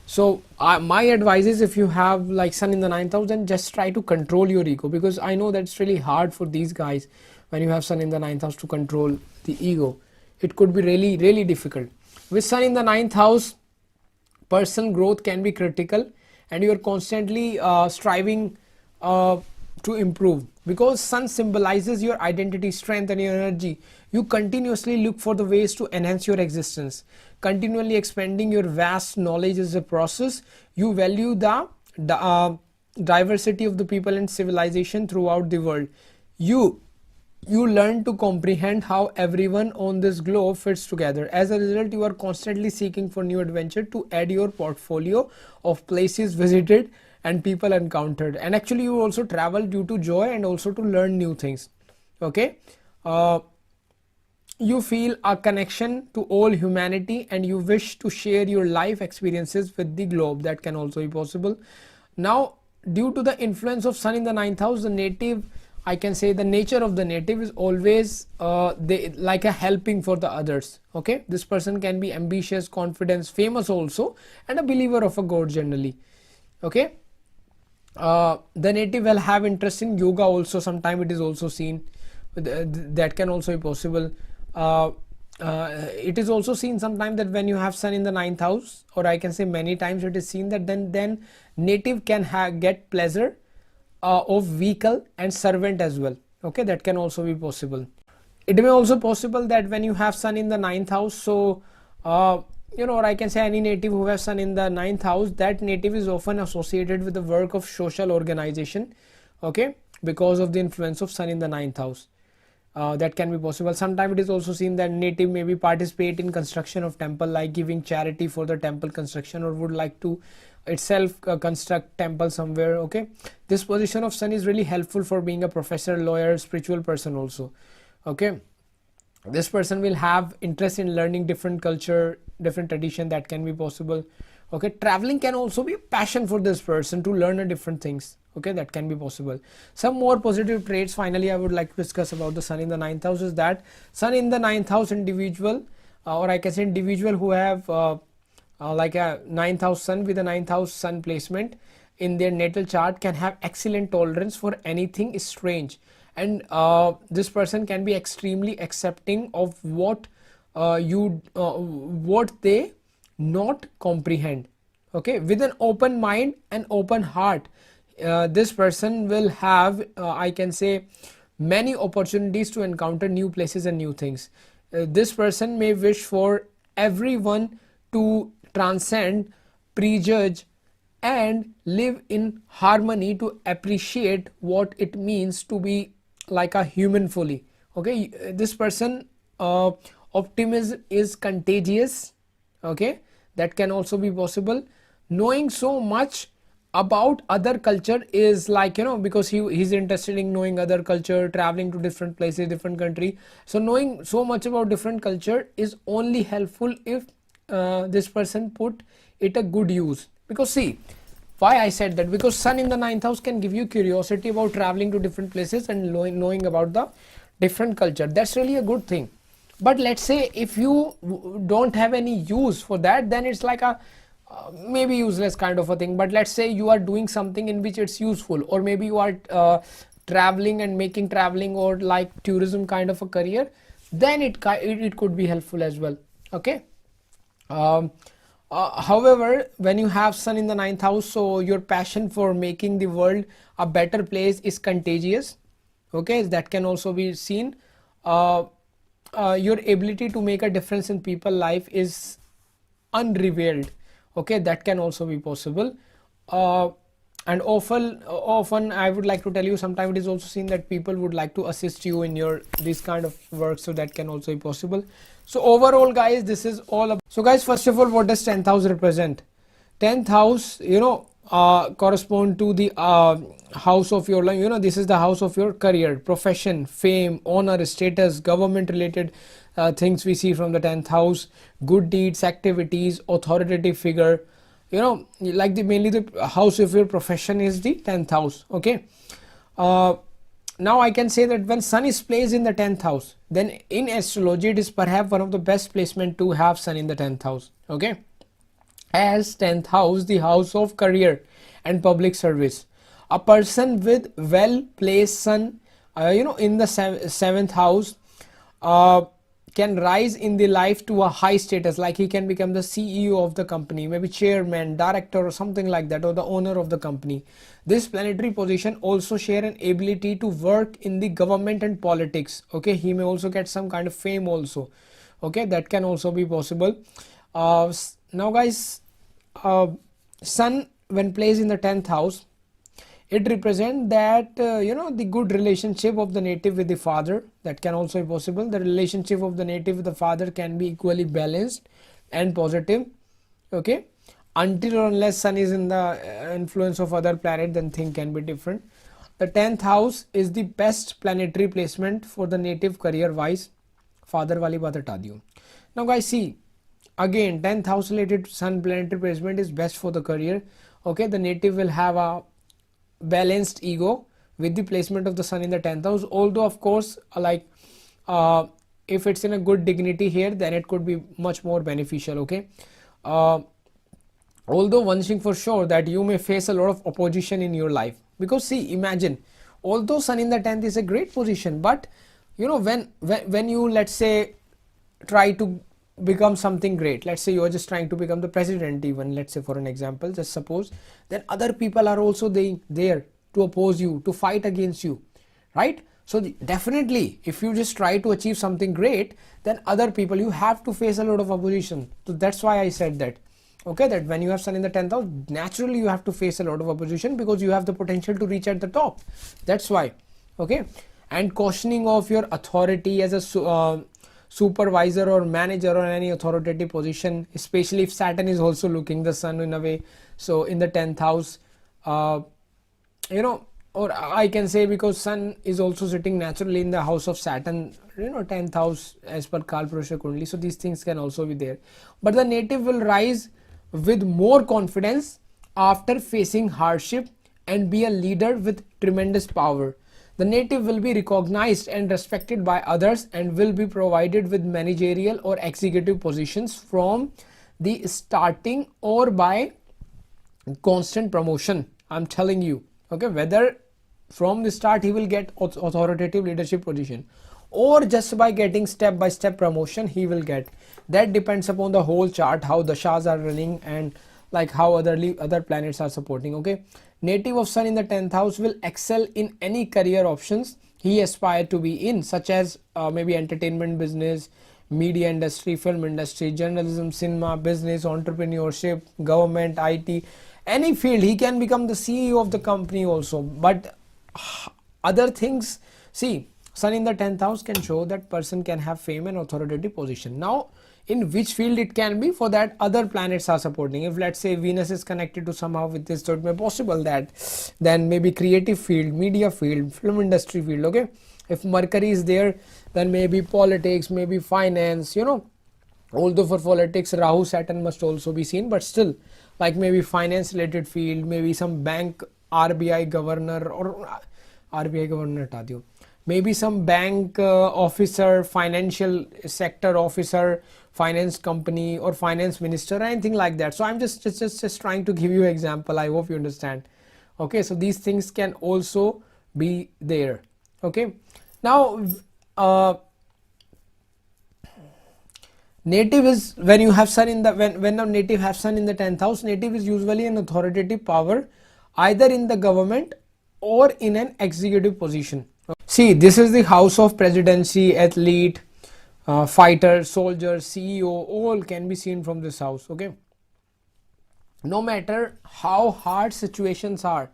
So my advice is, if you have like sun in the ninth house, then just try to control your ego, because I know that's really hard for these guys when you have sun in the ninth house to control the ego. It could be really difficult. With sun in the ninth house, personal growth can be critical and you are constantly striving to improve, because sun symbolizes your identity, strength and your energy. You continuously look for the ways to enhance your existence. Continually expanding your vast knowledge is a process. You value the diversity of the people and civilization throughout the world. You learn to comprehend how everyone on this globe fits together. As a result, you are constantly seeking for new adventure to add your portfolio of places visited and people encountered. And actually you also travel due to joy and also to learn new things. Okay, you feel a connection to all humanity and you wish to share your life experiences with the globe. That can also be possible. Now, due to the influence of sun in the ninth house, the native, I can say the nature of the native is always they like a helping for the others. Okay, this person can be ambitious, confident, famous also, and a believer of a god generally. Okay, the native will have interest in yoga also. Sometime it is also seen, that can also be possible. it is also seen sometimes that when you have sun in the ninth house, or I can say many times it is seen that then native can get pleasure of vehicle and servant as well. Okay, that can also be possible. It may also possible that when you have sun in the ninth house, so or I can say any native who has sun in the ninth house, that native is often associated with the work of social organization. Okay, because of the influence of sun in the ninth house. That can be possible. Sometimes it is also seen that native maybe participate in construction of temple, like giving charity for the temple construction, or would like to itself construct temple somewhere. Okay, this position of sun is really helpful for being a professor, lawyer, spiritual person also. Okay, this person will have interest in learning different culture, different tradition, that can be possible. Okay, traveling can also be a passion for this person to learn different things. Okay, that can be possible. Some more positive traits finally I would like to discuss about the sun in the ninth house is that sun in the ninth house individual, or I can say individual who have like a ninth house sun with a ninth house sun placement in their natal chart can have excellent tolerance for anything strange, and this person can be extremely accepting of what they not comprehend. Okay, with an open mind and open heart, this person will have I can say many opportunities to encounter new places and new things. This person may wish for everyone to transcend, prejudge, and live in harmony, to appreciate what it means to be like a human fully. Okay, this person optimism is contagious. Okay, that can also be possible. Knowing so much about other culture is like, because he's interested in knowing other culture, traveling to different places, different country. So knowing so much about different culture is only helpful if this person put it a good use. Because see why I said that, because sun in the ninth house can give you curiosity about traveling to different places and knowing about the different culture. That's really a good thing. But let's say if you don't have any use for that, then it's like a maybe useless kind of a thing. But let's say you are doing something in which it's useful, or maybe you are traveling and making traveling or like tourism kind of a career, then it could be helpful as well. Okay, however, when you have sun in the ninth house, so your passion for making the world a better place is contagious. Okay, that can also be seen. Your ability to make a difference in people's life is unrevealed. Okay, that can also be possible. And often I would like to tell you, sometimes it is also seen that people would like to assist you in your this kind of work, so that can also be possible. So overall guys, this is all about. So guys, first of all, what does 10th house represent? 10th house correspond to the house of your life. This is the house of your career, profession, fame, honor, status, government related things we see from the 10th house. Good deeds, activities, authoritative figure, like mainly the house of your profession is the 10th house. Okay, now I can say that when sun is placed in the 10th house, then in astrology it is perhaps one of the best placement to have sun in the 10th house. Okay, as 10th house the house of career and public service. A person with well placed sun in the 7th house can rise in the life to a high status, like he can become the CEO of the company, maybe chairman, director, or something like that, or the owner of the company. This planetary position also share an ability to work in the government and politics. Okay, he may also get some kind of fame also. Okay, that can also be possible. Now guys, sun when placed in the 10th house, it represents that the good relationship of the native with the father, that can also be possible. The relationship of the native with the father can be equally balanced and positive. Okay, until or unless sun is in the influence of other planet, then thing can be different. The 10th house is the best planetary placement for the native career wise. Father wali baat hata diyo. Now guys, see again, 10th house related sun planetary placement is best for the career. Okay, the native will have a balanced ego with the placement of the sun in the 10th house. Although of course, like if it's in a good dignity here, then it could be much more beneficial. Okay, although one thing for sure, that you may face a lot of opposition in your life, because see, imagine, although sun in the 10th is a great position, but when you, let's say, try to become something great, let's say you are just trying to become the president, even let's say for an example, just suppose, then other people are also there to oppose you, to fight against you, right? So definitely if you just try to achieve something great, then other people, you have to face a lot of opposition. So that's why I said that, okay, that when you have sun in the 10th house, naturally you have to face a lot of opposition because you have the potential to reach at the top. That's why. Okay. And cautioning of your authority as a supervisor or manager or any authoritative position, especially if Saturn is also looking the sun in a way, so in the 10th house, you know, or I can say because sun is also sitting naturally in the house of Saturn, you know, 10th house as per Kalpurusha Kundali, so these things can also be there. But the native will rise with more confidence after facing hardship and be a leader with tremendous power. The native will be recognized and respected by others and will be provided with managerial or executive positions from the starting or by constant promotion. I'm telling you, okay, whether from the start he will get authoritative leadership position or just by getting step by step promotion he will get. That depends upon the whole chart, how the dashas are running and like how other planets are supporting. Okay, native of sun in the 10th house will excel in any career options he aspired to be in, such as maybe entertainment business, media industry, film industry, journalism, cinema, business, entrepreneurship, government, IT, any field. He can become the CEO of the company also. But other things, see, sun in the 10th house can show that person can have fame and authoritative position. Now in which field it can be, for that other planets are supporting. If let's say Venus is connected to somehow with this, so it may possible that then maybe creative field, media field, film industry field. Okay, if Mercury is there, then maybe politics, maybe finance, you know, although for politics Rahu Saturn must also be seen, but still like maybe finance related field, maybe some bank, RBI governor or RBI governor hata diyo, maybe some bank officer, financial sector officer, finance company or finance minister or anything like that. So I'm just trying to give you an example. I hope you understand. Okay, so these things can also be there. Okay, now native is when you have sun in the when the native have sun in the 10th house, native is usually an authoritative power either in the government or in an executive position. See, this is the house of presidency, athlete, fighter, soldier, CEO, all can be seen from this house. Okay, no matter how hard situations are,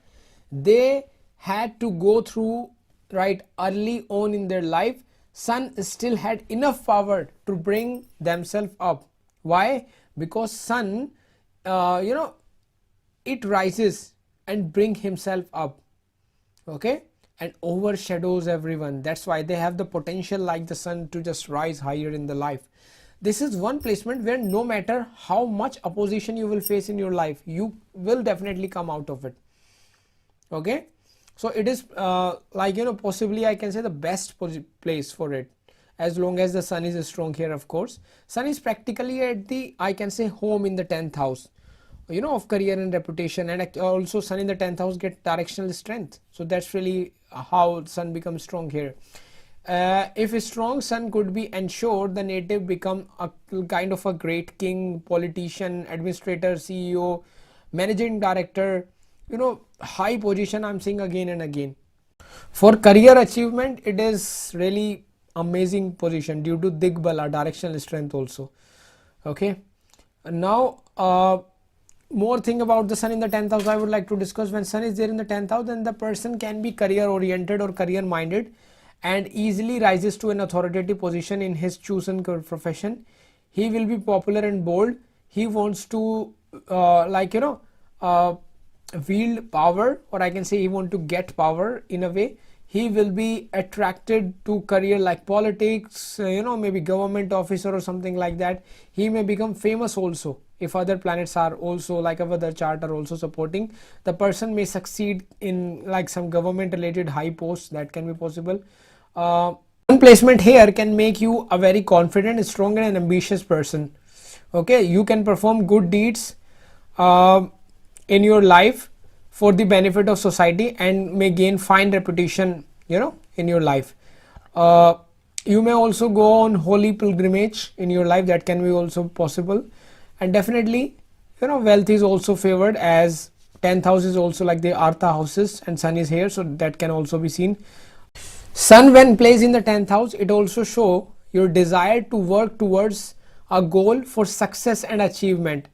they had to go through right early on in their life. Sun still had enough power to bring themselves up. Why? Because sun, you know, it rises and bring himself up. Okay, and overshadows everyone. That's why they have the potential like the sun to just rise higher in the life. This is one placement where no matter how much opposition you will face in your life, you will definitely come out of it. Okay, so it is like, you know, possibly I can say the best place for it, as long as the sun is strong here. Of course, sun is practically at the, I can say, home in the 10th house, you know, of career and reputation, and also sun in the 10th house get directional strength. So that's really how sun becomes strong here. If a strong sun could be ensured, the native become a kind of a great king, politician, administrator, CEO, managing director, you know, high position. I'm saying again and again. For career achievement, it is really amazing position due to Digbala, directional strength also. Okay, now more thing about the sun in the 10th house I would like to discuss. When sun is there in the 10th house, then the person can be career oriented or career minded and easily rises to an authoritative position in his chosen profession. He will be popular and bold. He wants to like, you know, wield power, or I can say he want to get power in a way. He will be attracted to career like politics, you know, maybe government officer or something like that. He may become famous also if other planets are also like other chart are also supporting. The person may succeed in like some government related high posts, that can be possible. One placement here can make you a very confident, strong and ambitious person. Okay, you can perform good deeds in your life for the benefit of society and may gain fine reputation, you know, in your life. You may also go on holy pilgrimage in your life, that can be also possible. And definitely, you know, wealth is also favored, as 10th house is also like the artha houses and sun is here, so that can also be seen. Sun when placed in the 10th house, it also show your desire to work towards a goal for success and achievement.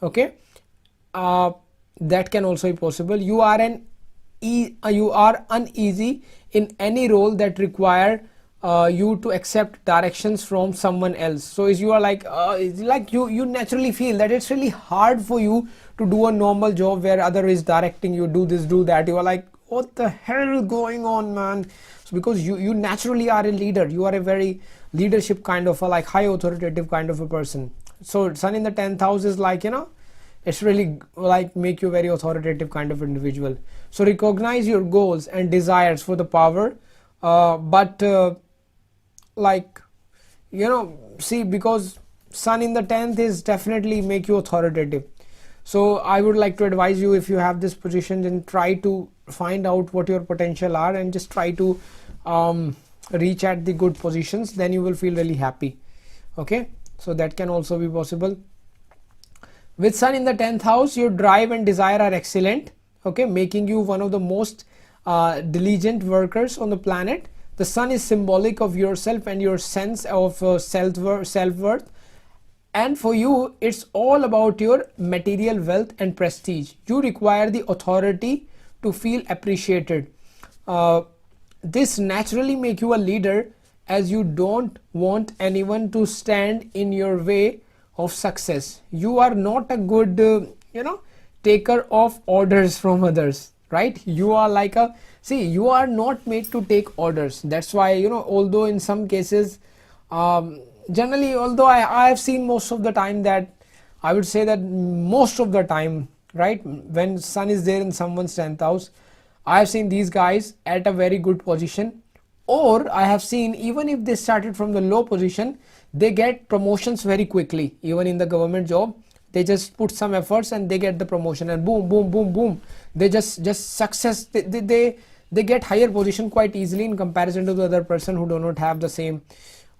Okay, that can also be possible. You are you are uneasy in any role that require you to accept directions from someone else. So is you are like it's like you naturally feel that it's really hard for you to do a normal job where other is directing you, do this, do that. You are like, what the hell is going on, man? So because you naturally are a leader, you are a very leadership kind of a like high authoritative kind of a person. So sun in the 10th house is like, you know, it's really like make you very authoritative kind of individual. So recognize your goals and desires for the power, but like, you know, see, because sun in the 10th is definitely make you authoritative. So I would like to advise you, if you have this position, then try to find out what your potential are and just try to reach at the good positions, then you will feel really happy. Okay, so that can also be possible. With sun in the 10th house, your drive and desire are excellent, okay, making you one of the most diligent workers on the planet. The sun is symbolic of yourself and your sense of self-worth, and for you it's all about your material wealth and prestige. You require the authority to feel appreciated. This naturally make you a leader, as you don't want anyone to stand in your way of success. You are not a good you know, taker of orders from others, right? You are like a, see, you are not made to take orders. That's why, you know, although in some cases generally, although I have seen most of the time that I would say that most of the time, right, when sun is there in someone's 10th house, I have seen these guys at a very good position, or I have seen even if they started from the low position, they get promotions very quickly. Even in the government job, they just put some efforts and they get the promotion, and boom boom boom boom, they just success, they get higher position quite easily in comparison to the other person who do not have the same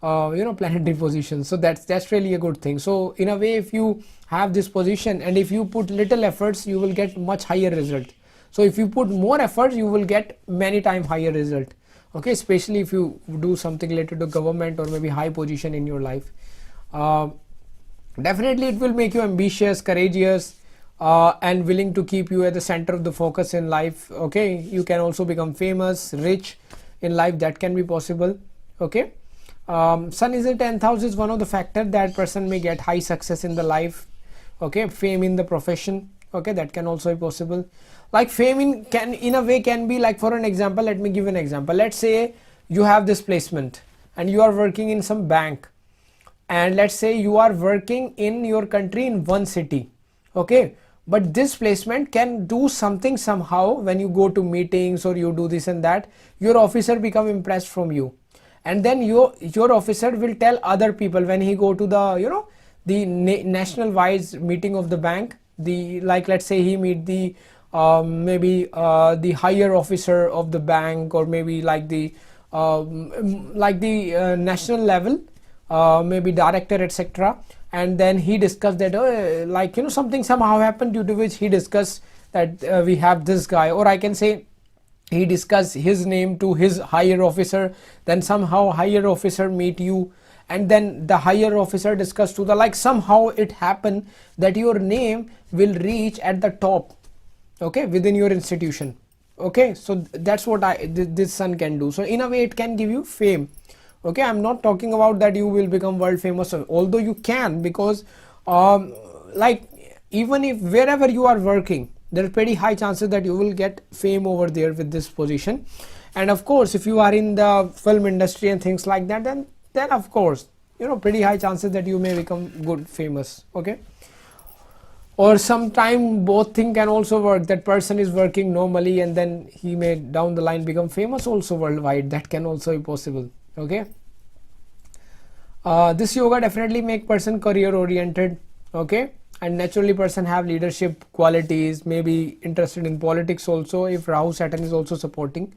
you know, planetary position. So that's really a good thing. So in a way, if you have this position and if you put little efforts, you will get much higher result. So if you put more effort, you will get many times higher result. Okay, especially if you do something related to government or maybe high position in your life. Definitely it will make you ambitious, courageous, and willing to keep you at the center of the focus in life. Okay, you can also become famous, rich in life, that can be possible. Okay, sun is in 10th house is one of the factors that person may get high success in the life. Okay, fame in the profession. Okay, that can also be possible. Like fame in a way can be like, for an example, let me give an example. Let's say you have this placement and you are working in some bank, and let's say you are working in your country in one city. Okay, but this placement can do something somehow when you go to meetings or you do this and that, your officer become impressed from you, and then your officer will tell other people when he go to the, you know, the national wise meeting of the bank, the, like let's say he meet the maybe the higher officer of the bank, or maybe like the national level, maybe director, etc. And then he discussed that like, you know, something somehow happened due to which he discussed that we have this guy, or I can say he discussed his name to his higher officer, then somehow higher officer meet you, and then the higher officer discussed to the, like somehow it happened that your name will reach at the top, okay, within your institution. Okay, so that's what this sun can do. So in a way it can give you fame. Okay, I'm not talking about that you will become world famous, although you can, because like even if wherever you are working, there are pretty high chances that you will get fame over there with this position. And of course if you are in the film industry and things like that, then of course, you know, pretty high chances that you may become good famous. Okay, or sometime both thing can also work, that person is working normally and then he may down the line become famous also worldwide, that can also be possible. Okay, this yoga definitely make person career oriented. Okay, and naturally person have leadership qualities, maybe interested in politics also if Rahu Saturn is also supporting.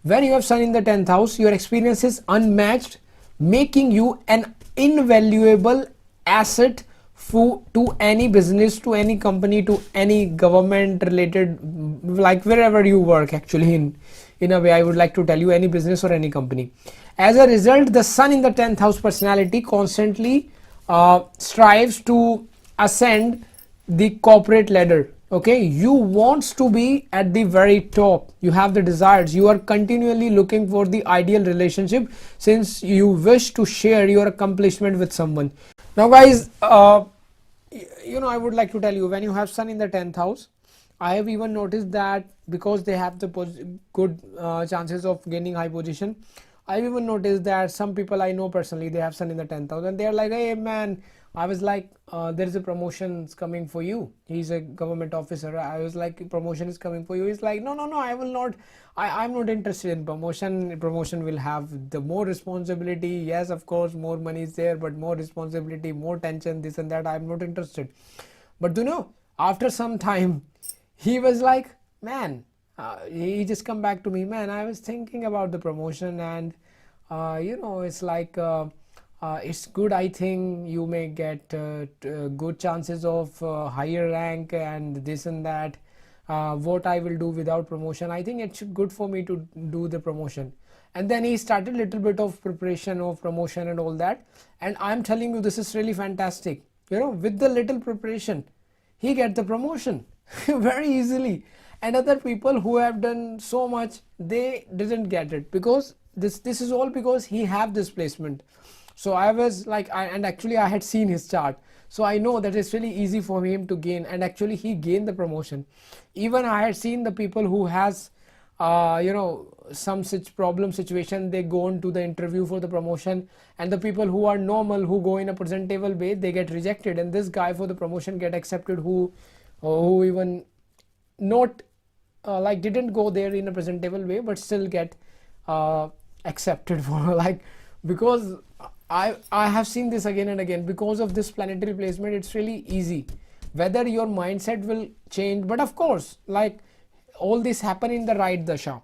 When you have sun in the 10th house, your experience is unmatched making you an invaluable asset to any business, to any company, to any government related, like wherever you work. Actually, in a way, I would like to tell you, any business or any company. As a result, the sun in the 10th house personality constantly strives to ascend the corporate ladder. Okay, you wants to be at the very top, you have the desires, you are continually looking for the ideal relationship, since you wish to share your accomplishment with someone. Now guys, I would like to tell you, when you have sun in the 10th house, I have even noticed that because they have the good chances of gaining high position, I've even noticed that some people I know personally, they have sun in the 10th house and they're like, hey man, I was like, there is a promotion coming for you. He's a government officer. I was like, promotion is coming for you. He's like, no, I will not. I'm not interested in promotion. Promotion will have the more responsibility. Yes, of course, more money is there, but more responsibility, more tension, this and that. I'm not interested. But after some time, he was like, man, he just come back to me, man, I was thinking about the promotion, and it's like, it's good. I think you may get good chances of higher rank and this and that. What I will do without promotion, I think it's good for me to do the promotion. And then he started little bit of preparation of promotion and all that, and I'm telling you, this is really fantastic. With the little preparation, he get the promotion very easily. And other people who have done so much, they didn't get it, because this is all because he have this placement. So I was like, and actually I had seen his chart, so I know that it's really easy for him to gain, and actually he gained the promotion. Even I had seen the people who has some such problem situation, they go on to the interview for the promotion, and the people who are normal, who go in a presentable way, they get rejected, and this guy for the promotion get accepted, who even not like didn't go there in a presentable way, but still get accepted for like, because I have seen this again and again. Because of this planetary placement, it's really easy whether your mindset will change. But of course, like, all this happen in the right dasha.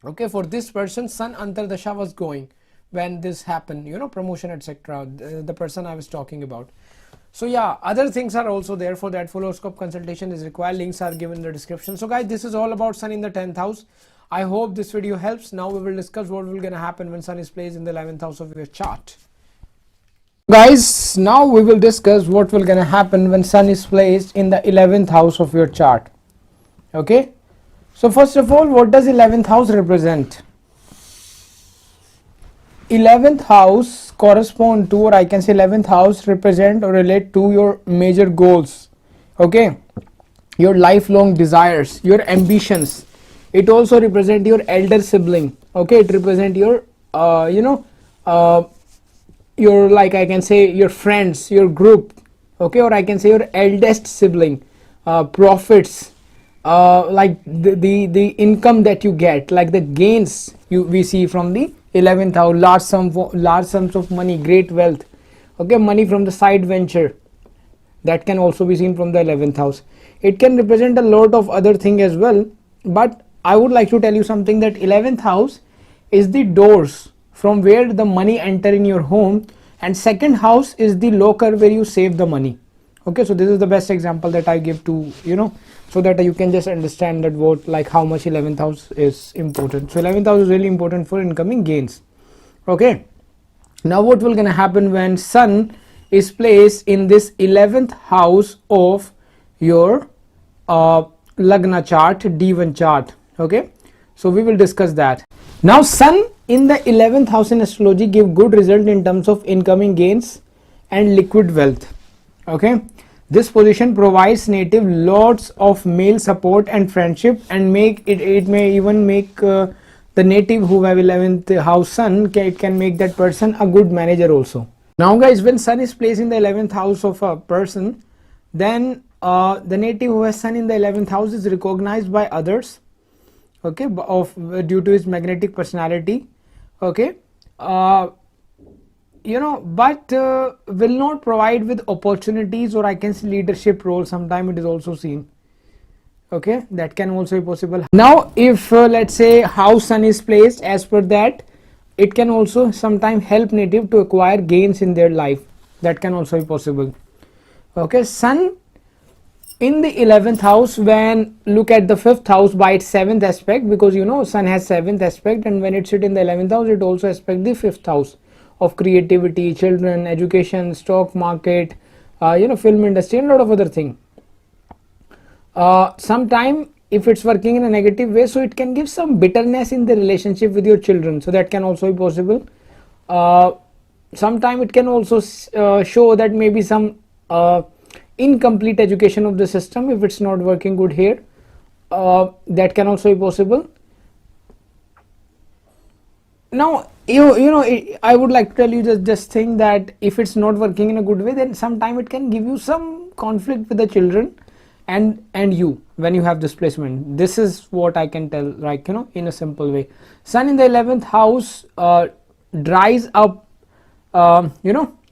Okay, for this person, sun antar dasha was going when this happened, promotion, etc. The person I was talking about. So yeah, other things are also there. For that, full horoscope consultation is required. Links are given in the description. So guys, this is all about sun in the 10th house. I hope this video helps. Now we will discuss what will gonna happen when sun is placed in the 11th house of your chart. Guys, now we will discuss what will gonna happen when sun is placed in the 11th house of your chart. Okay, so first of all, what does 11th house represent? 11th house correspond to, or I can say 11th house represent or relate to your major goals. Okay, your lifelong desires, your ambitions. It also represent your elder sibling. Okay, it represent your your, like, I can say your friends, your group. Okay, or I can say your eldest sibling, profits, like the income that you get, like the gains we see from the 11th house, large sums of money, great wealth. Okay, money from the side venture, that can also be seen from the 11th house. It can represent a lot of other thing as well, but I would like to tell you something, that 11th house is the doors from where the money enter in your home, and second house is the locker where you save the money. Okay, so this is the best example that I give to, so that you can just understand that what, like, how much 11th house is important. So 11th house is really important for incoming gains. Okay, now what will gonna happen when sun is placed in this 11th house of your Lagna chart, D1 chart? Okay, so we will discuss that. Now sun in the 11th house in astrology give good result in terms of incoming gains and liquid wealth. Okay, this position provides native lots of male support and friendship, and it may even make the native who have 11th house sun, it can make that person a good manager also. Now guys, when sun is placed in the 11th house of a person, then the native who has sun in the 11th house is recognized by others. Okay, due to his magnetic personality. Okay, but will not provide with opportunities, or I can say leadership role. Sometime it is also seen. Okay, that can also be possible. Now if let's say how sun is placed, as per that it can also sometimes help native to acquire gains in their life. That can also be possible. Okay, sun in the 11th house, when look at the 5th house by its 7th aspect, because you know sun has 7th aspect, and when it sit in the 11th house it also aspect the 5th house of creativity, children, education, stock market, film industry and a lot of other thing. Sometime if it's working in a negative way, so it can give some bitterness in the relationship with your children, so that can also be possible. Sometime it can also show that maybe some incomplete education of the system if it's not working good here. That can also be possible. Now I would like to tell you just thing that if it's not working in a good way, then sometime it can give you some conflict with the children and you when you have displacement. This is what I can tell, like in a simple way. Sun in the 11th house dries up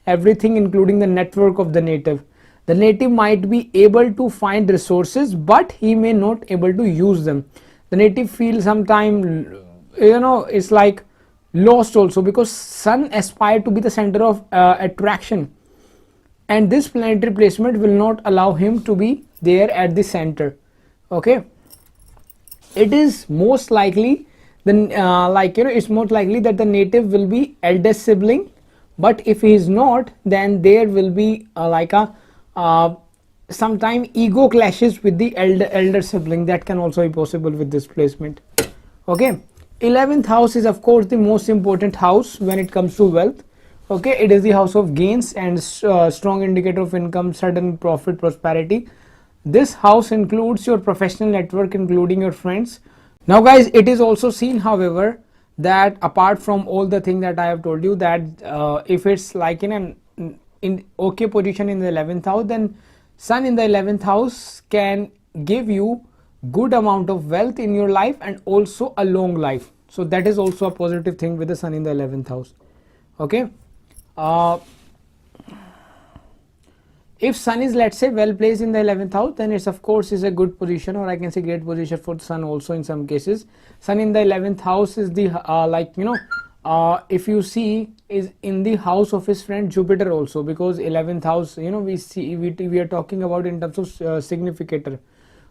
everything, including the network of the native. The native might be able to find resources, but he may not able to use them. The native feels sometime it's like lost also, because sun aspire to be the center of attraction, and this planetary placement will not allow him to be there at the center. Okay, it is most likely then it's most likely that the native will be eldest sibling, but if he is not, then there will be sometime ego clashes with the elder sibling. That can also be possible with this placement. Okay, 11th house is of course the most important house when it comes to wealth. Okay, it is the house of gains and strong indicator of income, sudden profit, prosperity. This house includes your professional network, including your friends. Now guys, it is also seen, however, that apart from all the thing that I have told you, that if it's like in an okay position in the 11th house, then sun in the 11th house can give you good amount of wealth in your life and also a long life. So that is also a positive thing with the sun in the 11th house. Okay, if sun is, let's say, well placed in the 11th house, then it's of course is a good position, or I can say great position for the sun also in some cases. Sun in the 11th house is the if you see, is in the house of his friend Jupiter also, because 11th house we are talking about in terms of significator.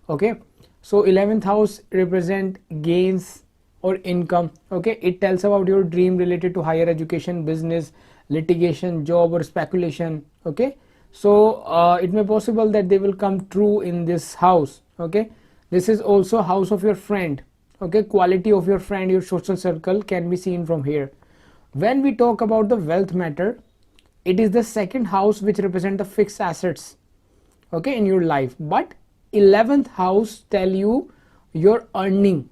Okay, so 11th house represent gains or income. Okay, it tells about your dream related to higher education, business, litigation, job or speculation. Okay, so it may possible that they will come true in this house. Okay, this is also house of your friend. Okay, quality of your friend, your social circle can be seen from here. When we talk about the wealth matter, it is the second house which represent the fixed assets, okay, in your life. But 11th house tell you your earning,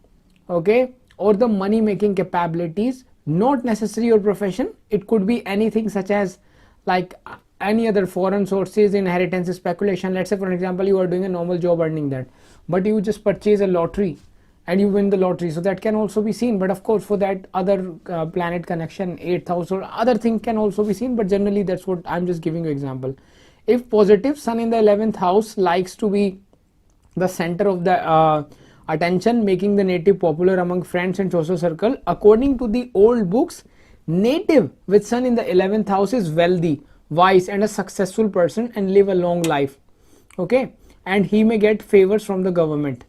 okay, or the money making capabilities, not necessarily your profession. It could be anything such as like any other foreign sources, inheritance, speculation. Let's say for example you are doing a normal job earning that, but you just purchase a lottery and you win the lottery, so that can also be seen. But of course for that other planet connection, 8th house or other thing can also be seen, but generally that's what I'm just giving you example. If positive, sun in the 11th house likes to be the center of the attention, making the native popular among friends and social circle. According to the old books, native with sun in the 11th house is wealthy, wise and a successful person and live a long life. Okay, and he may get favors from the government.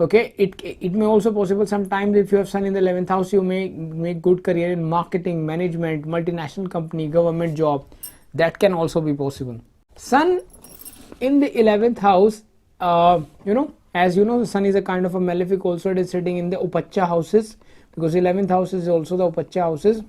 Okay, it may also possible sometimes if you have sun in the 11th house, you may make good career in marketing, management, multinational company, government job. That can also be possible. Sun in the 11th house, as you know, the sun is a kind of a malefic also. It is sitting in the upacha houses, because 11th house is also the upacha houses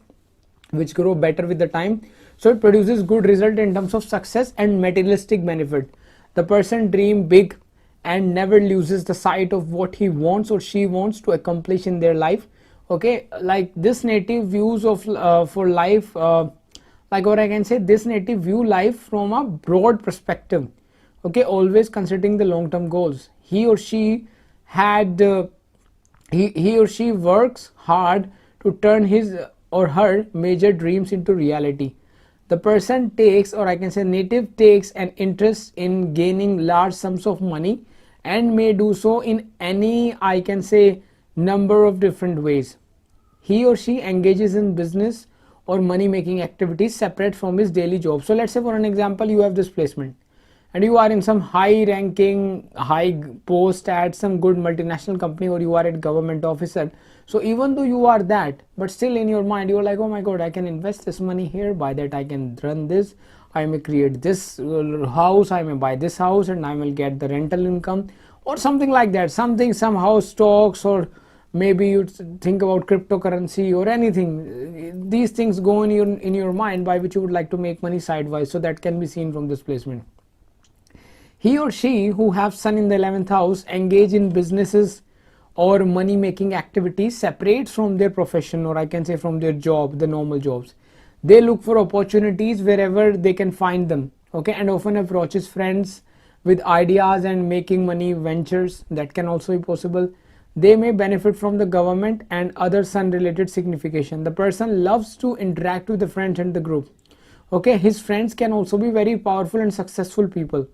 which grow better with the time. So it produces good result in terms of success and materialistic benefit. The person dream big and never loses the sight of what he wants or she wants to accomplish in their life. Okay, like this native views of for life, like what I can say, this native view life from a broad perspective. Okay, always considering the long-term goals. He or she had he or she works hard to turn his or her major dreams into reality. The person takes, or I can say native takes an interest in gaining large sums of money and may do so in any, I can say, number of different ways. he or she engages in business or money making activities separate from his daily job. So let's say for an example, you have this placement and you are in some high ranking, high post at some good multinational company, or you are a government officer. So even though you are that, but still in your mind you are like, oh my god, I can invest this money here, by that I can run this, I may create this house, I may buy this house and I will get the rental income or something like that, something, somehow stocks, or maybe you think about cryptocurrency or anything. These things go in your mind by which you would like to make money sidewise. So that can be seen from this placement. He or she who have sun in the 11th house engage in businesses or money making activities separate from their profession, or I can say from their job, the normal jobs. They look for opportunities wherever they can find them, okay, and often approaches friends with ideas and making money ventures. That can also be possible. They may benefit from the government and other sun related signification. The person loves to interact with the friends and the group, okay. His friends can also be very powerful and successful people,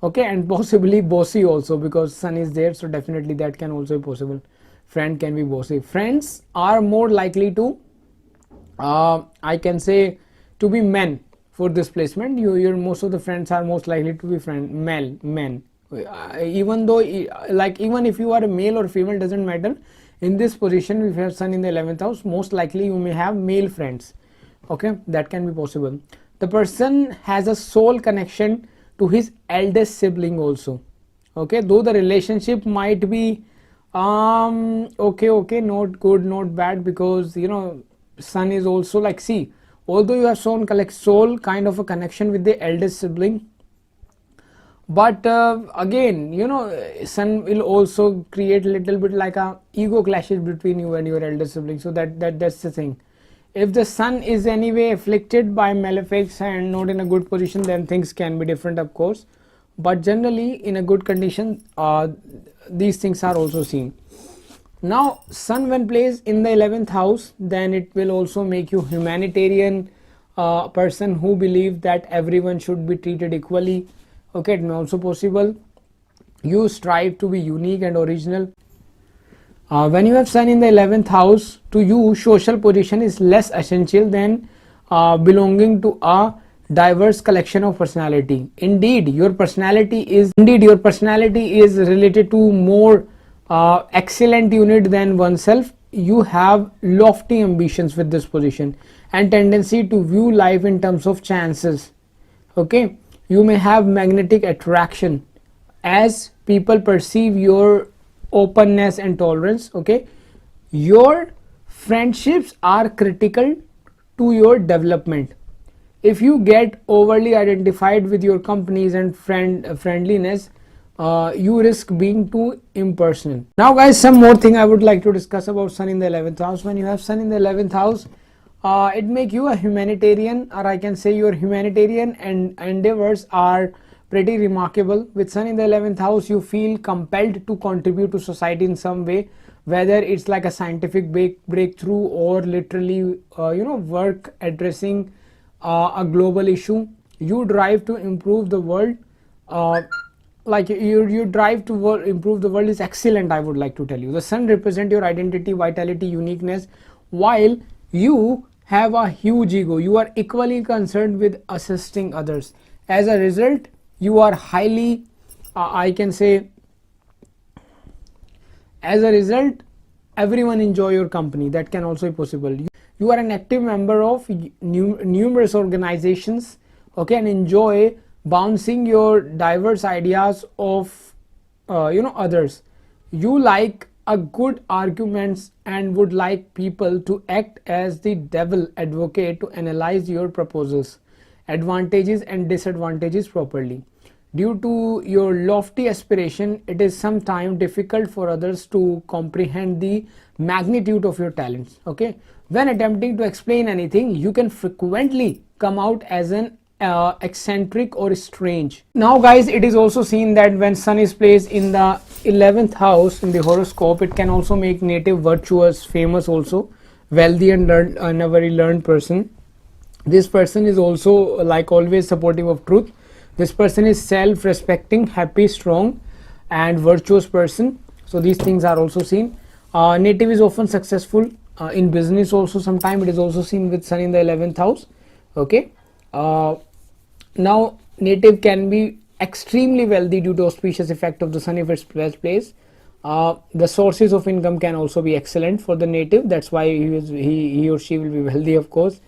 okay, and possibly bossy also, because sun is there, so definitely that can also be possible. Friend can be bossy. Friends are more likely to I can say to be men for this placement. Your most of the friends are most likely to be men. Even though like even if you are a male or female, doesn't matter. In this position, if you have sun in the 11th house, most likely you may have male friends, okay, that can be possible. The person has a soul connection to his eldest sibling also, okay, though the relationship might be okay, not good, not bad, because you know sun is also like, see, although you have soul kind of a connection with the eldest sibling, but again, you know, sun will also create a little bit like a ego clashes between you and your elder sibling. So that's the thing. If the sun is anyway afflicted by malefics and not in a good position, then things can be different, of course, but generally in a good condition, these things are also seen. Now sun when placed in the 11th house, then it will also make you humanitarian person who believe that everyone should be treated equally, okay. It may also possible you strive to be unique and original. When you have sun in the 11th house, to you social position is less essential than belonging to a diverse collection of personality. Indeed your personality is related to more excellent unit than oneself. You have lofty ambitions with this position and tendency to view life in terms of chances, okay. You may have magnetic attraction as people perceive your openness and tolerance, okay. Your friendships are critical to your development. If you get overly identified with your companies and friendliness, you risk being too impersonal. Now guys, some more thing I would like to discuss about sun in the 11th house. When you have sun in the 11th house, it make you a humanitarian, or I can say your humanitarian and endeavors are pretty remarkable. With sun in the 11th house, you feel compelled to contribute to society in some way, whether it's like a scientific breakthrough or literally you know, work addressing a global issue. You drive to improve the world, like your drive to improve the world is excellent, I would like to tell you. The sun represent your identity, vitality, uniqueness, while you have a huge ego. You are equally concerned with assisting others. As a result, you are highly I can say, as a result, everyone enjoy your company. That can also be possible. You are an active member of numerous organizations, okay, and enjoy bouncing your diverse ideas of you know, others. You like a good arguments and would like people to act as the devil advocate to analyze your proposals, advantages and disadvantages properly. Due to your lofty aspiration, it is sometimes difficult for others to comprehend the magnitude of your talents, okay. When attempting to explain anything, you can frequently come out as an eccentric or strange. Now guys, it is also seen that when sun is placed in the 11th house in the horoscope, it can also make native virtuous, famous also, wealthy and learned, and a very learned person. This person is also like always supportive of truth. This person is self-respecting, happy, strong and virtuous person. So these things are also seen. Native is often successful, in business also sometime it is also seen with sun in the 11th house. Okay, now native can be extremely wealthy due to auspicious effect of the sun if it's placed. The sources of income can also be excellent for the native, that's why he or she will be wealthy, of course.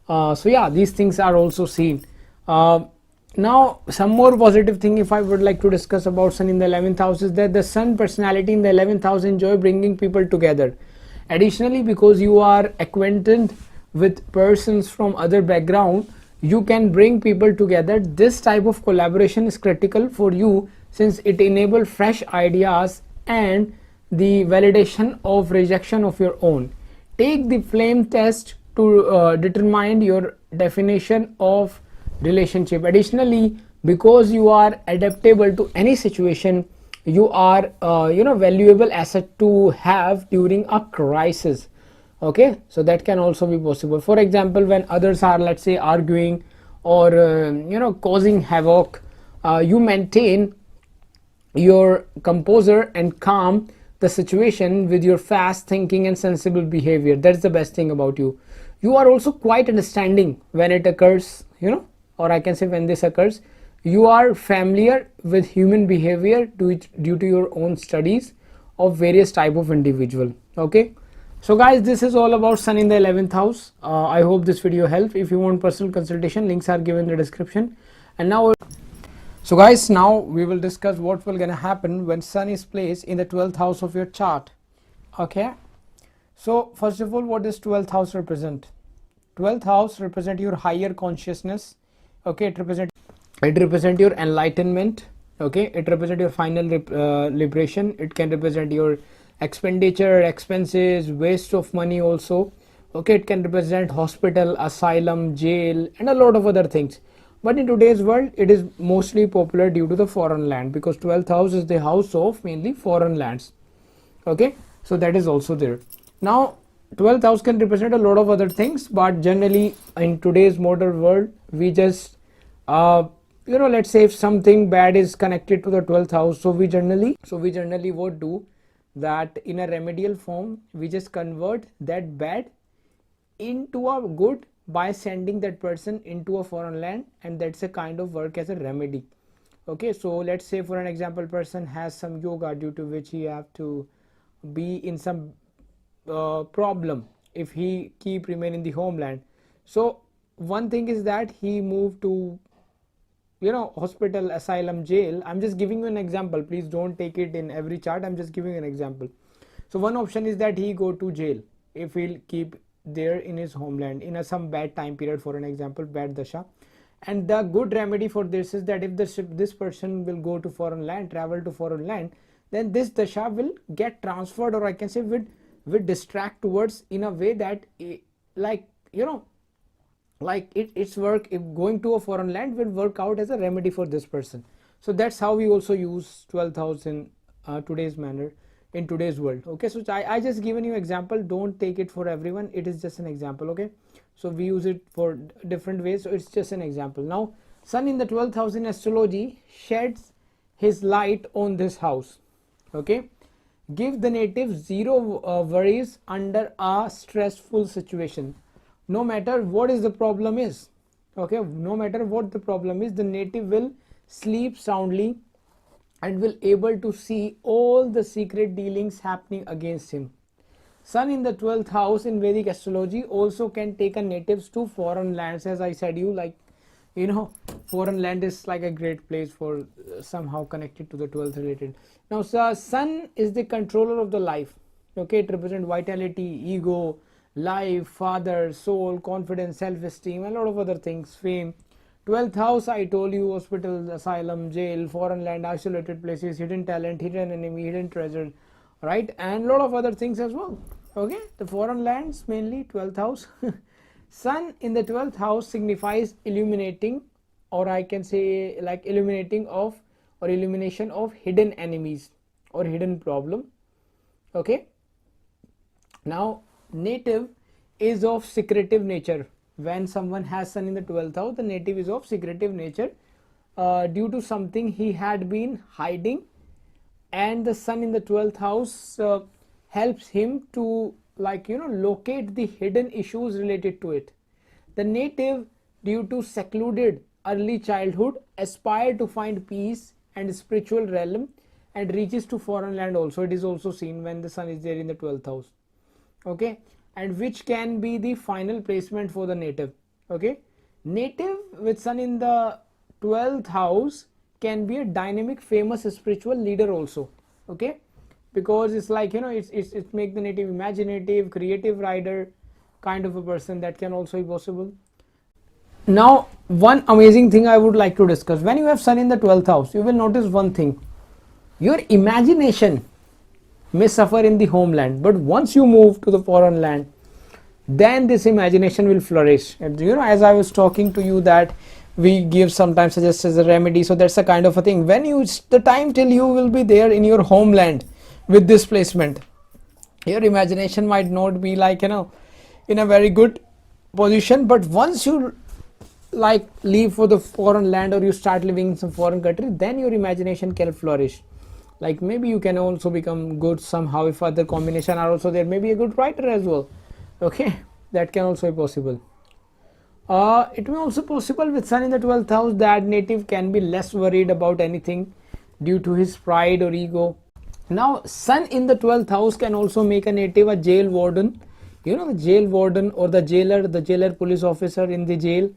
So yeah, these things are also seen. Now some more positive thing if I would like to discuss about sun in the 11th house is that the sun personality in the 11th house enjoy bringing people together. Additionally, because you are acquainted with persons from other background, you can bring people together. This type of collaboration is critical for you since it enables fresh ideas and the validation of rejection of your own. Take the flame test to determine your definition of relationship. Additionally, because you are adaptable to any situation, you are valuable asset to have during a crisis. Okay, so that can also be possible. For example, when others are, let's say, arguing or causing havoc, you maintain your composure and calm the situation with your fast thinking and sensible behavior. That's the best thing about you. You are also quite understanding when it occurs, or I can say when this occurs. You are familiar with human behavior due to your own studies of various type of individual. Okay, so guys, this is all about sun in the 11th house. I hope this video helped. If you want personal consultation, links are given in the description. And now, so guys, now we will discuss what will gonna happen when sun is placed in the 12th house of your chart. Okay, so first of all, what does 12th house represent? 12th house represent your higher consciousness. Okay, it represent your enlightenment. Okay, it represent your final liberation. It can represent your expenditure, expenses, waste of money also. Okay, it can represent hospital, asylum, jail, and a lot of other things. But in today's world, it is mostly popular due to the foreign land, because 12th house is the house of mainly foreign lands. Okay, so that is also there. Now 12th house can represent a lot of other things, but generally in today's modern world, we just let's say if something bad is connected to the 12th house, so we generally what do that in a remedial form, we just convert that bad into a good by sending that person into a foreign land, and that's a kind of work as a remedy. Okay, so let's say for an example, person has some yoga due to which he have to be in some problem if he keep remain in the homeland. So one thing is that he moved to hospital, asylum, jail. I'm just giving you an example, please don't take it in every chart, I'm just giving you an example. So one option is that he go to jail if he'll keep there in his homeland in some bad time period, for an example, bad dasha. And the good remedy for this is that if this person will go to foreign land, travel to foreign land, then this dasha will get transferred, or I can say will distract towards in a way that its work, if going to a foreign land, will work out as a remedy for this person. So that's how we also use 12th house in today's manner, in today's world. Okay, so I just given you example, don't take it for everyone, it is just an example. Okay, so we use it for different ways, so it's just an example. Now sun in the 12th house in astrology sheds his light on this house. Okay, give the native zero worries under a stressful situation, no matter what is the problem is. Okay, no matter what the problem is, the native will sleep soundly and will able to see all the secret dealings happening against him. Sun in the 12th house in Vedic astrology also can take a natives to foreign lands, as I said you, foreign land is like a great place for somehow connected to the 12th related. Now sun is the controller of the life. Okay, it represents vitality, ego, life, father, soul, confidence, self-esteem, a lot of other things, fame. 12th house, I told you, hospital, asylum, jail, foreign land, isolated places, hidden talent, hidden enemy, hidden treasure, right, and a lot of other things as well. Okay, the foreign lands mainly 12th house. Sun in the 12th house signifies illuminating, or I can say like illuminating of or illumination of hidden enemies or hidden problem. Okay, now native is of secretive nature. When someone has sun in the 12th house, the native is of secretive nature due to something he had been hiding, and the sun in the 12th house helps him to like locate the hidden issues related to it. The native, due to secluded early childhood, aspire to find peace and spiritual realm and reaches to foreign land also. It is also seen when the sun is there in the 12th house. Okay, and which can be the final placement for the native. Okay, native with sun in the 12th house can be a dynamic, famous spiritual leader also. Okay, because it's like it's make the native imaginative, creative writer kind of a person. That can also be possible. Now one amazing thing I would like to discuss: when you have sun in the 12th house, you will notice one thing: your imagination may suffer in the homeland, but once you move to the foreign land, then this imagination will flourish. And as I was talking to you, that we give sometimes suggest as a remedy, so that's a kind of a thing. When you, the time till you will be there in your homeland with this placement, your imagination might not be like in a very good position, but once you like leave for the foreign land or you start living in some foreign country, then your imagination can flourish. Like maybe you can also become good somehow if other combination are also there, maybe a good writer as well. Okay, that can also be possible. It may also possible with sun in the 12th house that native can be less worried about anything due to his pride or ego. Now sun in the 12th house can also make a native a jail warden. The jail warden or the jailer police officer in the jail,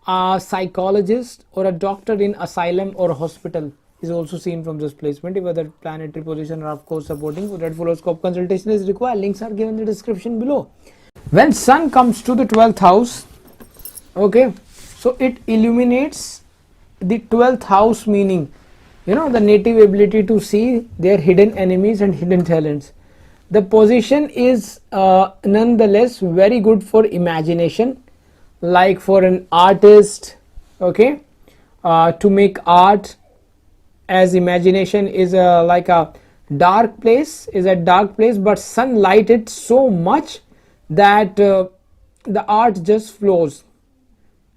a psychologist or a doctor in asylum or hospital is also seen from this placement. If other planetary position are of course supporting, for that horoscope consultation is required. Links are given in the description below. When sun comes to the 12th house, okay, so it illuminates the 12th house, meaning the native ability to see their hidden enemies and hidden talents. The position is nonetheless very good for imagination, like for an artist, okay, to make art, as imagination is like a dark place, but sun light it so much that the art just flows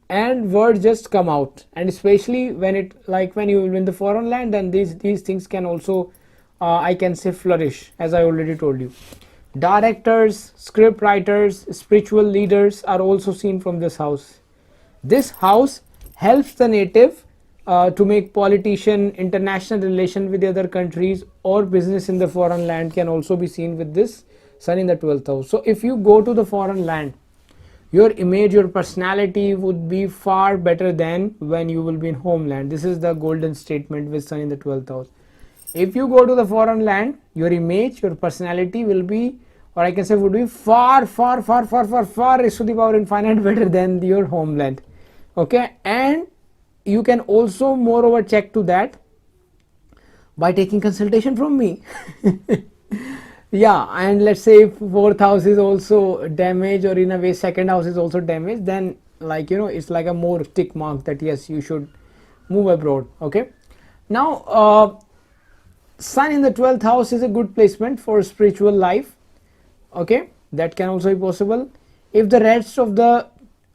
and words just come out. And especially when you in the foreign land, then these things can also I can say flourish, as I already told you. Directors, script writers, spiritual leaders are also seen from this house. This house helps the native to make politician, international relation with the other countries, or business in the foreign land can also be seen with this sun in the 12th house. So if you go to the foreign land, your image, your personality would be far better than when you will be in homeland. This is the golden statement with sun in the 12th house. If you go to the foreign land, your image, your personality will be, or I can say would be far raised to the power infinite better than your homeland. Okay, and you can also moreover check to that by taking consultation from me. Yeah, and let's say if 4th house is also damaged, or in a way 2nd house is also damaged, then it's like a more tick mark that yes, you should move abroad. Okay, now sun in the 12th house is a good placement for spiritual life. Okay, that can also be possible. If the rest of the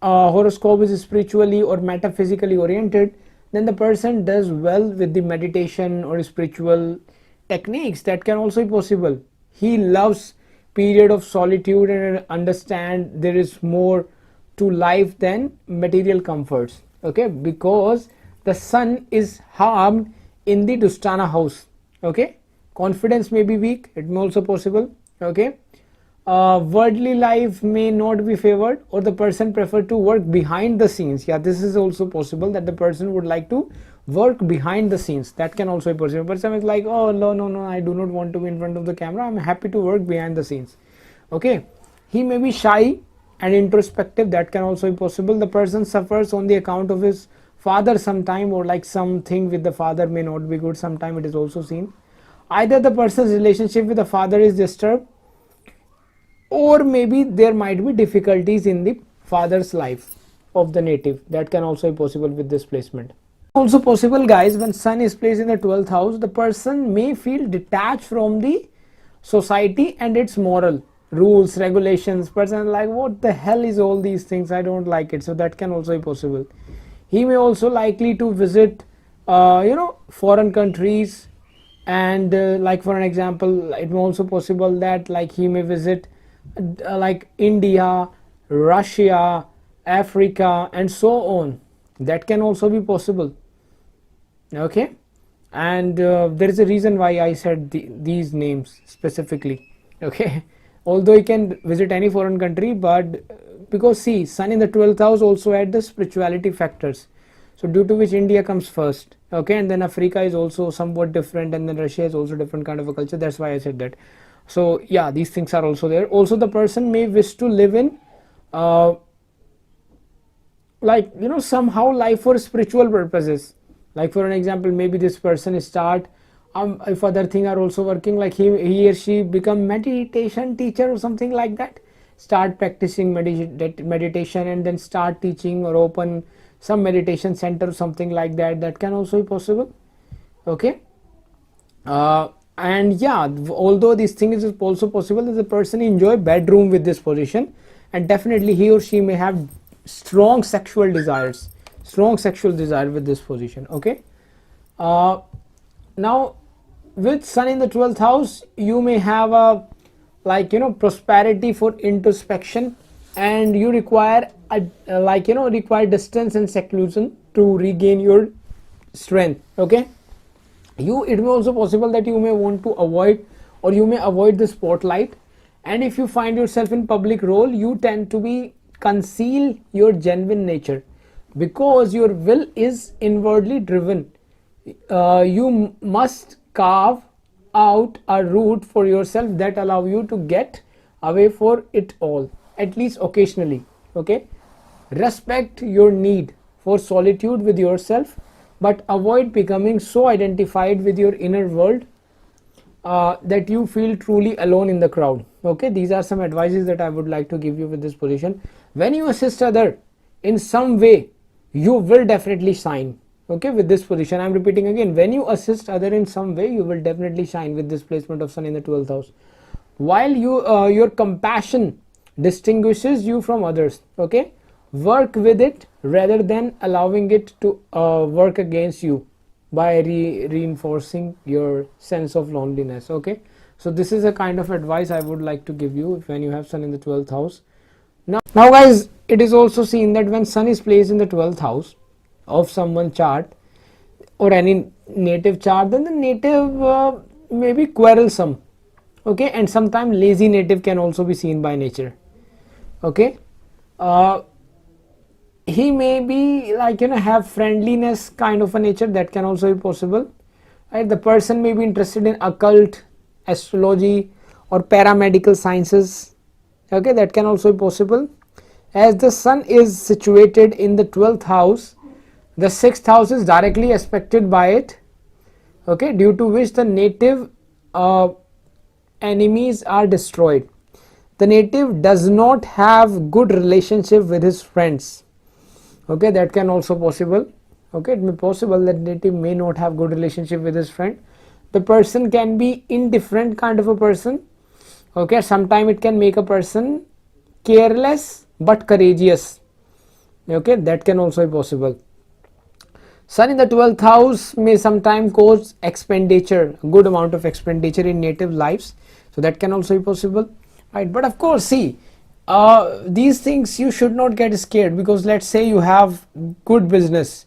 horoscope is spiritually or metaphysically oriented, then the person does well with the meditation or spiritual techniques. That can also be possible. He loves period of solitude and understand there is more to life than material comforts. Okay, because the sun is harmed in the Dushtana house. Okay, confidence may be weak, it may also possible. Okay, worldly life may not be favored, or the person prefer to work behind the scenes. Yeah, this is also possible that the person would like to work behind the scenes. That can also be possible. Person is like, oh no, I do not want to be in front of the camera, I'm happy to work behind the scenes. Okay, he may be shy and introspective. That can also be possible. The person suffers on the account of his father sometime, or like something with the father may not be good sometime. It is also seen. Either the person's relationship with the father is disturbed, or maybe there might be difficulties in the father's life of the native. That can also be possible with this placement. Also possible, guys, when sun is placed in the 12th house, the person may feel detached from the society and its moral rules, regulations. Person like, what the hell is all these things, I don't like it. So that can also be possible. He may also likely to visit foreign countries, and like for an example, it may also possible that like he may visit like India, Russia, Africa, and so on. That can also be possible. Okay, and there is a reason why I said these names specifically. Okay, although you can visit any foreign country, but because see, Sun in the 12th house also had the spirituality factors, so due to which India comes first. Okay, and then Africa is also somewhat different, and then Russia is also different kind of a culture. That's why I said that. So yeah, these things are also there. Also, the person may wish to live in like, you know, somehow life for spiritual purposes. Like for an example, maybe this person start if other things are also working, like he or she become meditation teacher or something like that, start practicing meditation and then start teaching or open some meditation center or something like that. That can also be possible. Okay, and yeah, although this thing is also possible that the person enjoy bedroom with this position, and definitely he or she may have strong sexual desires, strong sexual desire with this position. Okay, now with Sun in the 12th house, you may have a, like, you know, prosperity for introspection, and you require a, like, you know, require distance and seclusion to regain your strength. Okay, it may also possible that you may want to avoid, or you may avoid the spotlight, and if you find yourself in public role, you tend to be conceal your genuine nature because your will is inwardly driven. You must carve out a route for yourself that allow you to get away for it all, at least occasionally. Okay, respect your need for solitude with yourself, but avoid becoming so identified with your inner world that you feel truly alone in the crowd. Okay, these are some advices that I would like to give you with this position. When you assist other in some way, you will definitely shine. Okay, with this position, I'm repeating again, when you assist other in some way, you will definitely shine with this placement of Sun in the 12th house. While your compassion distinguishes you from others. Okay, work with it rather than allowing it to work against you by reinforcing your sense of loneliness. Okay, so this is a kind of advice I would like to give you when you have Sun in the 12th house. Now guys, it is also seen that when Sun is placed in the 12th house of someone's chart or any native chart, then the native may be quarrelsome. Okay, and sometimes lazy native can also be seen by nature. Okay, he may be, like, you know, have friendliness kind of a nature. That can also be possible. Right, the person may be interested in occult, astrology, or paramedical sciences. Okay, that can also be possible. As the Sun is situated in the 12th house, the 6th house is directly aspected by it. Okay, due to which the native enemies are destroyed. The native does not have good relationship with his friends. Okay, that can also possible. Okay, it may possible that native may not have good relationship with his friend. The person can be indifferent kind of a person. Okay, sometimes it can make a person careless but courageous. Okay, that can also be possible. Sun in the 12th house may sometimes cause expenditure, good amount of expenditure in native lives, so that can also be possible. Right, but of course, see, these things you should not get scared, because let's say you have good business,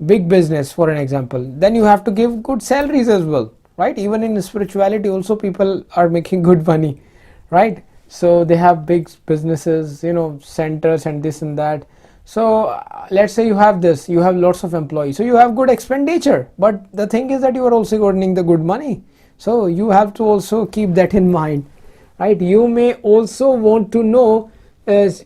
big business for an example, then you have to give good salaries as well. Right, even in spirituality also people are making good money. Right, so they have big businesses, you know, centers and this and that. So let's say you have this, you have lots of employees, so you have good expenditure, but the thing is that you are also earning the good money, so you have to also keep that in mind. Right, you may also want to know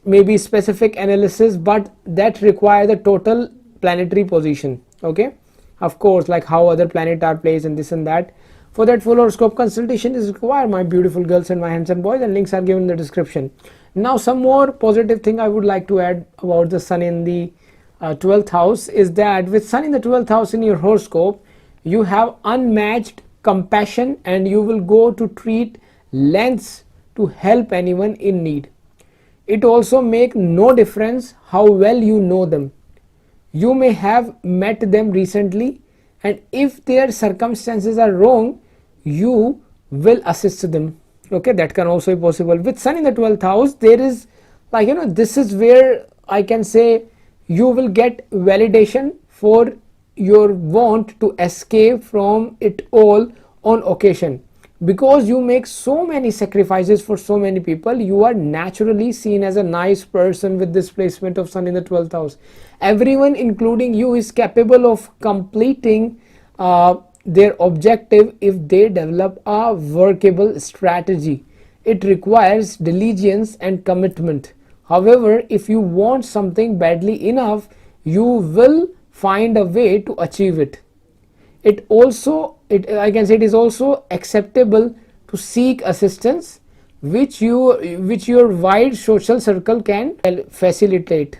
maybe specific analysis, but that require the total planetary position. Okay, of course, like how other planets are placed and this and that. For that, full horoscope consultation is required, my beautiful girls and my handsome boys, and links are given in the description. Now some more positive thing I would like to add about the Sun in the 12th house is that with Sun in the 12th house in your horoscope, you have unmatched compassion, and you will go to treat lengths to help anyone in need. It also make no difference how well you know them. You may have met them recently, and if their circumstances are wrong, you will assist them. Okay, that can also be possible. With sun in the 12th house, there is, like, you know, this is where I can say you will get validation for your want to escape from it all on occasion, because you make so many sacrifices for so many people. You are naturally seen as a nice person with this placement of sun in the 12th house. Everyone including you is capable of completing their objective if they develop a workable strategy. It requires diligence and commitment. However, if you want something badly enough, you will find a way to achieve it. It also, I can say, it is also acceptable to seek assistance, which your wide social circle can facilitate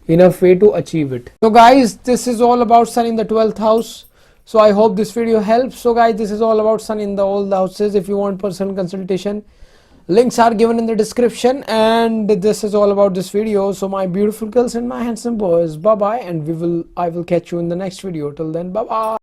enough way to achieve it. So guys, this is all about sun in the 12th house. So I hope this video helps. So guys, this is all about sun in the all the houses. If you want personal consultation, links are given in the description, and this is all about this video. So my beautiful girls and my handsome boys, bye bye, and I will catch you in the next video. Till then, bye bye.